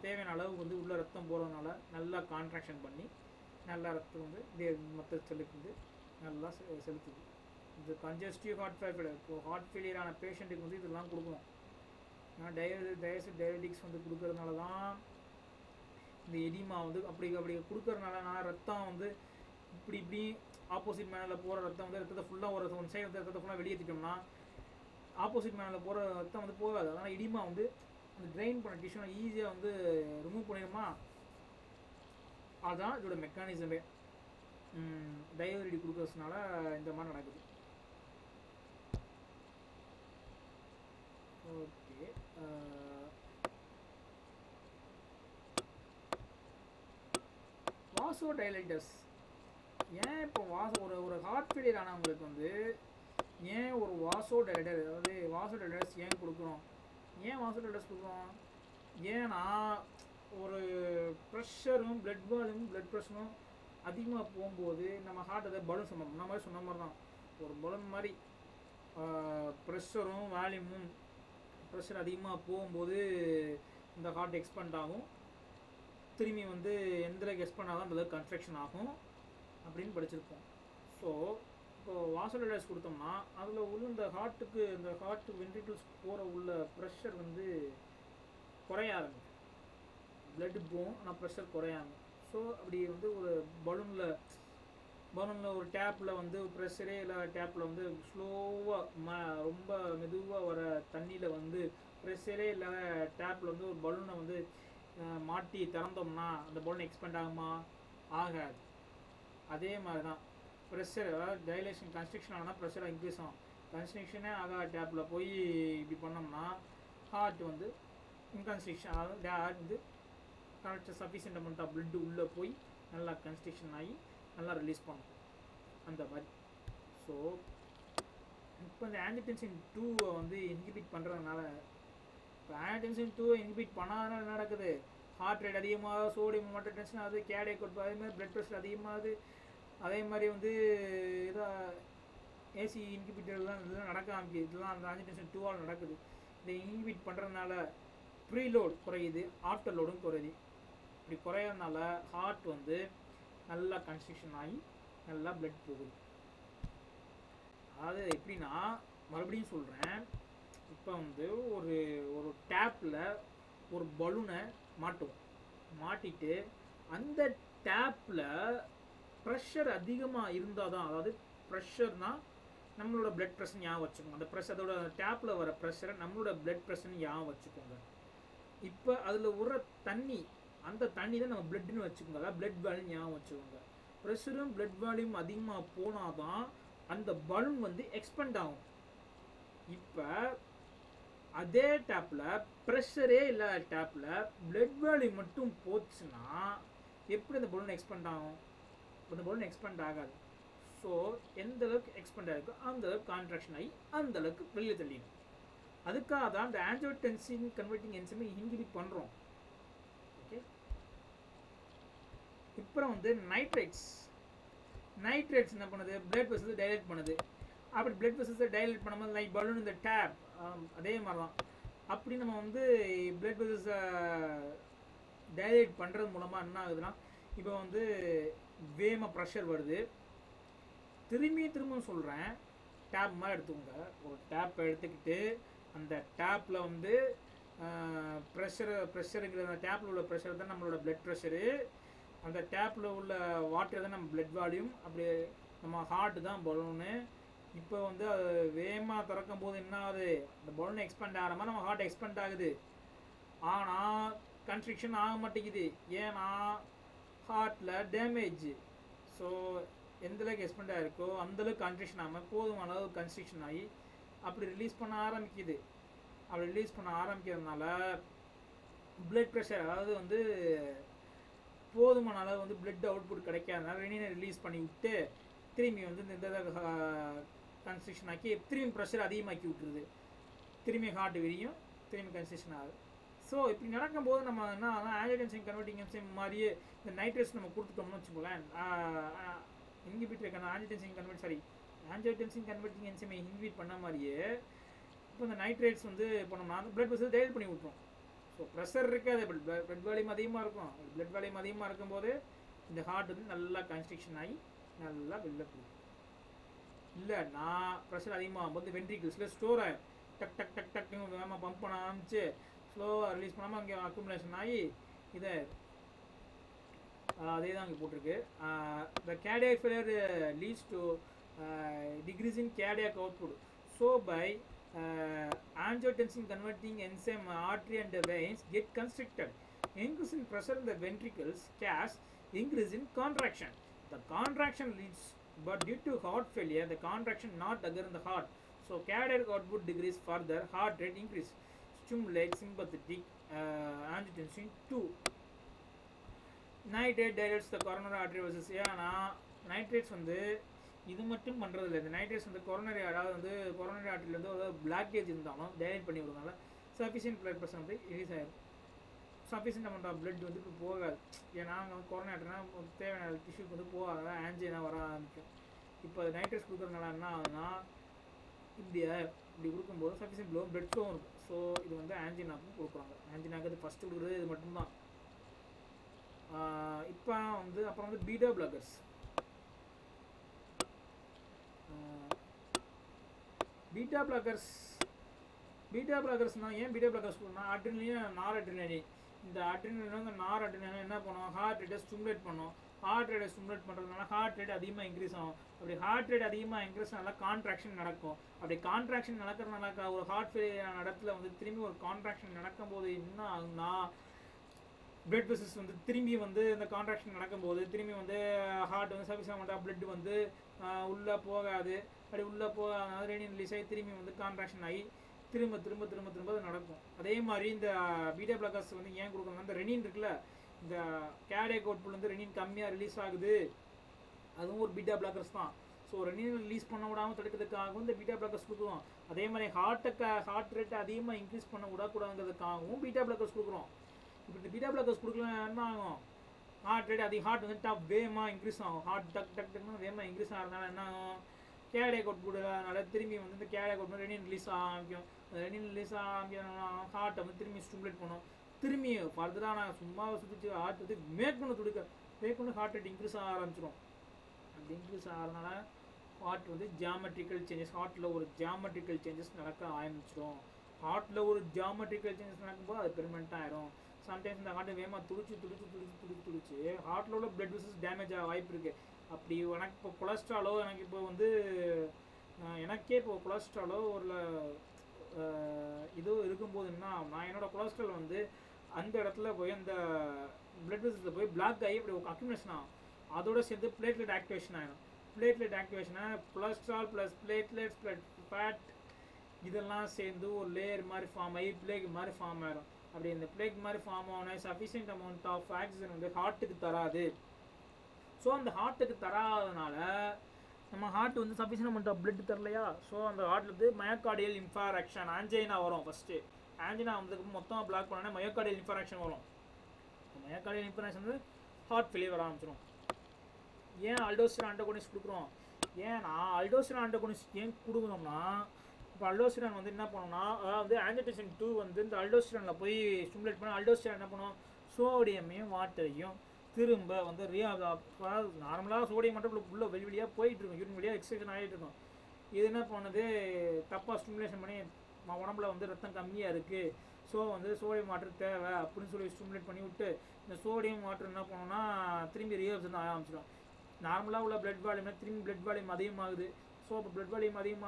தேவையான அளவு வந்து உள்ள ரத்தம் போகிறதுனால நல்லா கான்ட்ராக்ஷன் பண்ணி நல்லா ரத்தம் வந்து மற்ற செல்லுக்கு வந்து நல்லா செலுத்துது. இந்த கன்ஜஸ்டிவ் ஹார்ட் ஃபெயிலியரான பேஷண்ட்டுக்கு வந்து இதெல்லாம் கொடுக்கணும். ஏன்னா டயலிட்டிக்ஸ் வந்து கொடுக்கறதுனால தான் இந்த எடிமா வந்து அப்படி கொடுக்கறதுனால நான் ரத்தம் வந்து இப்படி ஆப்போசிட் மேனில் போகிற ரத்தம் வந்து ரத்தத்தை ஃபுல்லாக ஒரு சைடு வந்து ரத்தத்தை ஃபுல்லாக வெளியேற்றிட்டோம்னா ஆப்போசிட் மேனில் போகிற ரத்தம் வந்து போகாது. அதனால் எடிமா வந்து அந்த ட்ரெயின் பண்ண டிஷ்யூனை ஈஸியாக வந்து ரிமூவ் பண்ணிடுமா. அதுதான் இதோட மெக்கானிசமே. டயோரிட்டி கொடுக்கறதுனால இந்த மாதிரி நடக்குது. ஓகே, வாசோ டைலைட்டஸ் ஏன் இப்போ ஒரு ஹார்ட் ஃபெயிலியர் ஆனவங்களுக்கு வந்து ஏன் ஒரு வாசோ டைலைட்டர், அதாவது வாசோ டைலைட்டஸ் ஏன் கொடுக்குறோம், ஏன் வாசோ டைலைட்டஸ் கொடுக்குறோம், ஏன்னா ஒரு ப்ரெஷரும் பிளட் ப்ரெஷரும் அதிகமாக போகும்போது நம்ம ஹார்ட் அதை பலூன் சொன்ன மாதிரி தான் ஒரு பலூன் மாதிரி ப்ரெஷரும் வால்யூமும் ப்ரெஷர் அதிகமாக போகும்போது இந்த ஹார்ட் எக்ஸ்பேண்ட் ஆகும். திரும்பி வந்து எந்த அளவுக்கு எக்ஸ்பேண்ட் ஆகும் அந்த அளவுக்கு கன்ஸ்ட்ரக்ஷன் ஆகும் அப்படின்னு படிச்சிருப்போம். ஸோ இப்போது வாசோடைலஸ் கொடுத்தோம்னா அதில் உள்ள இந்த ஹார்ட்டு வென்ட்ரிக்கிள்ஸ் போகிற உள்ள ப்ரெஷர் வந்து குறைய ஆரம்பிக்கும். பிளட் போகும் ஆனால் ப்ரெஷர் குறையாம. ஸோ அப்படி வந்து ஒரு பலூனில் ஒரு டேப்பில் வந்து ப்ரெஷரே இல்லை, டேப்பில் வந்து ஸ்லோவாக ரொம்ப மெதுவாக வர தண்ணியில் வந்து ப்ரெஷரே இல்லாத டேப்பில் வந்து ஒரு பலூனை வந்து மாட்டி திறந்தோம்னா அந்த பலூன் எக்ஸ்பெண்ட் ஆகுமா? ஆகாது. அதே மாதிரி தான் ப்ரெஷர், அதாவது டைலேஷன் கன்ஸ்ட்ரக்ஷன் ஆனால் ப்ரெஷராக இன்க்ரீஸ் ஆகும். கன்ஸ்ட்ரக்ஷனே ஆகாத டேப்பில் போய் இப்படி பண்ணோம்னா ஹார்ட் வந்து இன்கன்ஸ்ட்ரக்ஷன், அதாவது ஹார்ட் வந்து கரெக்டாக சஃபிஷியன்ட் அமௌண்ட் ஆஃப் பிளட் உள்ளே போய் நல்லா கன்ஸ்ட்ரக்ஷன் ஆகி நல்லா ரிலீஸ் பண்ணும் அந்த மாதிரி. ஸோ இப்போ இந்த ஆஞ்சியோடென்சின் 2 வந்து இன்ஹிபிட் பண்ணுறதுனால, இப்போ ஆஞ்சியோடென்சின் 2 இன்ஹிபிட் பண்ணாதனால என்ன நடக்குது? ஹார்ட் ரேட் அதிகமாக, சோடியம் மட்டும் டென்ஷன் ஆகுது, கேர்டியக் அவுட்புட் அதே மாதிரி பிளட் ப்ரெஷர் அதிகமாகுது. அதே மாதிரி வந்து இதாக ஏசி இன்ஹிபிட்டர்லாம் இதெல்லாம் நடக்க ஆரம்பிக்குது. இதெல்லாம் அந்த ஆஞ்சியோடென்சின் 2ஆல் நடக்குது. இதை இன்ஹிபிட் பண்ணுறதுனால ப்ரீலோட் குறையுது, ஆஃப்டர் லோடும் குறையுது. இப்படி குறையறதுனால ஹார்ட் வந்து நல்லா கன்ஸ்ட்ரக்ஷன் ஆகி நல்லா பிளட் போகுது. அதாவது எப்படின்னா, மறுபடியும் சொல்கிறேன், இப்போ வந்து ஒரு ஒரு டேப்பில் ஒரு பலூனை மாட்டிட்டு அந்த டேப்பில் ப்ரெஷர் அதிகமாக இருந்தால் தான், அதாவது ப்ரெஷர்னால் நம்மளோட பிளட் ப்ரெஷர் ஞாபகம் வச்சுக்கோங்க. அந்த ப்ரெஷர், அதோட டேப்பில் வர ப்ரெஷரை நம்மளோட பிளட் ப்ரெஷர்னு ஞாபகம் வச்சுக்கோங்க. இப்போ அதில் உர தண்ணி, அந்த தண்ணி தான் நம்ம பிளட்னு வச்சுக்கோங்க. அதாவது பிளட் வால்யூம் ஞாபகம் வச்சுக்கோங்க. ப்ரெஷரும் பிளட் வால்யூம் அதிகமாக போனால் தான் அந்த பலூன் வந்து எக்ஸ்பெண்ட் ஆகும். இப்போ அதே டேப்பில் ப்ரெஷரே இல்லாத டேப்பில் பிளட் வால்யூம் மட்டும் போச்சுன்னா எப்படி அந்த பலூன் எக்ஸ்பெண்ட் ஆகும்? அந்த பலூன் எக்ஸ்பெண்ட் ஆகாது. ஸோ எந்த அளவுக்கு எக்ஸ்பெண்ட் ஆகிருக்கோ அந்த அளவுக்கு கான்ட்ராக்ஷன் ஆகி அந்த அளவுக்கு வெளியே தள்ளிடும். அதுக்காக தான் இந்த ஆஞ்சியோடென்சின் கன்வெர்ட்டிங் என்சைமை இன்ஹிபிட் பண்ணுறோம். ஓகே, இப்போ வந்து நைட்ரேட்ஸ் என்ன பண்ணுது? பிளட் வெசல்ஸ் டைலேட் பண்ணுது. அப்படி பிளட் வெசல்ஸை டைலேட் பண்ணும்போது லைக் பலூன் இந்த டேப் அதே மாதிரி தான். அப்படி நம்ம வந்து பிளட் வெசல்ஸை டைலேட் பண்ணுறது மூலமாக என்ன ஆகுதுன்னா, இப்போ வந்து வேகமாக ப்ரெஷர் வருது. திரும்பவும் சொல்கிறேன், டேப் மாதிரி எடுத்துக்கோங்க. ஒரு டேப்பை எடுத்துக்கிட்டு அந்த டேப்பில் வந்து ப்ரெஷருங்கிற அந்த டேப்பில் உள்ள ப்ரெஷர் தான் நம்மளோட பிளட் ப்ரெஷரு. அந்த டேப்பில் உள்ள வாட்டர் தான் நம்ம பிளட் வால்யூம். அப்படி நம்ம ஹார்ட் தான் பலூனு. இப்போ வந்து அது வேகமாக திறக்கும் போது என்ன ஆகுது? அந்த பலூன் எக்ஸ்பெண்ட் ஆகிற மாதிரி நம்ம ஹார்ட் எக்ஸ்பெண்ட் ஆகுது. ஆனால் கன்ஸ்ட்ரக்ஷன் ஆக மாட்டேங்குது. ஏன்னா ஹார்ட்டில் டேமேஜ். ஸோ எந்தளவுக்கு எக்ஸ்பெண்ட் ஆகிருக்கோ அந்தளவுக்கு கன்ஸ்ட்ரக்ஷன் ஆகாமல் போதுமான அளவு கன்ஸ்ட்ரக்ஷன் ஆகி அப்படி ரிலீஸ் பண்ண ஆரம்பிக்குது. அப்படி ரிலீஸ் பண்ண ஆரம்பிக்கிறதுனால பிளட் ப்ரெஷர், அதாவது வந்து போதுமான அளவு வந்து பிளட் அவுட்புட் கிடைக்காதனால ரெனினை ரிலீஸ் பண்ணி விட்டு திரும்பி வந்து இந்த கன்ஸ்ட்ரக்ஷன் ஆக்கி திரும்பி ப்ரெஷர் அதிகமாக்கி விட்டுருது. திரும்பி ஹார்ட் விரியும், திரும்பி கன்ஸ்ட்ரக்ஷன் ஆகுது. ஸோ இப்படி நடக்கும்போது நம்ம என்ன ஆஞ்சியோடென்சின் கன்வெர்ட்டிங் என்சைம் மாதிரியே இந்த நைட்ரேட்ஸ் நம்ம கொடுத்துட்டோம்னு வச்சுக்கோங்களேன். இன்ஹிபிட்டர் ஆஞ்சியோடென்சின் கன்வெர்ட்டிங் என்சைமை இன்ஹிபிட் பண்ண மாதிரியே இப்போ இந்த நைட்ரேட்ஸ் வந்து பண்ணோம்னா அந்த பிளட் வெசல் டைலேட் பண்ணி விட்டுரும். ஸோ ப்ரெஷர் இருக்காது, பிளட் வால்யூம் அதிகமாக இருக்கும். பிளட் வால்யூம் அதிகமாக இருக்கும்போது இந்த ஹார்ட் வந்து நல்லா கன்ஸ்ட்ரக்ஷன் ஆகி நல்லா வெளில போகும். இல்லைன்னா ப்ரெஷர் அதிகமாகும் போது வென்ட்ரிகிள்ஸில் ஸ்டோர் ஆகும். டக் டக் டக் டக்னு வேகமாக பம்ப் பண்ண ஆரம்பிச்சு ஸ்லோவாக ரிலீஸ் பண்ணாமல் அங்கே அக்குமுலேஷன் ஆகி இதை அதே தான் அங்கே போட்டிருக்கு. த cardiac failure leads to decrease in cardiac output. So by angiotensin converting enzyme artery and the veins get constricted. Increase in pressure in the ventricles cause increase in contraction. The contraction leads, but due to heart failure, the contraction not occur in the heart. So cardiac output decrease further, heart rate increase. Stimulate sympathetic angiotensin 2. Nitrate டைலேட்ஸ் the coronary artery vessels. ஏன்னா nitrates வந்து இது மட்டும் பண்ணுறது இல்லை. இந்த nitrates வந்து coronary, அதாவது வந்து கொரோனரி ஆர்டரியிலேருந்து ஒரு பிளாக்கேஜ் இருந்தாலும் டைலேட் பண்ணி விடுறதுனால சஃபிஷியன்ட் பிளட் ப்ரெஷர் வந்து ரிலீஸ் ஆகிடும். சஃபிஷியன்ட் அமௌண்ட் ஆஃப் பிளட் வந்து இப்போ போகாது. ஏன்னா அங்கே வந்து கொரோனா ஆர்டரினா தேவையான டிஷ்யூக்கு வந்து போகாத ஆன்ஜினா வர ஆரம்பிக்கும். இப்போ நைட்ரேட்ஸ் கொடுக்குறதுனால என்ன ஆகுதுன்னா, இப்படி கொடுக்கும்போது சஃபிஷியன்ட் பிளட் ஃப்ளோ இருக்கும். ஸோ இது வந்து ஆன்ஜினாக்கும் கொடுக்குறாங்க. ஆன்ஜினாக்கு அது ஃபஸ்ட்டு கொடுக்குறது இது மட்டும்தான். இப்போ வந்து அப்புறம் வந்து பீட்டா பிளாக்கர்ஸ். பீட்டா பிளாக்கர்ஸ்னால் ஏன் பீட்டா பிளாக்கர்ஸ் பண்ணால் அட்ரினலின் நார் அட்ரினலின். இந்த அட்ரினலின் வந்து நார் அட்ரினலின் என்ன பண்ணும்? ஹார்ட் ரேட்டை ஸ்டிமுலேட் பண்ணும். ஹார்ட் ரேட்டை ஸ்டிமுலேட் பண்ணுறதுனால ஹார்ட் ரேட் அதிகமாக இன்க்ரீஸ் ஆகும். அப்படி ஹார்ட் ரேட் அதிகமாக இன்க்ரீஸ் ஆனால் கான்ட்ராக்ஷன் நடக்கும். அப்படி கான்ட்ராக்ஷன் நடக்கிறதுனால ஒரு ஹார்ட் ஃபெயிலியர் இடத்துல வந்து திரும்பி ஒரு கான்ட்ராக்ஷன் நடக்கும்போது என்ன ஆகுனா பிளட் வெசல்ஸ் வந்து திரும்பி வந்து இந்த கான்ட்ராக்ஷன் நடக்கும்போது திரும்பி வந்து ஹார்ட் வந்து சஃபிஷியன்ட் பிளட் வந்து உள்ளே போகாது. அப்படி உள்ளே போகாதனால ரெனின் ரிலீஸ் ஆகி திரும்பி வந்து கான்ட்ராக்ஷன் ஆகி திரும்ப திரும்ப திரும்ப திரும்ப அது நடக்கும். அதே மாதிரி இந்த பீட்டா பிளாக்கர்ஸ் வந்து ஏன் கொடுக்கணும், இந்த ரெனின் இருக்குல்ல, இந்த கேர்டியாக் அவுட்புட் வந்து ரெனின் கம்மியாக ரிலீஸ் ஆகுது, அதுவும் ஒரு பீட்டா பிளாக்கர்ஸ் தான். ஸோ ரெனின் ரிலீஸ் பண்ண விடாமல் தடுக்கிறதுக்காகவும் இந்த பீட்டா பிளாக்கர்ஸ் கொடுக்குறோம். அதே மாதிரி ஹார்ட் ரேட்டை அதிகமாக இன்க்ரீஸ் பண்ண விடக்கூடாதுங்கிறதுக்காகவும் பீட்டா பிளாக்கர்ஸ் கொடுக்குறோம். இப்போ இந்த பீட்டா பிளாக்கர்ஸ் கொடுக்கலாம் என்ன ஆகும், ஹார்ட் ரேட் ஹார்ட் வந்து வேகமாக இன்க்ரீஸ் ஆகும். ஹார்ட் டக்குன்னு வேகமாக இன்க்ரீஸ் ஆகிறதுனால என்ன ஆகும், கேர்டியாக் அவுட்புட் அதனால திரும்பி வந்து இந்த கேர்டியாக் அவுட்புட் ரெனின் ரிலீஸ் ஆரம்பிக்கும். ரெனின் ரிலீஸ் ஆரம்பிக்கும் ஹார்ட்டை வந்து திரும்பி ஸ்டிமுலேட் பண்ணும். திரும்பி ஃபர்தராக நாங்கள் சும்மா சுற்றிச்சு ஹார்ட் வந்து மேற்கொண்டு ஹார்ட் ரேட் இன்க்ரீஸ் ஆக ஆரம்பிச்சிடும். அப்படி இன்க்ரீஸ் ஆகிறதுனால ஹார்ட் வந்து ஜியாமெட்ரிக்கல் சேஞ்சஸ், ஹார்ட்டில் ஒரு ஜியாமெட்ரிக்கல் சேஞ்சஸ் நடக்க ஆரம்பிச்சிடும். ஹார்ட்டில் ஒரு ஜியாமெட்ரிக்கல் சேஞ்சஸ் நடக்கும்போது அது பெர்மனெண்ட்டாக ஆயிரும். சம்டைம்ஸ் இந்த ஹார்ட்டை வேகமாக துடிச்சு ஹார்ட்டில் உள்ள பிளட் வெசல்ஸ் டேமேஜ் ஆக வாய்ப்பு இருக்குது. அப்படி எனக்கு இப்போ கொலஸ்ட்ராலோ எனக்கு இப்போ வந்து எனக்கே இப்போ கொலஸ்ட்ராலோ ஒரு இதோ இருக்கும்போது என்ன, நான் என்னோடய கொலஸ்ட்ரால் வந்து அந்த இடத்துல போய் அந்த பிளட் வெசல்ஸில் போய் பிளாக் ஆகி இப்படி ஒரு அக்யூமுலேஷன் ஆகும். அதோட சேர்ந்து பிளேட்லெட் ஆக்டிவேஷன் ஆகிடும். பிளேட்லெட் ஆக்டிவேஷனாக cholesterol plus platelets plus fat இதெல்லாம் சேர்ந்து ஒரு லேயர் மாதிரி ஃபார்ம் ஆகி பிளேக் மாதிரி ஃபார்ம் ஆகிடும். அப்படி இந்த பிளேக் மாதிரி ஃபார்ம் ஆகணும் சஃபிஷியன்ட் அமௌண்ட் ஆஃப் ஆக்சிஜன் வந்து ஹார்ட்டுக்கு தராது. ஸோ அந்த ஹார்ட்டுக்கு தராதனால நம்ம ஹார்ட் வந்து சஃபிஷியன்ட் அமௌண்ட் ஆஃப் பிளட் தரலையா, ஸோ அந்த ஹார்ட்டில் வந்து மயோகார்டியல் இன்ஃபாரக்ஷன் ஆன்ஜைனா வரும். ஃபஸ்ட்டு ஆன்ஜைனா வந்ததுக்கு மொத்தமாக பிளாக் பண்ணோன்னா மயோகார்டியல் இன்ஃபாரக்ஷன் வரும். மயோகார்டியல் இன்ஃபாரக்ஷன் வந்து ஹார்ட் ஃபெயிலியர் வர ஆரம்பிச்சிடும். ஏன் அல்டோஸ்டிரான் ஆன்டகோனிஸ்ட் கொடுக்குறோம், ஏன்னா அல்டோஸ்டிரான் ஆன்டகோனிஸ்ட் ஏன் கொடுக்கணும்னா, இப்போ அல்டோஸ்டிரான் வந்து என்ன பண்ணணும்னா, அதாவது ஆன்ஜியோடென்சின் 2 வந்து இந்த அல்டோஸ்டிரானில் போய் ஸ்டிமுலேட் பண்ண அல்டோஸ்டிரான் என்ன பண்ணும், சோடியமையும் வாட்டரையும் திரும்ப வந்து நார்மலாக சோடியம் மட்டும் உள்ள வெளியாக போயிட்டுருக்கும், யூரின் வழியாக எக்ஸ்ட்ரேஷன் ஆகிட்டு இருக்கும். இது என்ன பண்ணுது, தப்பாக ஸ்டிமுலேஷன் பண்ணி உடம்புல வந்து ரத்தம் கம்மியாக இருக்குது, ஸோ வந்து சோடியம் வாட்டர் தேவை அப்படின்னு சொல்லி ஸ்டிமுலேட் பண்ணி விட்டு இந்த சோடியம் வாட்டர் என்ன பண்ணோன்னா திரும்பி ரியாப்ஷன் ஆக ஆரம்பிச்சிடும். நார்மலாக உள்ள பிளட் வால்யூம்னா திரும்பி பிளட் வால்யூம் அதிகமாகுது. ஸோ இப்போ பிளட் வால்யூம்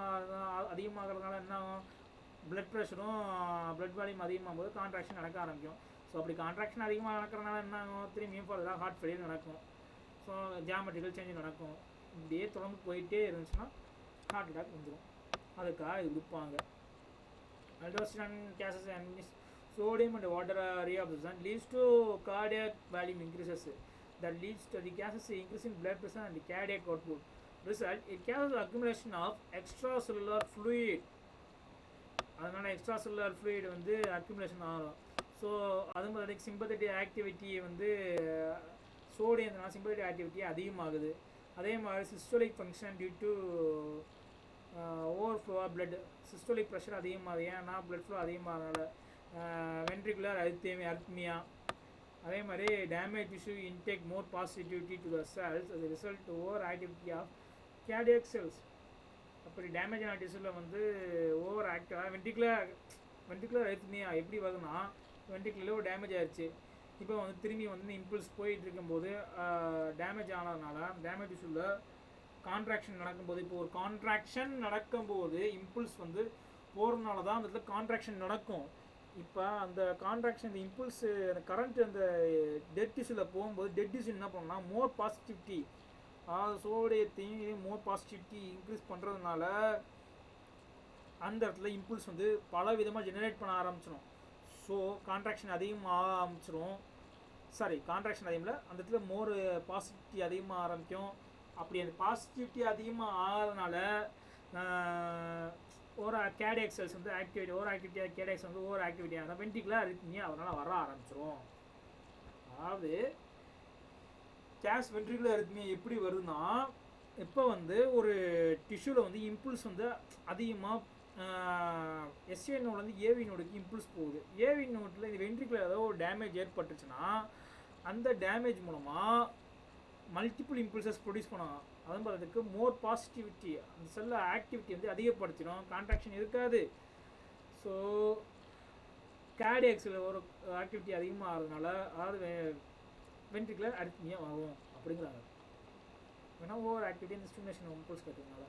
அதிகமாகிறதுனால என்ன ஆகும், பிளட் ப்ரெஷரும் பிளட் வால்யூம் அதிகமாகும் போது கான்ட்ராக்ஷன் நடக்க ஆரம்பிக்கும். ஸோ அப்படி கான்ட்ராக்ஷன் அதிகமாக நடக்கிறனால என்ன ஆகும், திரும்பியும் ஃபர்தராக ஹார்ட் ஃபெயிலியர் நடக்கும். ஸோ ஜியாமெட்ரிக்கல் சேஞ்ச் நடக்கும். இப்படியே தொடர்ந்து போயிட்டே இருந்துச்சுன்னா ஹார்ட் அட்டாக் வந்துடும். அதுக்காக இது கொடுப்பாங்க. Aldosterone cases and sodium and water reabsorption leads to cardiac volume increases. That leads to the gases increase in blood pressure and the cardiac output. Result, it causes accumulation of extracellular fluid. அதனால extracellular fluid வந்து accumulation ஆகும். So அது மாதிரி sympathetic activity வந்து சோடியம்னால sympathetic activity அதிகமாகுது. அதே மாதிரி systolic function due to overflow of blood, systolic pressure அதிகமாகுது. ஏன்னா பிளட் ஃப்ளோ அதிகமாகறதுனால வென்ட்ரிகுலர் அரித்மியா. அதே மாதிரி damage tissue intake more positivity to the cells as a result over activity of cardiac cells. அப்படி damage ஆன டிஷ்யூவில் வந்து ஓவர் ஆக்டிவாக வென்ட்ரிகுலர் அரித்மியா எப்படி வருதுன்னா, வென்ட்ரிகுலரில் ஒரு டேமேஜ் ஆயிடுச்சு, இப்போ வந்து திரும்பி வந்து இம்பல்ஸ் போயிட்டு இருக்கும்போது டேமேஜ் ஆனதுனால டேமேஜ் டிஷ்யூவில் கான்ட்ராக்ஷன் நடக்கும்போது, இப்போ ஒரு கான்ட்ராக்ஷன் நடக்கும்போது இம்பல்ஸ் வந்து போகிறதுனால தான் அந்த இடத்துல கான்ட்ராக்ஷன் நடக்கும். இப்போ அந்த கான்ட்ராக்ஷன் இந்த இம்பல்ஸ் அந்த கரண்ட் அந்த டெட் டிஷ்யூவில் போகும்போது டெட் டிஷ்யூ என்ன பண்ணணும்னா மோர் பாசிட்டிவிட்டி, அதாவது சோடியத்தையும் மோர் பாசிட்டிவிட்டி இன்க்ரீஸ் பண்ணுறதுனால அந்த இடத்துல இம்பல்ஸ் வந்து பல விதமாக ஜெனரேட் பண்ண ஆரம்பிச்சிடும். ஸோ கான்ட்ராக்ஷன் அதிகமாக ஆரம்பிச்சிடும். கான்ட்ராக்ஷன் அதிகமில்லை, அந்த இடத்துல மோர் பாசிட்டிவிட்டி அதிகமாக ஆரம்பிக்கும். அப்படி அந்த பாசிட்டிவிட்டி அதிகமாக ஆகிறதுனால ஓவர் கேர்டியாக் செல்ஸ் வந்து ஆக்டிவிட்டி ஓவர் ஆக்டிவிட்டியாக கேர்டியாக்ஸ் வந்து ஓவர் ஆக்டிவிட்டியாக இருந்தால் வென்ட்ரிகுலர் அரித்மியா அதனால் வர ஆரம்பிச்சிடும். அதாவது வென்ட்ரிகுலர் அரித்மியா எப்படி வருதுன்னா, இப்போ வந்து ஒரு டிஷ்யூவில் வந்து இம்பல்ஸ் வந்து அதிகமாக எஸ்ஏ நோட்லேருந்து ஏவி நோடுக்கு இம்பல்ஸ் போகுது. ஏவி நோட்டில் இந்த வென்ட்ரிகுலர் ஏதோ ஒரு டேமேஜ் ஏற்பட்டுச்சுன்னா அந்த டேமேஜ் மூலமாக மல்டிபிள் இம்பல்சஸ் ப்ரொடியூஸ் பண்ணலாம். அதன் பார்த்துக்கு மோர் பாசிட்டிவிட்டி அந்த செல்ல ஆக்டிவிட்டி வந்து அதிகப்படுத்திடும், கான்ட்ராக்ஷன் இருக்காது. ஸோ கேர்டியாக்ஸில் ஒரு ஆக்டிவிட்டி அதிகமாக ஆகிறதுனால, அதாவது வென்ட்ரிகுலர் அரித்மியா ஆகும் அப்படிங்கிறாங்க. ஏன்னா ஓவர் ஆக்டிவிட்டி இந்த ஸ்டிமுலேஷன் இம்பல்ஸ் கட்டுறதுனால.